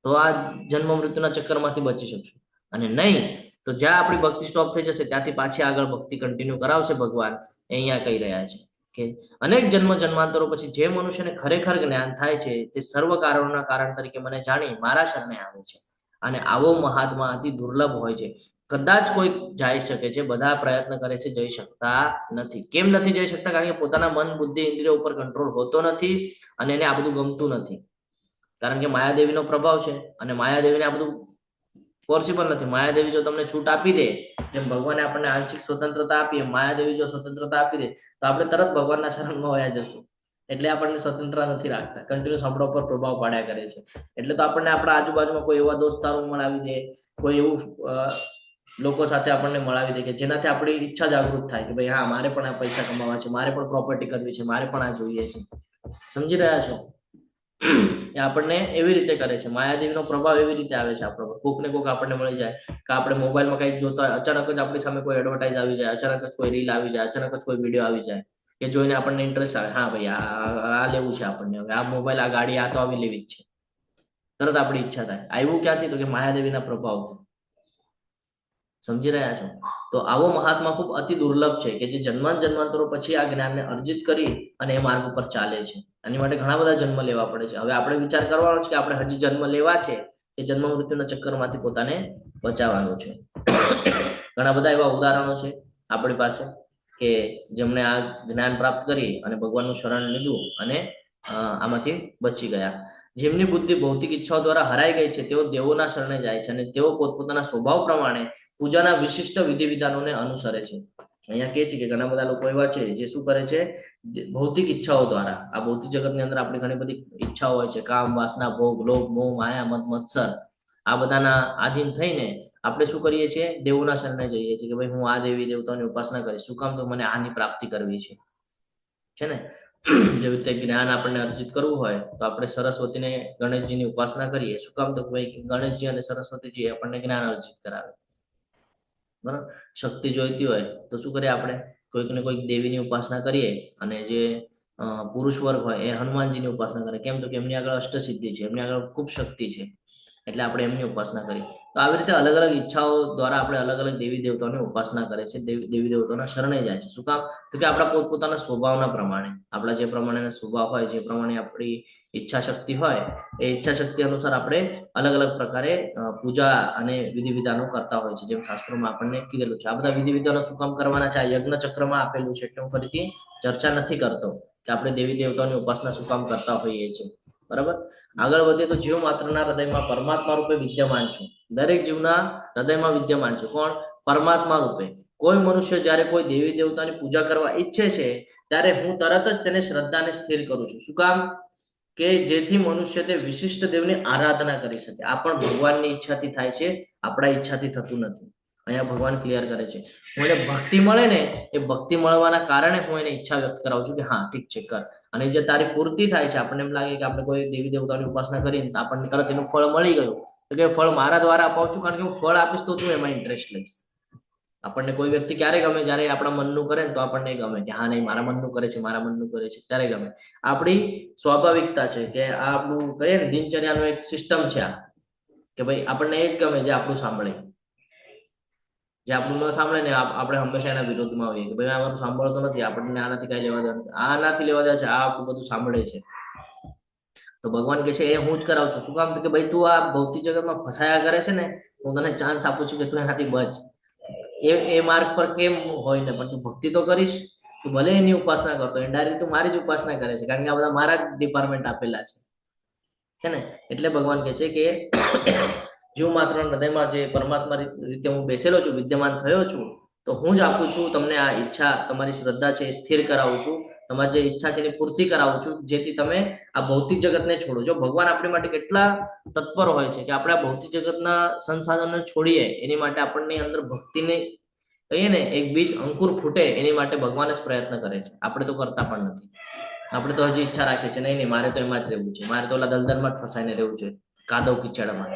તો આ જન્મ મૃત્યુના ચક્કરમાંથી બચી શકશું. અને નહીં તો જ્યાં આપણી ભક્તિ સ્ટોપ થઈ જશે ત્યાંથી પાછી આગળ ભક્તિ કન્ટિન્યુ કરાવશે ભગવાન. અહીંયા કહી રહ્યા છે કે અનેક જન્મ જન્માંતરો પછી જે મનુષ્યને ખરેખર જ્ઞાન થાય છે તે સર્વ કારણોના કારણ તરીકે મને જાણી મારા શરણે આવે છે. અને આવો મહાત્મા અતિ દુર્લભ હોય છે. કદાચ કોઈ જઈ શકે છે, બધા પ્રયત્ન કરે છે, જઈ શકતા નથી. કેમ નથી જઈ શકતા? કારણ કે પોતાના મન, બુદ્ધિ, ઇન્દ્રિયો ઉપર કંટ્રોલ હોતો નથી અને એને આ બધું ગમતું નથી. કારણ કે માયાદેવીનો પ્રભાવ છે અને માયાદેવીને આ બધું પોસિબલ નથી. માયાદેવી જો તમને છૂટ આપી દે, જેમ ભગવાને આપણને આંશિક સ્વતંત્રતા આપી, માયાદેવી જો સ્વતંત્રતા આપી દે તો આપણે તરત ભગવાનના શરણમાં વયા જશું. એટલે આપણને સ્વતંત્ર નથી રાખતા, કન્ટિન્યુઅસ આપણા ઉપર પ્રભાવ પાડ્યા કરે છે. એટલે તો આપણને આપણા આજુબાજુમાં કોઈ એવા દોસ્તારો મળાવી દે, કોઈ એવું લોકો સાથે આપણને મળાવી દે કે જેનાથી આપણી ઈચ્છા જાગૃત થાય કે ભાઈ હા, મારે પણ આ પૈસા કમાવા છે, મારે પણ પ્રોપર્ટી કરવી છે, મારે પણ આ જોઈએ છે. સમજી રહ્યા છો? એ આપણને એવી રીતે કરે છે. માયાદેવીનો પ્રભાવ એવી રીતે આવે છે આપણા પર. કોક ને કોક આપણને મળી જાય કે આપણે મોબાઈલમાં કંઈક જોતા હોય, અચાનક જ આપણી સામે કોઈ એડવર્ટાઇઝ આવી જાય, અચાનક જ કોઈ રીલ આવી જાય, અચાનક જ કોઈ વિડીયો આવી જાય કે જોઈને આપણને ઇન્ટરેસ્ટ આવે. હા ભાઈ, આ લેવું છે આપણને, હવે આ મોબાઈલ, આ ગાડી, આ તો આવી લેવી જ છે. તરત આપણી ઈચ્છા થાય. આવ્યું ક્યાંથી? તો કે માયાદેવીના પ્રભાવથી. સમજી રહ્યા છો? તો આવો મહાત્મા ખૂબ અતિ દુર્લભ છે કે જે જન્માંતરો પછી આ જ્ઞાનને અર્જિત કરી અને એ માર્ગ ઉપર ચાલે છે. એની માટે ઘણા બધા જન્મ લેવા પડે છે. હવે આપણે વિચાર કરવાનો છે કે આપણે હજી જન્મ લેવા છે કે જન્મ મૃત્યુના ચક્કરમાંથી પોતાને બચાવવાનું છે. ઘણા બધા એવા ઉદાહરણો છે આપણી પાસે કે જેમણે આ જ્ઞાન પ્રાપ્ત કરી અને ભગવાનનું શરણ લીધું અને આમાંથી બચી ગયા. જેમની બુદ્ધિ ભૌતિક ઈચ્છાઓ દ્વારા હરાઈ ગઈ છે તેઓ દેવોના શરણે જાય છે અને તેઓ પોતપોતાના સ્વભાવ પ્રમાણે પૂજાના વિશિષ્ટ વિધિ વિધાનોને અનુસરે છે. અહીંયા કહે છે કે ઘણા બધા લોકો એવા છે જે શું કરે છે, ભૌતિક ઈચ્છાઓ દ્વારા, આ ભૌતિક જગતની અંદર આપણી ઘણી બધી ઈચ્છાઓ હોય છે, કામ, વાસના, ભોગ, લોભ, મોહ, માયા, મદ મત્સર, આ બધાના આધીન થઈને આપણે શું કરીએ છીએ, દેવોના શરણે જઈએ છીએ કે ભાઈ હું આ દેવી દેવતાઓની ઉપાસના કરીશ. શું કામ? તો મને આની પ્રાપ્તિ કરવી છે ને. જેવી રીતે જ્ઞાન આપણને અર્જિત કરવું હોય તો આપણે સરસ્વતીને, ગણેશજીની ઉપાસના કરીએ. શું કામ? તો ભાઈ ગણેશજી અને સરસ્વતીજી આપણને જ્ઞાન અર્જિત કરાવે. બરાબર. શક્તિ જોઈતી હોય તો શું કરીએ આપણે, કોઈક ને કોઈક દેવીની ઉપાસના કરીએ. અને જે પુરુષ વર્ગ હોય એ હનુમાનજીની ઉપાસના કરે. કેમ? તો કે એમની આગળ અષ્ટસિદ્ધિ છે, એમની આગળ ખૂબ શક્તિ છે, એટલે આપણે એમની ઉપાસના કરીએ. તો આવી રીતે અલગ અલગ ઈચ્છાઓ દ્વારા આપણે અલગ અલગ દેવી દેવતાઓની ઉપાસના કરે છે, દેવી દેવતાઓના શરણે જાય છે. શું કામ? તો કે આપણા પોતપોતાના સ્વભાવના પ્રમાણે, આપણા જે પ્રમાણેના સ્વભાવ હોય, જે પ્રમાણે આપણી ઈચ્છા શક્તિ હોય, એ ઈચ્છા શક્તિ અનુસાર આપણે અલગ અલગ પ્રકારે પૂજા અને વિધિ વિધાનો કરતા હોય છે. જેમ શાસ્ત્રોમાં આપણને કીધેલું છે. આ બધા વિધિ વિધાનો શું કામ કરવાના છે, આ યજ્ઞ ચક્રમાં આપેલું છે, એટલે હું ફરીથી ચર્ચા નથી કરતો કે આપણે દેવી દેવતાઓની ઉપાસના શું કામ કરતા હોઈએ છીએ. બરાબર. આગળ વધીએ તો જીવ માત્રના હૃદયમાં પરમાત્મા રૂપે વિદ્યમાન છું. દરેક જીવના હૃદયમાં વિદ્યમાન છે. કોણ? પરમાત્મા રૂપે. કોઈ મનુષ્ય જ્યારે કોઈ દેવી દેવતાની પૂજા કરવા ઈચ્છે છે ત્યારે હું તરત જ તેને શ્રદ્ધાને સ્થિર કરું છું. શું કામ? કે જેથી મનુષ્ય તે વિશિષ્ટ દેવની આરાધના કરી શકે. આ પણ ભગવાનની ઈચ્છાથી થાય છે, આપણા ઈચ્છાથી થતું નથી. અહીંયા ભગવાન ક્લિયર કરે છે. હું એને ભક્તિ મળે ને, એ ભક્તિ મળવાના કારણે હું એને ઈચ્છા વ્યક્ત કરાવું છું કે હા ઠીક છે કર. અને જે તારી પૂર્તિ થાય છે, આપણને એમ લાગે કે આપણે કોઈ દેવી દેવતાની ઉપાસના કરીને આપણને તરત એનું ફળ મળી ગયું, તો કે ફળ મારા દ્વારા અપાવું છું, કારણ કે હું ફળ આપીશ તો તું એમાં ઇન્ટરેસ્ટ લઈશ. આપણને કોઈ વ્યક્તિ ક્યારે ગમે? જ્યારે આપણા મનનું કરે ને તો આપણને ગમે કે હા નહીં, મારા મનનું કરે છે, મારા મનનું કરે છે, ત્યારે ગમે. આપણી સ્વાભાવિકતા છે કે આ આપણું કહીએ ને દિનચર્યાનું એક સિસ્ટમ છે આ, કે ભાઈ આપણને એ જ ગમે જે આપણું સાંભળે. જે આપણું ન સાંભળે ને આપણે હંમેશા એના વિરોધમાં આવીએ કે ભાઈ આ સાંભળતો નથી, આપણને આનાથી કઈ લેવા દેવાનું, આનાથી લેવા દે છે, આ આપણું બધું સાંભળે છે. તો ભગવાન કે છે એ હું જ કરાવું છું. શું કામ? તો કે ભાઈ તું આ ભૌતિક જગતમાં ફસાયા કરે છે ને, હું તને ચાન્સ આપું છું કે તું એનાથી બચ. એ માર્ગ પર કેમ હોય ને, પણ તું ભક્તિ તો કરીશ. તું ભલે એની ઉપાસના કરતો, ઇનડાયરેક્ટ તું મારી જ ઉપાસના કરે છે, કારણ કે આ બધા મારા જ ડિપાર્ટમેન્ટ આપેલા છે ને. એટલે ભગવાન કે છે કે જીવ માત્ર હૃદયમાં જે પરમાત્મા રીતે હું બેસેલો છું, વિદ્યમાન થયો છું, તો હું જ આપું છું તમને આ ઈચ્છા, તમારી શ્રદ્ધા છે એ સ્થિર કરાવું છું, તમારી જે ઈચ્છા છે એની પૂર્તિ કરાવું છું, જેથી તમે આ ભૌતિક જગતને છોડો. જો ભગવાન આપણી માટે કેટલા તત્પર હોય છે કે આપણે આ ભૌતિક જગતના સંસાધનને છોડીએ, એની માટે આપણની અંદર ભક્તિને કહીએ ને એક બીજ અંકુર ફૂટે, એની માટે ભગવાન જ પ્રયત્ન કરે છે. આપણે તો કરતા પણ નથી. આપણે તો હજી ઈચ્છા રાખીએ છીએ નહીં મારે તો એમાં જ રહેવું છે, મારે તો ઓલા દલદલમાં જ ફસાઈને રહેવું છે, કાદવ કિચડમાં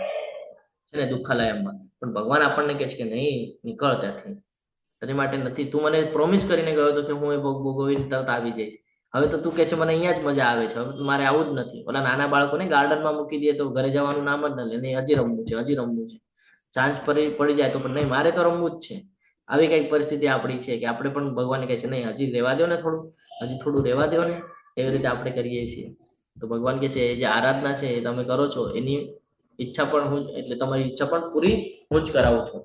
છે ને, દુઃખાલયમાં. પણ ભગવાન આપણને કહે છે કે નહીં, નીકળ ત્યાંથી, તેની માટે નથી. તું મને પ્રોમિસ કરીને ગયો હતો કે હું એ ભોગ ભોગવીને તરત આવી જઈશ. હવે તો તું કહે છે મને અહીંયા જ મજા આવે છે, હવે મારે આવું જ નથી. ઓલા નાના બાળકોને ગાર્ડનમાં મૂકી દે તો ઘરે જવાનું નામ જ ન લે, નહીં હજી રમવું છે, હજી રમવું છે. ચાન્સ પડી જાય તો પણ નહીં, મારે તો રમવું જ છે. આવી કઈક પરિસ્થિતિ આપણી છે કે આપણે પણ ભગવાન કહે છે નહીં હજી રહેવા દો ને, હજી થોડું રહેવા દો ને. એવી રીતે આપણે કરીએ છીએ. તો ભગવાન કહે છે એ જે આરાધના છે એ તમે કરો છો, એની ઈચ્છા પણ હું, એટલે તમારી ઈચ્છા પણ પૂરી હું જ કરાવું છું.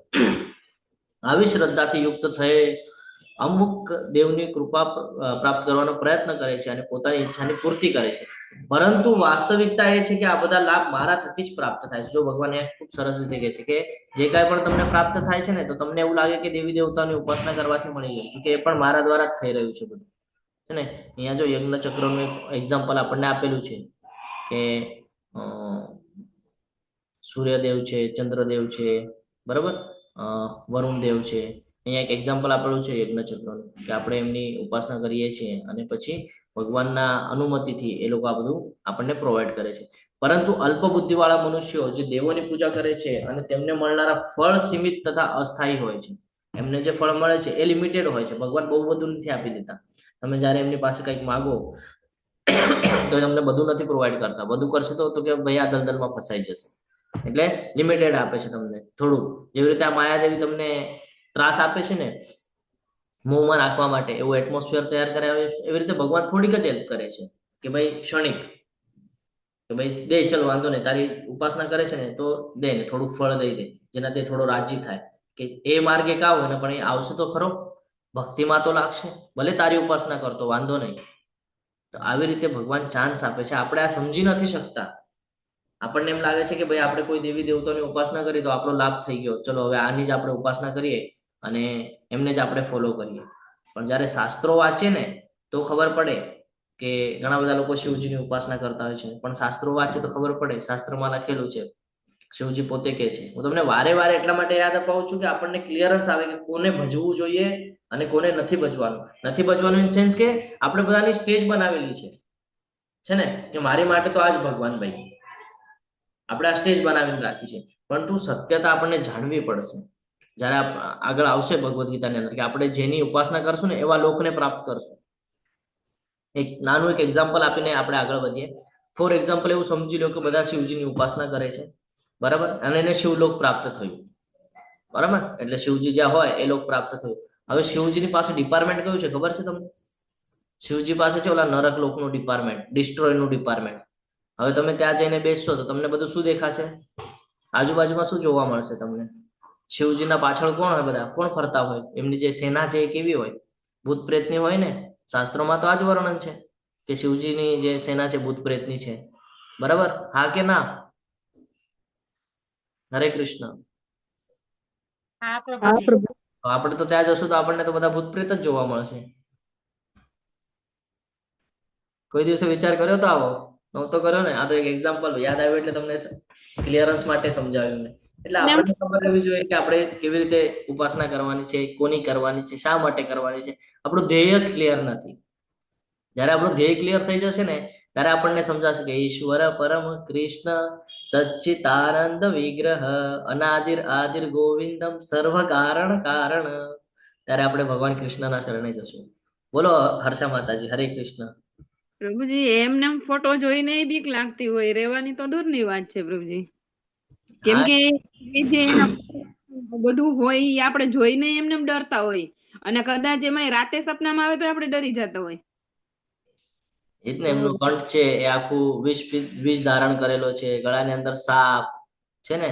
આવી શ્રદ્ધાથી યુક્ત થઈ અમુક દેવની કૃપા પ્રાપ્ત કરવાનો પ્રયત્ન કરે છે અને પોતાની ઈચ્છાની પૂર્તિ કરે છે. પરંતુ વાસ્તવિકતા એ છે કે આ બધા લાભ મારા થકી જ પ્રાપ્ત થાય છે. જો ભગવાન એ ખૂબ સરસ રીતે કહે છે કે જે કાંઈ પણ તમને પ્રાપ્ત થાય છે ને, તો તમને એવું લાગે કે દેવી દેવતાની ઉપાસના કરવાથી મળી ગયું, કે એ પણ મારા દ્વારા જ થઈ રહ્યું છે બધું, છે ને. અહીંયા જો યજ્ઞ ચક્રનું એક એક્ઝામ્પલ આપણને આપેલું છે કે સૂર્યદેવ છે, ચંદ્રદેવ છે, બરાબર, વરુણદેવ છે. અહીંયા એક એક્ઝામ્પલ આપેલું છે યજ્ઞ ચક્રનું, કે આપણે એમની ઉપાસના કરીએ છીએ અને પછી ભગવાનના અનુમતિથી એ લોકો આ બધું આપણને પ્રોવાઈડ કરે છે. પરંતુ અલ્પ બુદ્ધિવાળા મનુષ્યો જે દેવોની પૂજા કરે છે અને તેમને મળનારા ફળ સીમિત તથા અસ્થાયી હોય છે. એમને જે ફળ મળે છે એ લિમિટેડ હોય છે. ભગવાન બહુ બધું નથી આપી દેતા. તમે જ્યારે એમની પાસે કંઈક માગો તો તમને બધું નથી પ્રોવાઈડ કરતા. બધું કરશે તો કે ભાઈ આ દલદલમાં ફસાઈ જશે, એટલે લિમિટેડ આપે છે તમને થોડું. જેવી રીતે આ માયાદેવી તમને ત્રાસ આપે છે ને મોંમાં નાખવા માટે, એવું એટમોસ્ફિયર તૈયાર કરાવે છે. એવી રીતે ભગવાન થોડીક જ હેલ્પ કરે છે કે ભાઈ ક્ષણિક, કે ભાઈ દે, ચલ વાંધો નહીં, તારી ઉપાસના કરે છે ને તો દે ને થોડુંક ફળ દઈ દે, જેનાથી થોડો રાજી થાય કે એ માર્ગે કાવ ને પણ એ આવશે તો ખરો, ભક્તિમાં તો લાગશે, ભલે તારી ઉપાસના કરતો વાંધો નહીં. તો આવી રીતે ભગવાન ચાન્સ આપે છે. આપણે આ સમજી નથી શકતા. આપણને એમ લાગે છે કે ભાઈ આપણે કોઈ દેવી દેવતાની ઉપાસના કરીએ તો આપણો લાભ થઈ ગયો, ચલો હવે આની જ આપણે ઉપાસના કરીએ અને એમને જ આપણે ફોલો કરીએ. પણ જ્યારે શાસ્ત્રો વાંચે ને તો ખબર પડે કે ઘણા બધા લોકો શિવજીની ઉપાસના કરતા હોય છે, પણ શાસ્ત્રો વાંચે તો ખબર પડે, શાસ્ત્રમાં લખેલું છે, શિવજી પોતે કહે છે. હું તમને વારે વારે એટલા માટે યાદ અપાવું છું કે આપણને ક્લિયરન્સ આવે કે કોને ભજવું જોઈએ અને કોને નથી ભજવાનું. નથી ભજવાનું ઇન સેન્સ કે આપણે બધાની સ્ટેજ બનાવેલી છે ને કે મારી માટે તો આ જ ભગવાન ભાઈ, આપણે આ સ્ટેજ બનાવીને રાખી છે. પરંતુ સત્યતા આપણને જાણવી પડશે. જ્યારે આગળ આવશે ભગવદ્ ગીતાની અંદર કે આપણે જેની ઉપાસના કરશું ને એવા લોકને પ્રાપ્ત કરશું. એક નાનું એક્ઝામ્પલ આપીને આપણે આગળ વધીએ. ફોર એક્ઝામ્પલ એવું સમજી લો કે બધા શિવજીની ઉપાસના કરે છે, બરાબર, અને એને શિવલોક પ્રાપ્ત થયું, બરાબર, એટલે શિવજી જ્યાં હોય એ લોક પ્રાપ્ત થયું. હવે શિવજીની પાસે ડિપાર્ટમેન્ટ કયું છે ખબર છે તમને? શિવજી પાસે છે ઓલા નરક લોકનું ડિપાર્ટમેન્ટ, ડિસ્ટ્રોયનું ડિપાર્ટમેન્ટ. હવે તમે ત્યાં જઈને બેસશો તો તમને બધું શું દેખાશે? આજુબાજુમાં શું જોવા મળશે તમને? શિવજીના પાછળ કોણ હોય? બધા કોણ ફરતા હોય? એમની જે સેના છે એ કેવી હોય? ભૂત પ્રેતની હોય ને. શાસ્ત્રોમાં તો આ જ વર્ણન છે કે શિવજીની જે સેના છે ભૂત પ્રેતની છે, બરાબર, હા કે ના? હરે કૃષ્ણ. હા પ્રભુ. આપણે તો ત્યાં જશું તો આપણને તો બધા ભૂત પ્રેત જ જોવા મળશે. કોઈ દિવસે વિચાર કર્યો તો આવો? નહોતો કર્યો ને. આ તો એક એક્ઝામ્પલ યાદ આવ્યું એટલે તમને ક્લિયરન્સ માટે સમજાવ્યું ને. એટલે આપણને ખબર હોવી જોઈએ કે આપણે કેવી રીતે ઉપાસના કરવાની છે, કોની કરવાની છે, શા માટે કરવાની છે. આપણું ધ્યેય જ ક્લિયર નથી. જ્યારે આપણું ધ્યેય ક્લિયર થઈ જશે ને ત્યારે આપણને સમજાશે કે ઈશ્વર પરમ કૃષ્ણ સચ્ચિતાનંદ વિગ્રહ અનાદિર આદિર ગોવિંદમ સર્વ કારણ કારણ. ત્યારે આપણે ભગવાન કૃષ્ણના શરણે જશું. બોલો હર્ષા માતાજી, હરે કૃષ્ણ. પ્રભુજી એમને ફોટો જોઈને બીક લાગતી હોય, રહેવાની તો દૂરની વાત છે પ્રભુજી. કેમ કે એ જે એના બધું હોય એ આપણે જોઈને એમને ડરતા હોય, અને કદાચ એમાં રાતે સપનામાં આવે તો આપણે ડરી જતા હોય. એ જ ને, એમનું કંઠ છે એ આખું વિષ ધારણ કરેલો છે, ગળાની અંદર સાપ છે ને.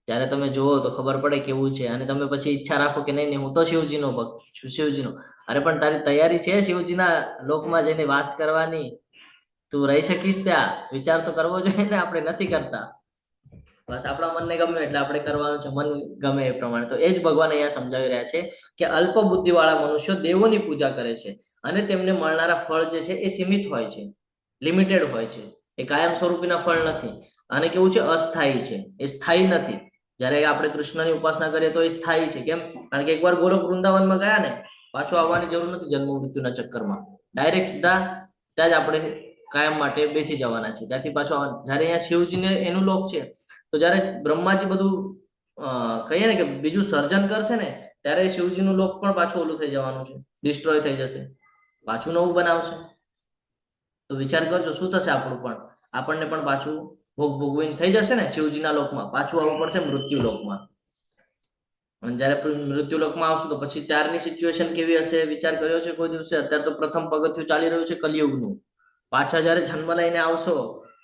જ્યારે તમે જુઓ તો ખબર પડે કેવું છે, અને તમે પછી ઈચ્છા રાખો કે નહીં હું તો શિવજીનો ભક્ત છું, શિવજીનો. અરે પણ તારી તૈયારી છે શિવજીના લોકમાં જઈને વાસ કરવાની? તું રહી શકીશ ત્યાં? વિચાર તો કરવો જોઈએ ને. આપણે નથી કરતા. બસ આપણા મનને ગમે એટલે આપણે કરવાનું છે, મન ગમે એ પ્રમાણે. તો એ જ ભગવાન અહીંયા સમજાવી રહ્યા છે કે અલ્પ બુદ્ધિ વાળા મનુષ્યો દેવોની પૂજા કરે છે અને તેમને મળનારા ફળ જે છે એ સીમિત હોય છે, લિમિટેડ હોય છે. એ કાયમ સ્વરૂપીના ફળ નથી. અને કેવું છે, અસ્થાયી છે, એ સ્થાયી નથી. જ્યારે આપણે કૃષ્ણની ઉપાસના કરીએ તો એ સ્થાયી છે. કેમ? કારણ કે એકવાર ગોલોક વૃંદાવનમાં ગયા ને, પાછો આવવાની જરૂર નથી. જન્મ મૃત્યુના ચક્કરમાં ડાયરેક્ટ સીધા ત્યાં જ આપણે કાયમ માટે બેસી જવાના છે. ત્યાંથી પાછો આવવાનું. જ્યારે અહીંયા શિવજીને એનું લોક છે, તો જ્યારે બ્રહ્માજી બધું કહીએ ને કે બીજું સર્જન કરશે ને ત્યારે શિવજીનું લોક પણ પાછું ઓલું થઈ જવાનું છે, ડિસ્ટ્રોય થઈ જશે, પાછું નવું બનાવશે. તો વિચાર કરજો શું થશે આપણું પણ. આપણને પણ પાછું ભોગવીને થઈ જશે ને શિવજીના લોકમાં. પાછું આવવું પડશે મૃત્યુ લોકમાં. અને જ્યારે મૃત્યુ લોકમાં આવશું તો પછી ત્યારની સિચ્યુએશન કેવી હશે વિચાર કર્યો છે કોઈ દિવસે? અત્યારે તો પ્રથમ પગથિયું ચાલી રહ્યું છે કલિયુગનું. પાછા જ્યારે જન્મ લઈને આવશો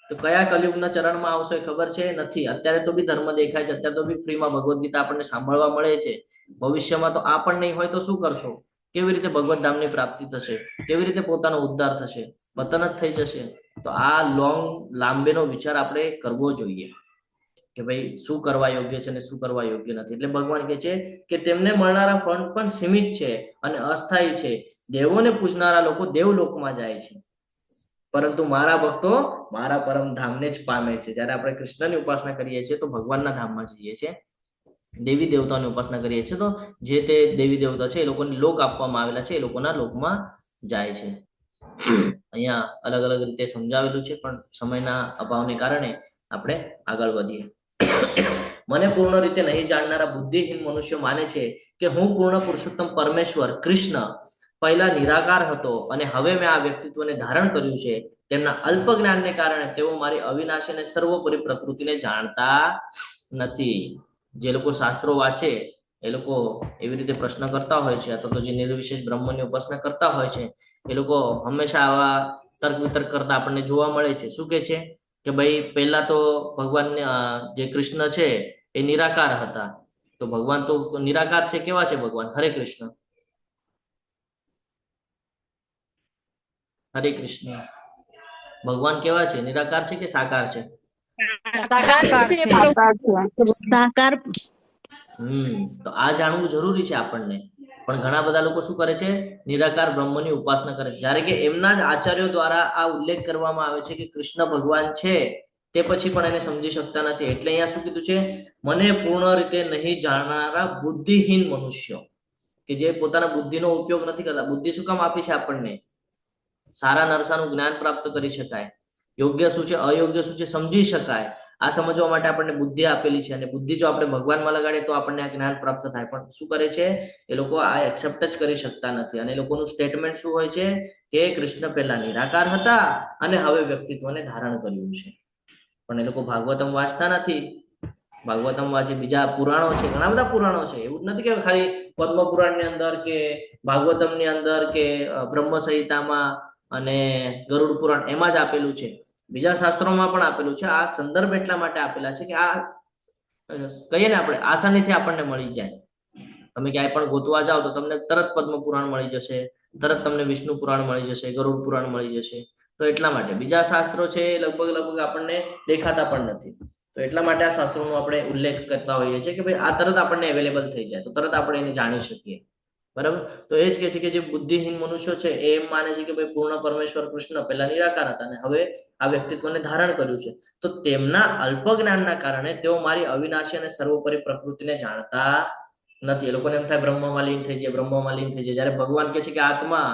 તો કયા કલિયુગના ચરણમાં આવશો એ ખબર છે? નથી. અત્યારે તો બી ધર્મ દેખાય છે, અત્યારે તો બી ફ્રીમાં ભગવદ્ ગીતા આપણને સાંભળવા મળે છે. ભવિષ્યમાં તો આ પણ નહીં હોય તો શું કરશો? કેવી રીતે ભગવત ધામની પ્રાપ્તિ થશે? કેવી રીતે પોતાનો ઉદ્ધાર થશે? પતન જ થઈ જશે. તો આ લાંબેનો વિચાર આપણે કરવો જોઈએ કે ભાઈ શું કરવા યોગ્ય છે અને શું કરવા યોગ્ય નથી. એટલે ભગવાન કહે છે કે તેમને મળનારા ફળ પણ સીમિત છે અને અસ્થાયી છે. દેવોને પૂજનારા લોકો દેવલોકમાં જાય છે, પરંતુ મારા ભક્તો મારા પરમ ધામને જ પામે છે. જ્યારે આપણે કૃષ્ણની ઉપાસના કરીએ છીએ તો ભગવાનના ધામમાં જઈએ છીએ. દેવી દેવતાની ઉપાસના કરીએ છીએ તો જે તે દેવી દેવતા છે એ લોકોને લોક આપવામાં આવેલા છે, એ લોકોના લોકમાં જાય છે. અહીંયા અલગ અલગ રીતે સમજાવેલું છે, પણ સમયના અભાવને કારણે આપણે આગળ વધીએ. મને પૂર્ણ રીતે નહીં જાણનારા બુદ્ધિહીન મનુષ્યો માને છે કે હું પૂર્ણ પુરુષોત્તમ પરમેશ્વર કૃષ્ણ પહેલા નિરાકાર હતો અને હવે મેં આ વ્યક્તિત્વને ધારણ કર્યું છે. તેમના અલ્પ જ્ઞાનને કારણે તેઓ મારી અવિનાશી અને સર્વોપરી પ્રકૃતિને જાણતા નથી. જે લોકો શાસ્ત્રો વાંચે એ લોકો એવી રીતે પ્રશ્ન કરતા હોય છે, અથવા તો જે નિર્વિશેષ બ્રહ્મની ઉપાસના કરતા હોય છે એ લોકો હંમેશા આવા તર્ક વિતર્ક કરતા આપણને જોવા મળે છે. શું કે છે કે ભાઈ પહેલા તો ભગવાન જે કૃષ્ણ છે એ નિરાકાર હતા. તો ભગવાન તો નિરાકાર છે. કેવા છે ભગવાન? હરે કૃષ્ણ, હરે કૃષ્ણ. ભગવાન કેવા છે? નિરાકાર છે કે સાકાર છે? સાકાર તો આ જાણવું જરૂરી છે આપણને. પણ ઘણા બધા લોકો શું કરે છે? નિરાકાર બ્રહ્મની ઉપાસના કરે છે. જ્યારે કે એમના જ આચાર્યો દ્વારા આ ઉલ્લેખ કરવામાં આવે છે કે કૃષ્ણ ભગવાન છે, તે પછી પણ એને સમજી શકતા નથી. એટલે અહીંયા શું કીધું છે? મને પૂર્ણ રીતે નહીં જાણનારા બુદ્ધિહીન મનુષ્યો, કે જે પોતાના બુદ્ધિનો ઉપયોગ નથી કરતા. બુદ્ધિ શું કામ આપી છે આપણને? સારા નરસાનું જ્ઞાન પ્રાપ્ત કરી શકાય, યોગ્ય શું છે અયોગ્ય શું છે સમજી શકાય. આ સમજવા માટે આપણને બુદ્ધિ આપેલી છે, અને બુદ્ધિ જો આપણે ભગવાનમાં લગાડીએ તો આપણને આ જ્ઞાન પ્રાપ્ત થાય. પણ શું કરે છે એ લોકો? આ એક્સેપ્ટ જ કરી શકતા નથી. અને એ લોકોનું સ્ટેટમેન્ટ શું હોય છે કે કૃષ્ણ પહેલા નિરાકાર હતા અને હવે વ્યક્તિત્વને ધારણ કર્યું છે. પણ એ લોકો ભાગવતમ વાંચતા નથી. ભાગવતમ વાંચે, બીજા પુરાણો છે, ઘણા બધા પુરાણો છે. એવું નથી કે ખાલી પદ્મ પુરાણની અંદર કે ભાગવતમની અંદર કે બ્રહ્મ સંહિતામાં અને ગરુડ પુરાણ એમાં જ આપેલું છે. બીજા શાસ્ત્રોમાં પણ આપેલું છે. આ સંદર્ભ એટલા માટે આપેલા છે કે આ કહીએ ને આપણે આસાનીથી આપણને મળી જાય. તમે ક્યાંય પણ ગોતવા જાઓ તો તમને તરત પદ્મ પુરાણ મળી જશે, તરત તમને વિષ્ણુ પુરાણ મળી જશે, ગરુડ પુરાણ મળી જશે. તો એટલા માટે બીજા શાસ્ત્રો છે લગભગ આપણને દેખાતા પણ નથી. તો એટલા માટે આ શાસ્ત્રોનો આપણે ઉલ્લેખ કરતા હોઈએ છીએ કે ભાઈ આ તરત આપણને અવેલેબલ થઈ જાય, તો તરત આપણે એને જાણી શકીએ. બરાબર? તો એ જ કહે છે કે જે બુદ્ધિહીન મનુષ્યો છે એ એમ માને છે કે ભાઈ પૂર્ણ પરમેશ્વર કૃષ્ણ પહેલા નિરાકાર હતા અને હવે આ વ્યક્તિત્વને ધારણ કર્યું છે. તો તેમના અલ્પ જ્ઞાનના કારણે તેઓ મારી અવિનાશી અને સર્વોપરી પ્રકૃતિને જાણતા નથી. એ લોકોને એમ થાય બ્રહ્મમાં લીન થઈ જાય, બ્રહ્મમાં લીન થઈ જાય. જ્યારે ભગવાન કહે છે કે આત્મા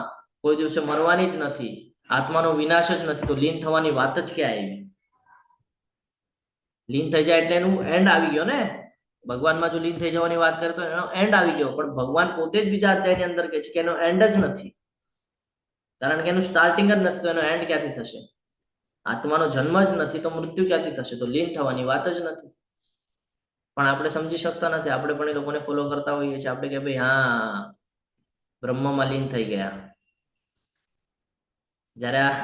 કોઈ દિવસે મરવાની જ નથી, આત્માનો વિનાશ જ નથી, તો લીન થવાની વાત જ ક્યાં આવી? લીન થઈ જાય એટલે એનું એન્ડ આવી ગયો ને. ભગવાનમાં જો લીન થઈ જવાની વાત કરે તો એનો એન્ડ આવી ગયો. પણ ભગવાન પોતે જ બીજા અધ્યાયની અંદર કહે છે કે એનો એન્ડ જ નથી, કારણ કે એનું સ્ટાર્ટિંગ જ નથી. તો એનો એન્ડ ક્યાંથી થશે? આત્માનો જન્મ જ નથી તો મૃત્યુ ક્યાંથી થશે? તો લીન થવાની વાત જ નથી. પણ આપણે સમજી શકતા નથી. આપણે પણ એ લોકોને ફોલો કરતા હોઈએ છીએ. આપણે કે ભાઈ હા બ્રહ્મમાં લીન થઈ ગયા. જયારે આ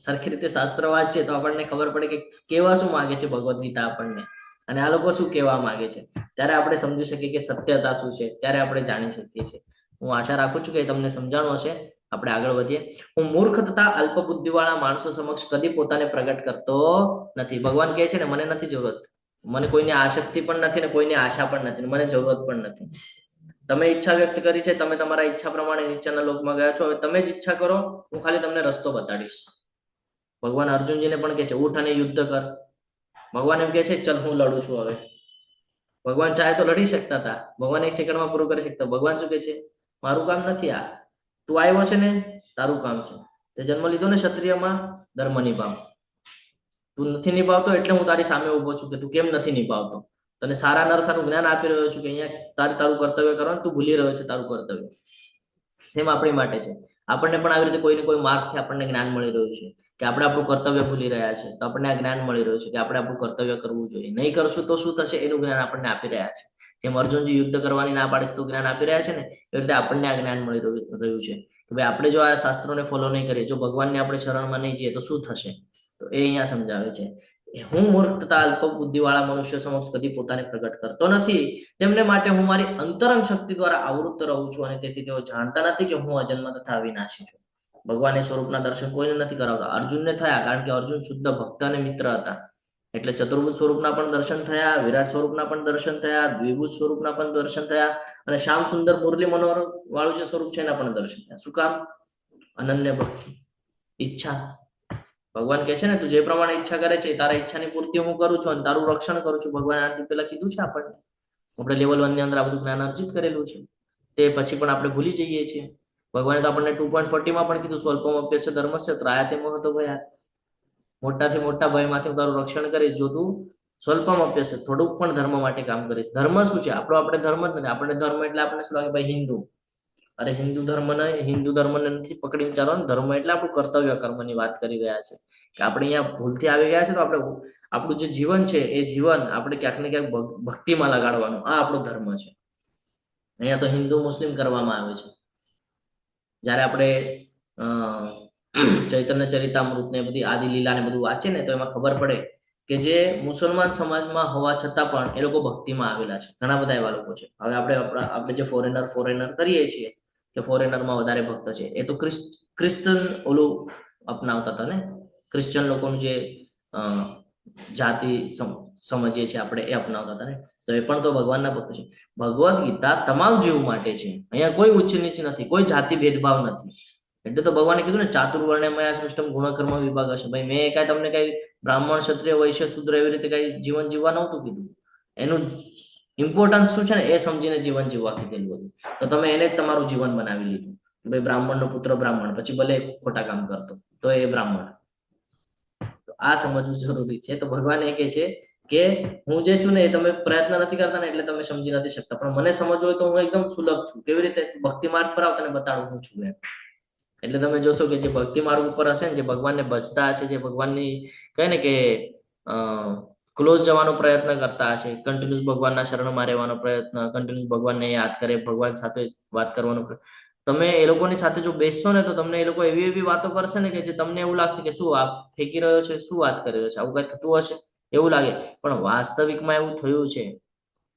સરખી રીતે શાસ્ત્ર વાંચીએ તો આપણને ખબર પડે કે કેવા શું માંગે છે ભગવદ્ ગીતા આપણને, અને આ લોકો શું કહેવા માંગે છે. ત્યારે આપણે સમજી શકીએ કે સત્યતા શું છે. ત્યારે આપણે જાણી શકીએ છીએ. હું આશા રાખું છું કે તમને સમજાણું હશે. આપણે આગળ વધીએ. હું મૂર્ખ તથા અલ્પ બુદ્ધિ વાળા માણસો સમક્ષ કદી પોતાને પ્રગટ કરતો નથી. ભગવાન કહે છે ને મને નથી જરૂરત, મને કોઈની આસક્તિ પણ નથી ને કોઈની આશા પણ નથી, મને જરૂરત પણ નથી. તમે ઈચ્છા વ્યક્ત કરી છે, તમે તમારા ઈચ્છા પ્રમાણે નીચેના લોકમાં ગયા છો. હવે તમે જ ઈચ્છા કરો, હું ખાલી તમને રસ્તો બતાડીશ. ભગવાન અર્જુનજીને પણ કહે છે ઉઠ અને યુદ્ધ કર. ભગવાન એમ કહે છે ચલ હું લડું છું. હવે ભગવાન ચાહે તો લડી શકતા હતા. ભગવાન 1 સેકન્ડમાં પૂરું કરી શકતા. ભગવાન શું કહે છે? મારું કામ નથી આ, તું આવ્યો છે ને તારું કામ છે. તે જન્મ લીધો ને ક્ષત્રિયમાં, ધર્મ નિભાવ. તું નથી નિભાવતો એટલે હું તારી સામે ઉભો છું કે તું કેમ નથી નિભાવતો. તને સારા નરસાનું જ્ઞાન આપી રહ્યો છું કે અહીંયા તારું કર્તવ્ય કરવાનું, તું ભૂલી રહ્યો છે તારું કર્તવ્ય. સેમ આપણી માટે છે. આપણને પણ આવી રીતે કોઈને કોઈ માર્ગથી આપણને જ્ઞાન મળી રહ્યું છે કે આપણે આપણું કર્તવ્ય ભૂલી રહ્યા છે. તો આપણને આ જ્ઞાન મળી રહ્યું છે કે આપણે આપણું કર્તવ્ય કરવું જોઈએ. નહીં કરશું તો શું થશે એનું જ્ઞાન આપણને આપી રહ્યા છે. જેમ અર્જુનજી યુદ્ધ કરવાની ના પાડે છે તો જ્ઞાન આપી રહ્યા છે ને, એ રીતે આપણને આ જ્ઞાન મળી રહ્યું છે કે ભાઈ આપણે જો આ શાસ્ત્રોને ફોલો નહીં કરીએ, જો ભગવાનને આપણે શરણમાં નહીં જઈએ તો શું થશે. તો એ અહીંયા સમજાવે છે. હું મૂર્ખ તથા અલ્પ બુદ્ધિ વાળા મનુષ્ય સમક્ષ કદી પોતાને પ્રગટ કરતો નથી. તેમને માટે હું મારી અંતરંગ શક્તિ દ્વારા આવૃત્ત રહું છું, અને તેથી તેઓ જાણતા નથી કે હું અજન્મ તથા અવિનાશી છું. ભગવાન એ સ્વરૂપના દર્શન કોઈને નથી કરાવતા. અર્જુનને થયા, કારણ કે અર્જુન શુદ્ધ ભક્ત અને મિત્ર હતા. એટલે ચતુર્ભુજ સ્વરૂપના પણ દર્શન થયા, વિરાટ સ્વરૂપના પણ દર્શન થયા, દ્વિભુજ સ્વરૂપના પણ દર્શન થયા, અને શ્યામ સુંદર મુરલી મનોહર વાળું જે સ્વરૂપ છે એના પણ દર્શન થયા. શું કામ? અનન્ય ભક્તિ, ઈચ્છા. ભગવાન કહે છે ને તું જે પ્રમાણે ઈચ્છા કરે છે તારા ઈચ્છાની પૂર્તિ હું કરું છું અને તારું રક્ષણ કરું છું. ભગવાન આનાથી પહેલા કીધું છે આપણને. આપણે લેવલ 1 ની અંદર આ બધું જ્ઞાન અર્જિત કરેલું છે. તે પછી પણ આપણે ભૂલી જઈએ છીએ. ભગવાને તો આપણને 2.40 માં પણ કીધું સ્વલ્પમ અપ્યસ્ય ધર્મસ્ય ત્રાયતે મહતો ભયાત. મોટાથી મોટા ભયમાંથી હું તારું રક્ષણ કરીશ જો તું સ્વલ્પમ અપ્યસ્ય થોડુંક પણ ધર્મ માટે કામ કરીશ. ધર્મ શું છે આપણો? આપણે ધર્મ જ નથી. આપણે ધર્મ એટલે આપણને શું લાગે? ભાઈ હિન્દુ. અરે હિન્દુ ધર્મને નથી પકડીને ચાલો ને. ધર્મ એટલે આપણું કર્તવ્ય કર્મની વાત કરી રહ્યા છે કે આપણે અહીંયા ભૂલથી આવી ગયા છે તો આપણે આપણું જે જીવન છે એ જીવન આપણે ક્યાંક ને ક્યાંક ભક્તિમાં લગાડવાનું. આ આપણો ધર્મ છે. અહીંયા તો હિન્દુ મુસ્લિમ કરવામાં આવે છે. જ્યારે આપણે ચૈતન્ય ચરિતામૃત ને બધી આદિ લીલા ને બધું વાંચે ને તો એમાં ખબર પડે કે જે મુસલમાન સમાજમાં હોવા છતાં પણ એ લોકો ભક્તિમાં આવેલા છે. ઘણા બધા એવા લોકો છે. હવે આપણે જે ફોરેનર કરીએ છીએ કે ફોરેનરમાં વધારે ભક્ત છે, એ તો ક્રિસ્તન ઓલું અપનાવતા હતા ને, ક્રિશ્ચન લોકોનું જે અ, જાતિ સમજીએ છીએ આપણે એ અપનાવતા હતા ને, તો એ પણ તો ભગવાનના ભક્ત છે. ભગવદ્ ગીતા તમામ જીવ માટે છે. અહીંયા કોઈ ઉચ્ચ નીચ નથી, કોઈ જાતિ ભેદભાવ નથી. એટલે તો ભગવાને કીધું ને, ચાતુર્વર્ણ્યમયા સૃષ્ટમ ગુણકર્મ વિભાગ હશે. ભાઈ મેં કાંઈ તમને કઈ બ્રાહ્મણ, ક્ષત્રિય, વૈશ્ય, શૂદ્ર એવી રીતે કઈ જીવન જીવવા નહોતું કીધું. એનું ઇમ્પોર્ટન્સ શું છે ને એ સમજીને જીવન જીવવા કીધેલું હતું. તો તમે એને જ તમારું જીવન બનાવી લીધું. ભાઈ બ્રાહ્મણનો પુત્ર બ્રાહ્મણ, પછી ભલે ખોટા કામ કરતો તો એ બ્રાહ્મણ. તો આ સમજવું જરૂરી છે. તો ભગવાન એ કહે છે કે હું જે છું ને એ તમે પ્રયત્ન નથી કરતા ને એટલે તમે સમજી નથી શકતા, પણ મને સમજવું હોય તો હું એકદમ સુલભ છું. કેવી રીતે? ભક્તિ માર્ગ પર આવ તને બતાડું હું છું એમ. એટલે તમે જોશો કે જે ભક્તિ માર્ગ ઉપર હશે ને, જે ભગવાનને ભજતા હશે, જે ભગવાનની કહે ને કે ક્લોઝ જવાનો પ્રયત્ન કરતા હશે, કન્ટિન્યુઅસ ભગવાનના શરણમાં રહેવાનો પ્રયત્ન, કન્ટિન્યુઅસ ભગવાનને યાદ કરે, ભગવાન સાથે વાત કરવાનો તમે એ લોકોની સાથે જો બેસશો ને તો તમને એ લોકો એવી એવી વાતો કરશે ને કે જે તમને એવું લાગશે કે શું આ ફેંકી રહ્યો છે, શું વાત કરી રહ્યો છે, આવું કઈ થતું હશે એવું લાગે, પણ વાસ્તવિકમાં એવું થયું છે.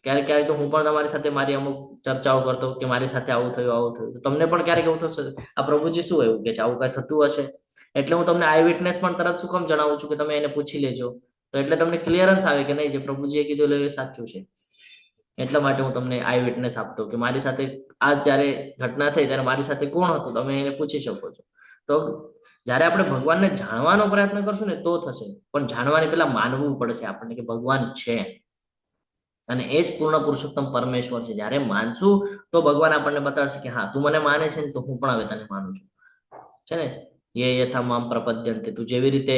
ક્યારેક ક્યારેક તો હું પણ તમારી સાથે મારી અમુક ચર્ચાઓ કરતો કે મારી સાથે આવું થયું તો તમને પણ ક્યારેક એવું થશે આ પ્રભુજી શું એવું કે છે, આવું કઈ થતું હશે. એટલે હું તમને આઈ વિટનેસ પણ તરત શું કામ જણાવું છું કે તમે એને પૂછી લેજો, તો એટલે તમને ક્લિયરન્સ આવે કે નહીં જે પ્રભુજીએ કીધું એ સાચું છે. એટલા માટે હું તમને આઈ વિટનેસ આપતો કે મારી સાથે આ જ્યારે ઘટના થઈ ત્યારે મારી સાથે કોણ હતું તમે એને પૂછી શકો છો. તો જ્યારે આપણે ભગવાનને જાણવાનો પ્રયત્ન કરશું ને તો થશે, પણ જાણવાની પહેલા માનવું પડશે આપણને કે ભગવાન છે, અને એ જ પૂર્ણ પુરુષોત્તમ પરમેશ્વર છે. જ્યારે માનશું તો ભગવાન આપણને બતાડશે કે હા તું મને માને છે ને તો હું પણ હવે તને માનું છું, છે ને. યે યથા મામ પ્રપદ્યન્તે, તું જેવી રીતે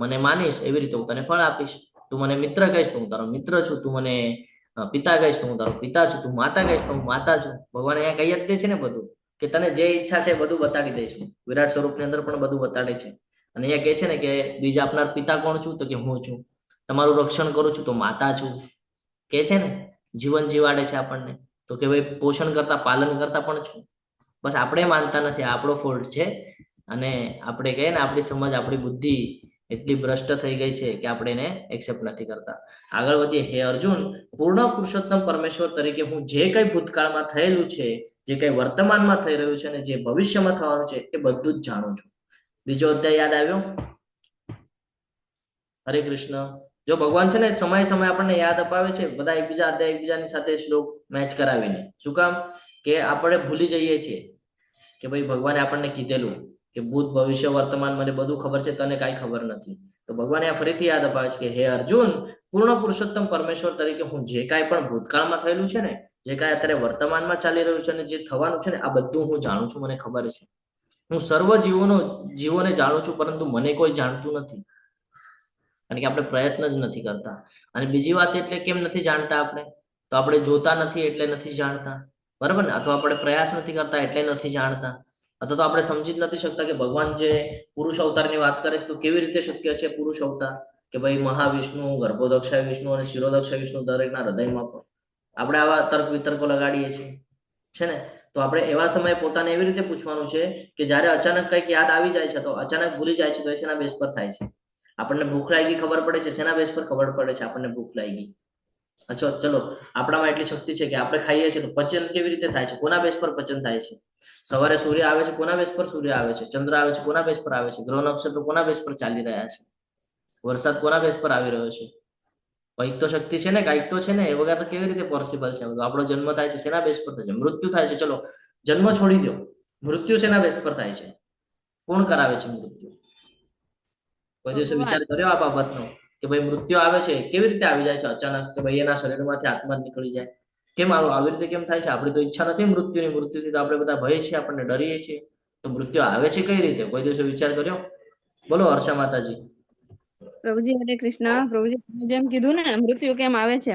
મને માનીશ એવી રીતે હું તને ફળ આપીશ. તું મને મિત્ર કહીશ તો હું તારો મિત્ર છું, તું મને પિતા કહીશ તો હું તારો પિતા છું, તું માતા કહીશ તો હું માતા છું. ભગવાન અહીંયા કહી જ દે છે ને બધું, કે તને જે ઈચ્છા છે બધું બતાડી દઈશું. વિરાટ સ્વરૂપની અંદર પણ બધું બતાડે છે. અને અહીંયા કહે છે ને કે બીજા આપનાર પિતા કોણ છું, તો કે હું છું. તમારું રક્ષણ કરું છું તો માતા છું, કે છે ને. જીવન જીવાડે છે આપણને, તો કે ભાઈ પોષણ કરતા પાલન કરતા પણ છું. બસ આપણે માનતા નથી, આપણો ફોલ્ટ છે. અને આપણે કહીએ ને આપણી સમજ, આપણી બુદ્ધિ એટલી ભ્રષ્ટ થઈ ગઈ છે કે આપણે એને એક્સેપ્ટ નથી કરતા. આગળ વધીએ. હે અર્જુન, પૂર્ણ પુરુષોત્તમ પરમેશ્વર તરીકે હું જે કઈ ભૂતકાળમાં થયેલું છે, જે કઈ વર્તમાનમાં થઈ રહ્યું છે અને જે ભવિષ્યમાં થવાનું છે એ બધું જ જાણું છું. બીજો અધ્યાય યાદ આવ્યો? હરે કૃષ્ણ. જો ભગવાન છે ને સમય સમય આપણને યાદ અપાવે છે, બધા એકબીજા અધ્યાય એકબીજાની સાથે શ્લોક મેચ કરાવીને. શું કામ? કે આપણે ભૂલી જઈએ છીએ કે ભાઈ ભગવાને આપણને કીધેલું કે ભૂત ભવિષ્ય વર્તમાન મને બધું ખબર છે, તને કાંઈ ખબર નથી. તો ભગવાને આ ફરીથી યાદ અપાવે છે કે હે અર્જુન, પૂર્ણ પુરુષોત્તમ પરમેશ્વર તરીકે હું જે કાંઈ પણ ભૂતકાળમાં થયેલું છે ને, જે કાંઈ અત્યારે વર્તમાનમાં ચાલી રહ્યું છે અને જે થવાનું છે ને, આ બધું હું જાણું છું, મને ખબર છે. હું સર્વ જીવોને જાણું છું, પરંતુ મને કોઈ જાણતું નથી, કારણ કે આપણે પ્રયત્ન જ નથી કરતા. અને બીજી વાત એટલે કેમ નથી જાણતા આપણે? તો આપણે જોતા નથી એટલે નથી જાણતા, બરાબર ને? અથવા આપણે પ્રયાસ નથી કરતા એટલે નથી જાણતા, અથવા તો આપણે સમજી જ નથી શકતા કે ભગવાન જે પુરુષ અવતારની વાત કરે છે તો કેવી રીતે શક્ય છે પુરુષ અવતાર, કે ભાઈ મહાવિષ્ણુ, ગર્ભોદક્ષાય વિષ્ણુ અને શિરોદક્ષાય વિષ્ણુ દરેકના હૃદયમાં પણ આપણે આવા તર્ક વિતર્કો લગાડીએ છીએ, છે ને. તો આપણે એવા સમયે પોતાને એવી રીતે પૂછવાનું છે કે જ્યારે અચાનક કંઈક યાદ આવી જાય છે તો અચાનક ભૂલી જાય છે તો એ શેના બેઝ પર થાય છે? આપણને ભૂખ લાગી ખબર પડે છે, શેના બેઝ પર ખબર પડે છે આપણને ભૂખ લાગી? અચ્છા ચલો, આપણામાં એટલી શક્તિ છે કે આપણે ખાઈએ છીએ તો પચન કેવી રીતે થાય છે? કોના બેઝ પર પચન થાય છે? સવારે સૂર્ય આવે છે, કોના બેઝ પર સૂર્ય આવે છે? ચંદ્ર આવે છે, કોના બેઝ પર આવે છે? ગ્રહ નક્ષત્રો કોના બેઝ પર ચાલી રહ્યા છે? વરસાદ કોના બેઝ પર આવી રહ્યો છે? કંઈક તો શક્તિ છે ને, કંઈક તો છે ને, એ વગર તો કેવી રીતે પોસિબલ છે? આપણો જન્મ થાય છે શેના બેઝ પર થાય છે? મૃત્યુ થાય છે, ચલો જન્મ છોડી દો, મૃત્યુ શેના બેઝ પર થાય છે? કોણ કરાવે છે મૃત્યુ? કોઈ દિવસે વિચાર કર્યો આ બાબતનો કે ભાઈ મૃત્યુ આવે છે કેવી રીતે આવી જાય છે અચાનક, કે ભાઈ એના શરીરમાંથી આત્મા નીકળી જાય? કેમ આવી રીતે કેમ થાય છે? આપણી તો ઈચ્છા નથી મૃત્યુની. મૃત્યુથી તો આપણે બધા ભય છે, આપણને ડરીએ છીએ, તો મૃત્યુ આવે છે કઈ રીતે? કોઈ દિવસે વિચાર કર્યો? બોલો હર્ષા માતાજી. પ્રભુજી હરે કૃષ્ણ. પ્રભુજી તમે જેમ કીધું ને મૃત્યુ કેમ આવે છે,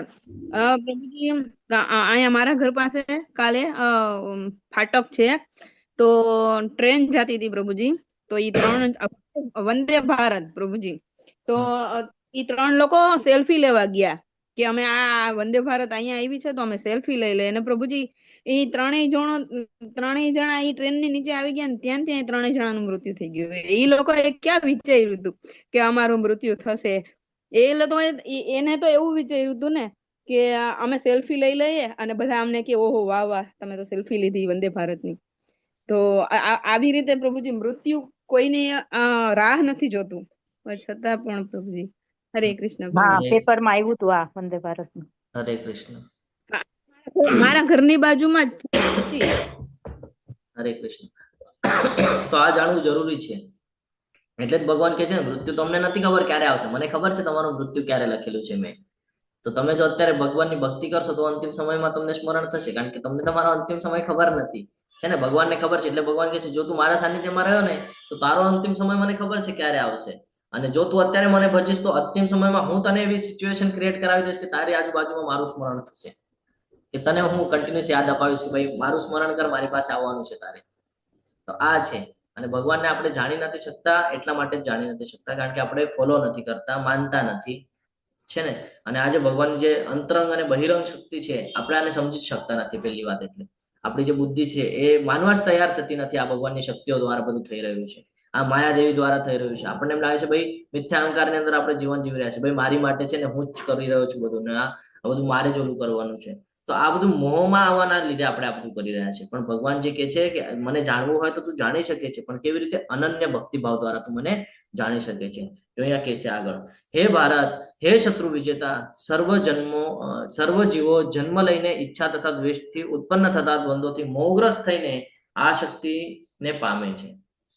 પ્રભુજી અહીંયા મારા ઘર પાસે કાલે ફાટક છે તો ટ્રેન જતી હતી પ્રભુજી. તો ઈ 3 વંદે ભારત પ્રભુજી, તો ઈ 3 લોકો સેલ્ફી લેવા ગયા કે અમે આ વંદે ભારત અહીંયા આવી છે તો અમે સેલ્ફી લઈ લે. અને પ્રભુજી ઈ ત્રણેય જણા ઈ ટ્રેન ની નીચે આવી ગયા ને ત્યાં ત્રણેય જણાનું મૃત્યુ થઈ ગયું. એ લોકોએ ક્યાં વિચાર્યું હતું કે અમારું મૃત્યુ થશે? એ લોકો એને તો એવું વિચાર્યું હતું ને કે અમે સેલ્ફી લઈ લઈએ અને બધા અમને કે ઓહો વાહ વાહ તમે તો સેલ્ફી લીધી વંદે ભારતની. તો આવી રીતે પ્રભુજી મૃત્યુ કોઈની રાહ નથી જોતું. પણ છતાં પણ પ્રભુજી હરે કૃષ્ણ હા પ્રભુજી. પેપરમાં આવ્યું હતું આ વંદે ભારતનું. હરે કૃષ્ણ. મારા ઘરની બાજુમાં જ છે. હરે કૃષ્ણ. તો આ જાણવું જરૂરી છે. એટલે જ ભગવાન કહે છે ને, મૃત્યુ તમને નથી ખબર ક્યારે આવશે, મને ખબર છે તમારું મૃત્યુ ક્યારે લખેલું છે મેં. તો તમે જો અત્યારે ભગવાનની ભક્તિ કરશો તો અંતિમ સમયમાં તમને સ્મરણ થશે, કારણ કે તમને તમારો અંતિમ સમય ખબર નથી, છે ને, ભગવાનને ખબર છે. એટલે ભગવાન કહે છે જો તું મારા સાનિધ્યમાં રહ્યો ને તો તારો અંતિમ સમય મને ખબર છે ક્યારે આવશે, અને જો તું અત્યારે મને ભજીશ તો અંતિમ સમયમાં હું તને એવી સિચ્યુએશન ક્રિએટ કરાવી દઈશ કે તારી આજુબાજુમાં મારું સ્મરણ થશે, કે તને હું કન્ટિન્યુઅસ યાદ અપાવીશ કે ભાઈ મારું સ્મરણ કર, મારી પાસે આવવાનું છે તારે. તો આ છે. અને ભગવાનને આપણે જાણી નથી શકતા, એટલા માટે જ જાણી નથી શકતા કારણ કે આપણે ફોલો નથી કરતા, માનતા નથી, છે ને. અને આજે ભગવાનની જે અંતરંગ અને બહિરંગ શક્તિ છે આપણે આને સમજી શકતા નથી. પહેલી વાત એટલે આપણી જે બુદ્ધિ છે એ માનવા જ તૈયાર થતી નથી આ ભગવાનની શક્તિઓ દ્વારા બધું થઈ રહ્યું છે, આ માયાદેવી દ્વારા થઈ રહ્યું છે. આપણને એમ લાગે છે ભાઈ મિથ્યા અહંકારની અંદર આપણે જીવન જીવી રહ્યા છે, ભાઈ મારી માટે છે ને હું જ કરી રહ્યો છું બધું, ને આ બધું મારે જ ઓલું કરવાનું છે. તો આ બધું મોહમાં આવવાના લીધે આપણે આ બધું કરી રહ્યા છે. પણ ભગવાન જે કે છે કે મને જાણવું હોય તો તું જાણી શકે છે, પણ કેવી રીતે? અનન્ય ભક્તિભાવ દ્વારા તું મને જાણી શકે છે. જો અહીંયા કે છે આગળ, હે ભારત, હે શત્રુ વિજેતા, સર્વ જીવો જન્મ લઈને ઈચ્છા તથા દ્વેષથી ઉત્પન્ન થતા દ્વંદ્વોથી મોહગ્રસ્ત થઈને આ શક્તિને પામે છે.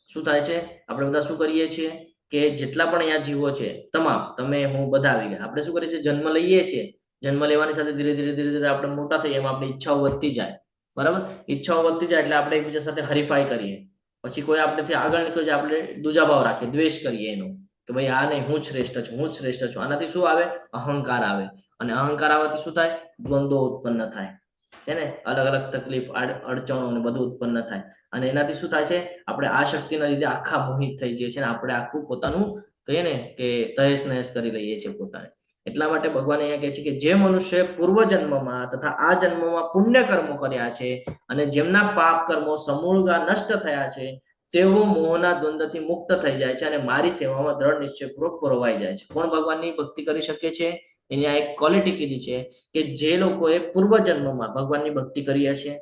શું થાય છે? આપણે બધા શું કરીએ છીએ કે જેટલા પણ અહીંયા જીવો છે તમામ, તમે હું બધા આવી ગયા, આપણે શું કરીએ છીએ? જન્મ લઈએ છીએ. જન્મ લેવાની સાથે ધીરે ધીરે આપણે મોટા થઈએ એમ આપણી ઈચ્છાઓ વધતી જાય, બરાબર? ઈચ્છાઓ વધતી જાય એટલે આપણે એકબીજા સાથે હરીફાઈ કરીએ, પછી કોઈ આપણેથી આગળ નીકળી જાય આપણે દુજાભાવ રાખીએ, દ્વેષ કરીએ એનો, કે ભાઈ આ નહીં, હું જ શ્રેષ્ઠ છું, હું જ શ્રેષ્ઠ છું. આનાથી શું આવે? અહંકાર આવે, અને અહંકાર આવવાથી શું થાય? દ્વંદ્વો ઉત્પન્ન થાય છે ને, અલગ અલગ તકલીફ, અડચણો ને બધું ઉત્પન્ન થાય. અને એનાથી શું થાય છે? આપણે આ શક્તિના લીધે આખા મોહિત થઈ જઈએ છીએ, અને આપણે આખું પોતાનું કહીએ ને કે તહેસ નહેસ કરી લઈએ છીએ પોતાને. એટલા માટે ભગવાન અહીંયા કહે છે કે જે મનુષ્ય પૂર્વ જન્મમાં તથા આ જન્મમાં પુણ્ય કર્મો કર્યા છે અને જેમના પાપ કર્મો સમૂળગા નષ્ટ થયા છે તેઓ મોહના દ્વંદ્વથી મુક્ત થઈ જાય છે અને મારી સેવામાં દ્રઢ નિશ્ચયપૂર્વક પરોવાઈ જાય છે. કોણ ભગવાનની ભક્તિ કરી શકે છે? એની આ એક ક્વોલિટી કીધી છે કે જે લોકોએ પૂર્વ જન્મમાં ભગવાનની ભક્તિ કરી હશે,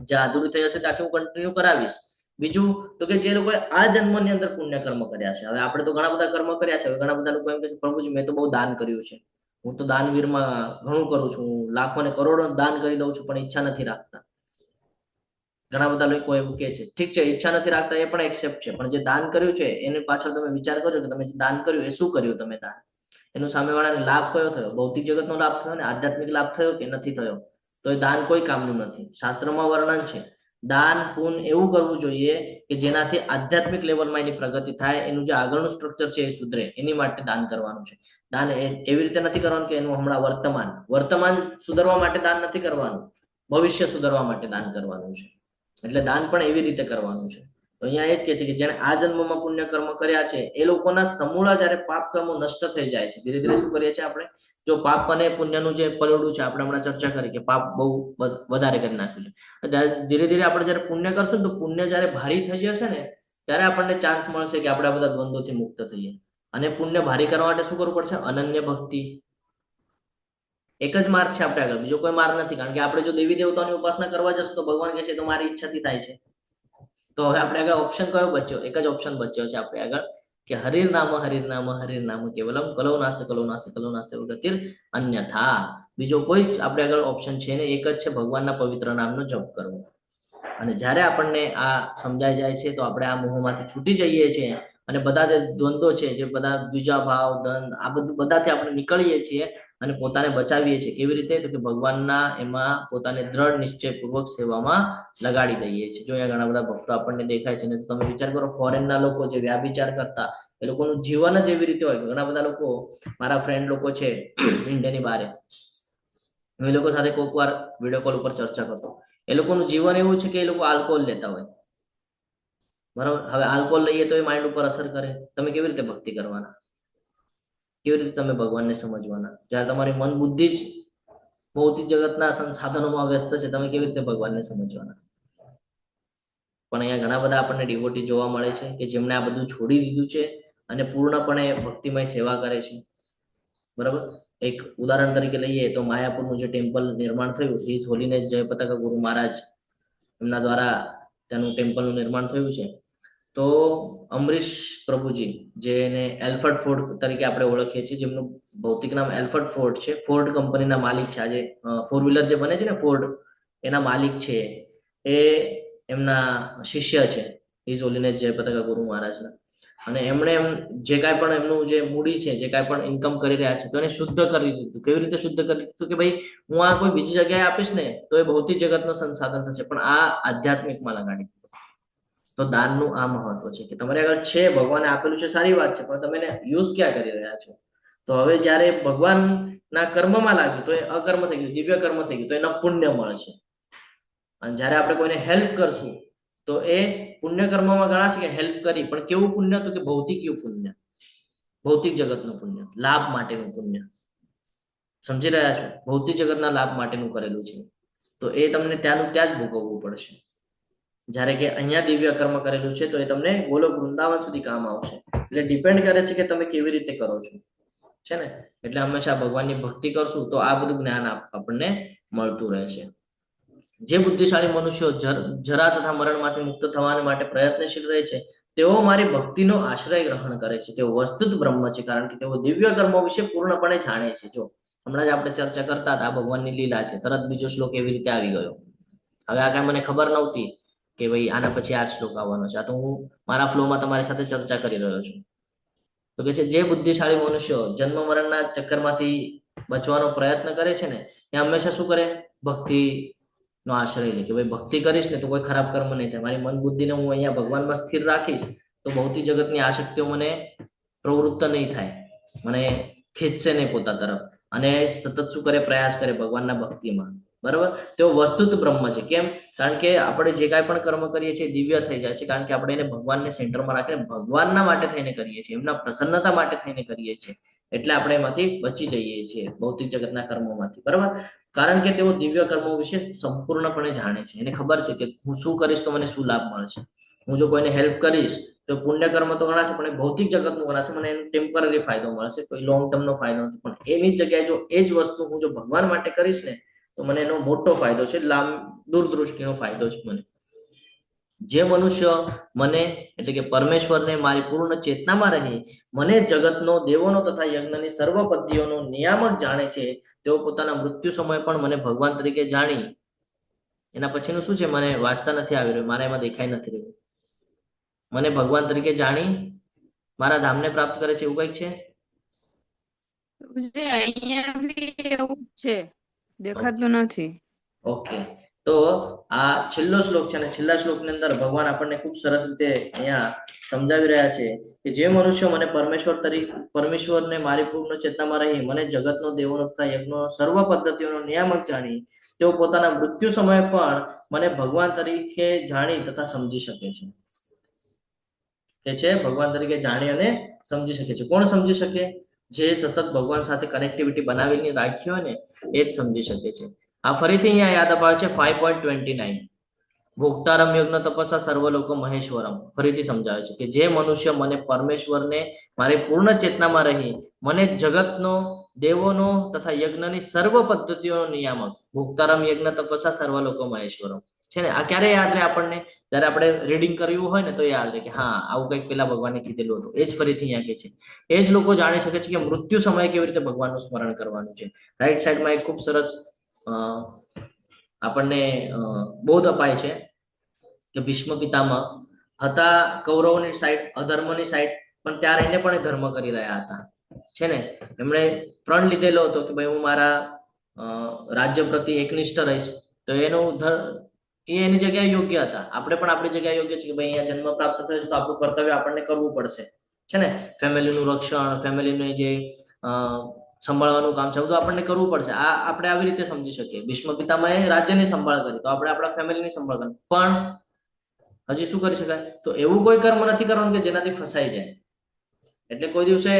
જે અધૂરી થઈ હશે ત્યાંથી હું કન્ટિન્યુ કરાવીશ. બીજું તો કે જે લોકોએ આ જન્મની અંદર પુણ્ય કર્મ કર્યા છે. હવે આપણે તો ઘણા બધા કર્મ કર્યા છે. હવે ઘણા બધા લોકો એમ કહે છે પ્રભુજી મેં તો બહુ દાન કર્યું છે, હું તો દાનવીરમાં ઘણું કરું છું, લાખો ને કરોડો દાન કરી દઉં છું, પણ ઈચ્છા નથી રાખતા. ઘણા બધા લોકો એવું કે છે. ઠીક છે, ઈચ્છા નથી રાખતા એ પણ એક્સેપ્ટ છે, પણ જે દાન કર્યું છે એની પાછળ તમે વિચાર કરજો કે તમે જે દાન કર્યું એ શું કર્યું તમે દાન, એનું સામેવાળાને લાભ કયો થયો? ભૌતિક જગતનો લાભ થયો ને આધ્યાત્મિક લાભ થયો કે નથી થયો? તો એ દાન કોઈ કામનું નથી. શાસ્ત્રમાં વર્ણન છે દાન પુણ્ય એવું કરવું જોઈએ કે જેનાથી આધ્યાત્મિક લેવલમાં એની પ્રગતિ થાય, એનું જે આગળનું સ્ટ્રક્ચર છે એ સુધરે, એની માટે દાન કરવાનું છે. દાન એવી રીતે નથી કરવાનું કે એનું હમણાં વર્તમાન સુધારવા માટે દાન નથી કરવાનું, ભવિષ્ય સુધારવા માટે દાન કરવાનું છે. એટલે દાન પણ એવી રીતે કરવાનું છે. તો અહીંયા એ જ કહે છે કે જેને આ જન્મમાં પુણ્ય કર્મ કર્યા છે એ લોકોના સમૂળા જયારે પાપ કર્મો નષ્ટ થઈ જાય છે, ધીરે ધીરે શું કરીએ છીએ આપણે? જો પાપ અને પુણ્યનું જે પલડું છે આપણે હમણાં ચર્ચા કરી કે પાપ બહુ વધારે કરી નાખ્યું છે, ધીરે ધીરે આપણે જયારે પુણ્ય કરશું તો પુણ્ય જયારે ભારી થઈ જશે ને ત્યારે આપણને ચાન્સ મળશે કે આપણે આ બધા દ્વંદ્વોથી મુક્ત થઈએ. અને પુણ્ય ભારી કરવા માટે શું કરવું પડશે? અનન્ય ભક્તિ. એક જ માર્ગ છે આપણે આગળ, બીજો કોઈ માર્ગ નથી. કારણ કે આપણે જો દેવી દેવતાઓની ઉપાસના કરવા જશું તો ભગવાન કહે છે તો મારી ઈચ્છાથી થાય છે. તો હવે આપણે આગળ ઓપ્શન કયો બચ્યો? એક જ ઓપ્શન બચ્યો છે આપણે આગળ કે હરિર નામ કેવલમ કલો નાસ્તે ગતિર અન્યથા. બીજો કોઈ જ આપણે આગળ ઓપ્શન છે ને, એક જ છે ભગવાનના પવિત્ર નામનો જપ કરવો. અને જ્યારે આપણને આ સમજાઈ જાય છે તો આપણે આ મોહમાંથી છૂટી જઈએ છીએ અને બધા જે દ્વંદ્વો છે, જે બધા દ્વિજા ભાવ, દ્વંદ, આ બધું બધાથી આપણે નીકળીએ છીએ અને પોતાને બચાવીએ છીએ. કેવી રીતે? તો કે ભગવાનના એમાં પોતાને દ્રઢ નિશ્ચયપૂર્વક સેવામાં લગાડી દઈએ છીએ. જો અહીંયા ઘણા બધા ભક્તો આપણને દેખાય છે ને, તો તમે વિચાર કરો ફોરેનના લોકો જે વ્યાભિચાર કરતા એ લોકોનું જીવન જ એવી રીતે હોય. ઘણા બધા લોકો, મારા ફ્રેન્ડ લોકો છે ઇન્ડિયાની બહાર, હું એ લોકો સાથે કોઈક વાર વિડીયો કોલ ઉપર ચર્ચા કરતો, એ લોકોનું જીવન એવું છે કે એ લોકો આલ્કોહોલ લેતા હોય, બરાબર? હવે આલ્કોહોલ લઈએ તો એ માઇન્ડ ઉપર અસર કરે. તમે કેવી રીતે ભક્તિ કરવાના? કેવી રીતે તમે ભગવાનને સમજવાના? જ્યારે તમારી મન બુદ્ધિ જ ભૌતિક જગતના સંસાધનોમાં વ્યસ્ત છે, તમે કેવી રીતે ભગવાનને સમજવાના? પણ અહીંયા ઘણા બધા આપણને ડિવોટી જોવા મળે છે કે જેમણે આ બધું છોડી દીધું છે અને પૂર્ણપણે ભક્તિમય સેવા કરે છે, બરાબર? એક ઉદાહરણ તરીકે લઈએ તો માયાપુરનું જે ટેમ્પલ નિર્માણ થયું, હિઝ હોલીનેસ જયપતાકા ગુરુ મહારાજ એમના દ્વારા તેનું ટેમ્પલનું નિર્માણ થયું છે. તો અમરીશ પ્રભુજી, જેને એલ્ફર્ડ ફોર્ડ તરીકે આપણે ઓળખીએ છીએ, જેમનું ભૌતિક નામ એલ્ફર્ડ ફોર્ડ છે, ફોર્ડ કંપનીના માલિક છે. આજે 4 વ્હીલર જે બને છે ને ફોર્ડ, એના માલિક છે. એ એમના શિષ્ય છે હિઝ હોલીનેસ જય પતાકા ગુરુ મહારાજના. અને એમણે જે કાંઈ પણ એમનું જે મૂડી છે, જે કાંઈ પણ ઇન્કમ કરી રહ્યા છે, તો એને શુદ્ધ કરી દીધું. કેવી રીતે શુદ્ધ કરી દીધું? કે ભાઈ હું આ કોઈ બીજી જગ્યાએ આપીશ ને તો એ ભૌતિક જગતનો સંસાધન થશે, પણ આ આધ્યાત્મિકમાં લગાડી. તો દાનનું આ મહત્વ છે કે તમારે આગળ છે, ભગવાને આપેલું છે, સારી વાત છે, પણ તમે એને યુઝ ક્યાં કરી રહ્યા છો? તો હવે જ્યારે ભગવાનના કર્મમાં લાગ્યું તો એ અકર્મ થઈ ગયું, દિવ્ય કર્મ થઈ ગયું, તો એના પુણ્ય મળશે. અને જ્યારે આપણે કોઈને હેલ્પ કરશું તો એ પુણ્ય કર્મમાં ગણાશે કે હેલ્પ કરી, પણ કેવું પુણ્ય? તો કે ભૌતિકીય પુણ્ય, ભૌતિક જગતનું પુણ્ય, લાભ માટેનું પુણ્ય. સમજી રહ્યા છો? ભૌતિક જગતના લાભ માટેનું કરેલું છે, તો એ તમને ત્યાંનું ત્યાં જ ભોગવવું પડશે. જ્યારે કે અહીંયા દિવ્ય કર્મ કરેલું છે તો એ તમને ગોલોક વૃંદાવન સુધી કામ આવશે. એટલે ડિપેન્ડ કરે છે કે તમે કેવી રીતે કરો છો, છે ને? એટલે હંમેશા ભગવાનની ભક્તિ કરશું તો આ બધું જ્ઞાન આપણને મળતું રહેશે. જે બુદ્ધિશાળી મનુષ્યો જરા તથા મરણમાંથી મુક્ત થવા માટે પ્રયત્નશીલ રહે છે, તેઓ મારી ભક્તિનો આશ્રય ગ્રહણ કરે છે. તેઓ વસ્તુત બ્રહ્મ છે, કારણ કે તેઓ દિવ્ય કર્મો વિશે પૂર્ણપણે જાણે છે. જો હમણાં જ આપણે ચર્ચા કરતા હતા, આ ભગવાનની લીલા છે. તરત બીજો શ્લોક એવી રીતે આવી ગયો. હવે આ કાંઈ મને ખબર નહોતી કે ભાઈ આના પછી આ શ્લોક આવવાનો છે. આ તો હું મારા ફ્લોમાં તમારી સાથે ચર્ચા કરી રહ્યો છું. તો કે છે જે બુદ્ધિશાળી મનુષ્યો જન્મ મરણના ચક્કરમાંથી બચવાનો પ્રયત્ન કરે છે ને, એ હંમેશા શું કરે? ભક્તિ નો આશ્રય લે કે ભાઈ ભક્તિ કરીશ ને તો કોઈ ખરાબ કર્મ નહીં થાય. મારી મન બુદ્ધિને હું અહીંયા ભગવાનમાં સ્થિર રાખીશ તો ભૌતિક જગતની આસક્તિઓ મને પ્રવૃત્ત નહીં થાય, મને ખેંચશે નહીં પોતા તરફ. અને સતત શું કરે? પ્રયાસ કરે ભગવાનના ભક્તિમાં. બરાબર? તેઓ વસ્તુત બ્રહ્મ છે. કેમ? કારણ કે આપણે જે કાંઈ પણ કર્મ કરીએ છીએ દિવ્ય થઈ જાય છે, કારણ કે આપણે એને ભગવાનને સેન્ટરમાં રાખીને ભગવાનના માટે થઈને કરીએ છીએ, એમના પ્રસન્નતા માટે થઈને કરીએ છીએ. એટલે આપણે એમાંથી બચી જઈએ છીએ, ભૌતિક જગતના કર્મોમાંથી. બરાબર? કારણ કે તેઓ દિવ્ય કર્મો વિશે સંપૂર્ણપણે જાણે છે. એને ખબર છે કે હું શું કરીશ તો મને શું લાભ મળશે. હું જો કોઈને હેલ્પ કરીશ તો પુણ્ય કર્મ તો ગણાશે, પણ એ ભૌતિક જગતનું ગણાશે. મને એનો ટેમ્પરરી ફાયદો મળશે, કોઈ લોંગ ટર્મનો ફાયદો નથી. પણ એની જગ્યાએ જો એ જ વસ્તુ હું જો ભગવાન માટે કરીશ ને તો મને એનો મોટો ફાયદો છે, દૂરદૃષ્ટિનો ફાયદો છે મને. જે મનુષ્ય મને એટલે કે પરમેશ્વરને મારી પૂર્ણ ચેતનામાં રહી મને જગતનો, દેવોનો તથા યજ્ઞની સર્વ પદ્ધતિઓનો નિયામક જાણે છે, તેઓ પોતાના મૃત્યુ સમય પણ મને ભગવાન તરીકે જાણી. એના પછીનું શું છે? મને વાંચતા નથી આવી રહ્યું, મારા એમાં દેખાઈ નથી રહ્યું. મને ભગવાન તરીકે જાણી મારા ધામને પ્રાપ્ત કરે છે, એવું કંઈક છે. અહીંયા બી એવું છે, દેખાતું નથી. ઓકે, તો આ છેલ્લો શ્લોક છે અને છેલ્લા શ્લોકની અંદર ભગવાન આપણને ખૂબ સરસ રીતે અહીંયા સમજાવી રહ્યા છે કે જે મનુષ્ય મને પરમેશ્વરને મારી પૂર્ણ ચેતનામાં રહી મને જગતનો, દેવોનો તથા યજ્ઞનો સર્વ પદ્ધતિઓનો નિયામક જાણી તેઓ પોતાના મૃત્યુ સમયે પણ મને ભગવાન તરીકે જાણી તથા સમજી શકે છે. કે છે ભગવાન તરીકે જાણી અને સમજી શકે છે. કોણ સમજી શકે? જે સતત ભગવાન સાથે કનેક્ટિવિટી બનાવીને રાખી હોય ને એ જ સમજી શકે છે. આ ફરીથી અહીંયા યાદ અપાવે છે 5.29 ભોક્તારમ યજ્ઞ તપસ્યા સર્વલોક મહેશ્વરમ. ફરીથી સમજાવે છે કે જે મનુષ્ય મને પરમેશ્વરને મારી પૂર્ણ ચેતનામાં રહી મને જગતનો, દેવોનો તથા યજ્ઞની સર્વ પદ્ધતિઓનો નિયામક. ભોક્તારમ યજ્ઞ તપસ્યા સર્વલોક મહેશ્વરમ છે ને. આ ક્યારે યાદ રહે આપણને? જયારે આપણે રીડિંગ કર્યું હોય ને તો યાદ રહે કે હા આવું કંઈક પેલા ભગવાને કીધેલું હતું. એ જ ફરીથી અહીંયા કે છે. એ જ લોકો જાણી શકે છે કે મૃત્યુ સમયે કેવી રીતે ભગવાનનું સ્મરણ કરવાનું છે. રાઈટ સાઈડમાં એક ખૂબ સરસ આપણને બોધ અપાય છે કે ભીષ્મ પિતામહ હતા કૌરવોની સાઈડ, અધર્મની સાઈડ, પણ ત્યાં રહીને પણ ધર્મ કરી રહ્યા હતા, છે ને. એમણે પ્રણ લીધેલો હતો કે ભાઈ હું મારા રાજ્ય પ્રતિ એકનિષ્ઠ રહીશ. તો એની જગ્યાએ યોગ્ય હતા. આપણે પણ આપણી જગ્યાએ યોગ્ય છે કે ભાઈ અહીંયા જન્મ પ્રાપ્ત થયો છે તો આપણું કર્તવ્ય આપણને કરવું પડશે, છે ને. ફેમિલીનું રક્ષણ, ફેમિલીને જે સંભાળવાનું કામ છે બધું આપણને કરવું પડશે. આ આપણે આવી રીતે સમજી શકીએ. ભીષ્મ પિતામહે રાજ્યની સંભાળ કરી તો આપણે આપણા ફેમિલીની સંભાળ કરી. પણ હજી શું કરી શકાય? તો એવું કોઈ કર્મ નથી કરવાનું કે જેનાથી ફસાઈ જાય. એટલે કોઈ દિવસે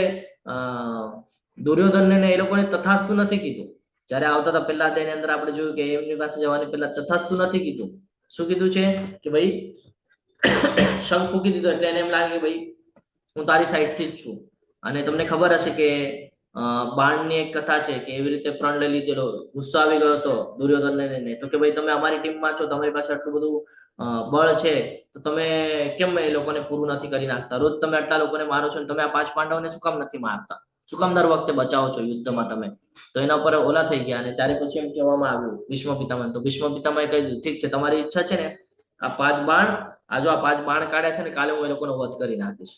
દુર્યોધનને એ લોકોને તથાસ્તુ નથી કીધું. જયારે આવતા હતા પહેલા અધ્યાયની અંદર આપણે જોયું કે એમની પાસે જવાની પહેલા તથાસ્તુ નથી કીધું. શું કીધું છે કે ભાઈ શંખ ફૂંકી દીધો એટલે એને એમ લાગે કે ભાઈ હું તારી સાઈડથી જ છું. અને તમને ખબર હશે કે બાણની એક કથા છે કે એવી રીતે પ્રણ લઈ લીધેલો, ગુસ્સો આવી ગયો હતો દુર્યોધનને. તો કે ભાઈ તમે અમારી ટીમમાં છો, તમારી પાસે આટલું બધું બળ છે તો તમે કેમ એ લોકોને પૂરું નથી કરી નાખતા? રોજ તમે આટલા લોકોને મારો છો ને તમે આ 5 પાંડવોને શું કામ નથી મારતા? શું કામ દર વખતે બચાવો છો યુદ્ધમાં તમે? તો એના પર ઓલા થઈ ગયા અને ત્યારે પછી એમ કહેવામાં આવ્યું ભીષ્મ પિતામહ, તો ભીષ્મ પિતામહે કહી દીધું ઠીક છે, તમારી ઈચ્છા છે ને આ 5 બાણ, આ 5 બાણ કાઢ્યા છે ને કાલે હું એ લોકોનો વધ કરી નાખીશ.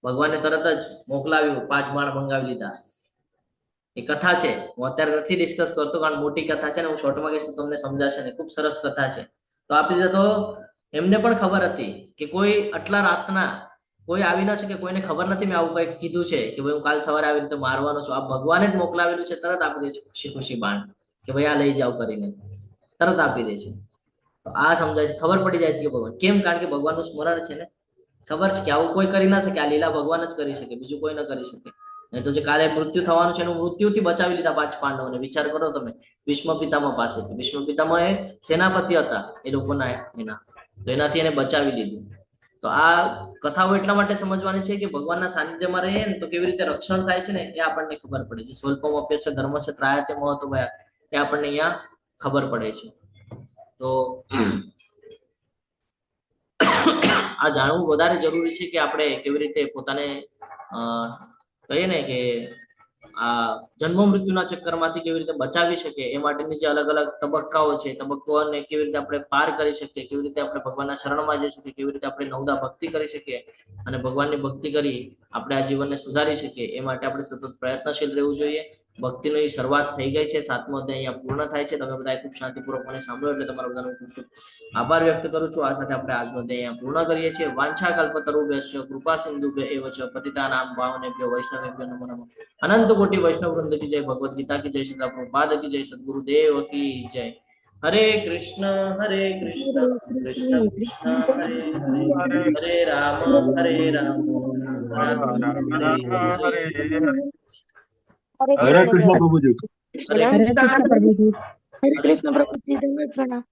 ભગવાને તરત જ મોકલાવ્યું, 5 બાણ મંગાવી લીધા. એ કથા છે, હું અત્યારે નથી ડિસ્કસ કરતો કારણ મોટી કથા છે ને, હું શોર્ટમાં કહીશ તો તમને સમજાશે ને. ખૂબ સરસ કથા છે. તો આપી દીધા. તો એમને પણ ખબર હતી કે કોઈ આટલા રાતના કોઈ આવી ન શકે, કોઈને ખબર નથી મેં આવું કંઈક કીધું છે કે ભાઈ હું કાલ સવારે આવી રીતે મારવાનો છું. આ ભગવાને જ મોકલાવેલું છે. તરત આપી દે છે ખુશી ખુશી બાણ કે ભાઈ આ લઈ જાવ કરીને તરત આપી દે છે. તો આ સમજાય છે, ખબર પડી જાય છે કે ભગવાન કેમ, કારણ કે ભગવાનનું સ્મરણ છે ને. ખબર છે કે આવું કોઈ કરી ના શકે, આ લીલા ભગવાન જ કરી શકે, બીજું કોઈ ન કરી શકે. નહીં તો જે કાલે મૃત્યુ થવાનું છે એનું મૃત્યુથી બચાવી લીધા 5 પાંડવોને. વિચાર કરો તમે ભીષ્મ પિતામહ પાસેથી. ભીષ્મ પિતામહ એ સેનાપતિ હતા એ લોકોના એના, તો એનાથી એને બચાવી લીધું. તો આ કથાઓ એટલા માટે સમજવાની છે કે ભગવાનના સાનિધ્યમાં રહીએ ને તો કેવી રીતે રક્ષણ થાય છે ને એ આપણને ખબર પડે છે. સ્વલ્પમ અપ્યસ્ય ધર્મસ્ય ત્રાયતે મહત્વ એ આપણને અહીંયા ખબર પડે છે. તો આ જાણવું વધારે જરૂરી છે કે આપણે કેવી રીતે પોતાને કહીએ ને કે આ જન્મ મૃત્યુના ચક્કરમાંથી કેવી રીતે બચાવી શકીએ એ માટેની જે અલગ અલગ તબક્કાઓ છે, તબક્કાઓને કેવી રીતે આપણે પાર કરી શકીએ, કેવી રીતે આપણે ભગવાનના શરણમાં જઈ શકીએ, કેવી રીતે આપણે નવદા ભક્તિ કરી શકીએ અને ભગવાનની ભક્તિ કરી આપણે આ જીવનને સુધારી શકીએ, એ માટે આપણે સતત પ્રયત્નશીલ રહેવું જોઈએ. ભક્તિની શરૂઆત થઈ ગઈ છે. 7મો અધ્યાય અહીંયા પૂર્ણ થાય છે. તમે બધા ખૂબ શાંતિપૂર્વક મને સાંભળો એટલે તમારા બધાનો ખૂબ ખૂબ આભાર વ્યક્ત કરું છું. આ સાથે આપણે આજનો અધ્યાય અહીંયા પૂર્ણ કરીએ છીએ. વાંછા કલ્પતરુભ્યશ્ચ કૃપા સિંધુભ્ય એવ ચ પતિતાનાં પાવનેભ્યો વૈષ્ણવેભ્યો નમો નમઃ. અનંત કોટી વૈષ્ણવ વૃંદ की जय, भगवद गीता की जय, श्री प्रभुपाद की जय, सद्गुरुदेव की जय. हरे कृष्ण कृष्ण कृष्ण हरे हरे, हरे राम राम राम हरे हरे. હરે हरे कृष्ण प्रभु जी. કૃષ્ણ. હરે કૃષ્ણ પ્રભુજી. હરે કૃષ્ણ પ્રભુજી, દંડવત પ્રણામ.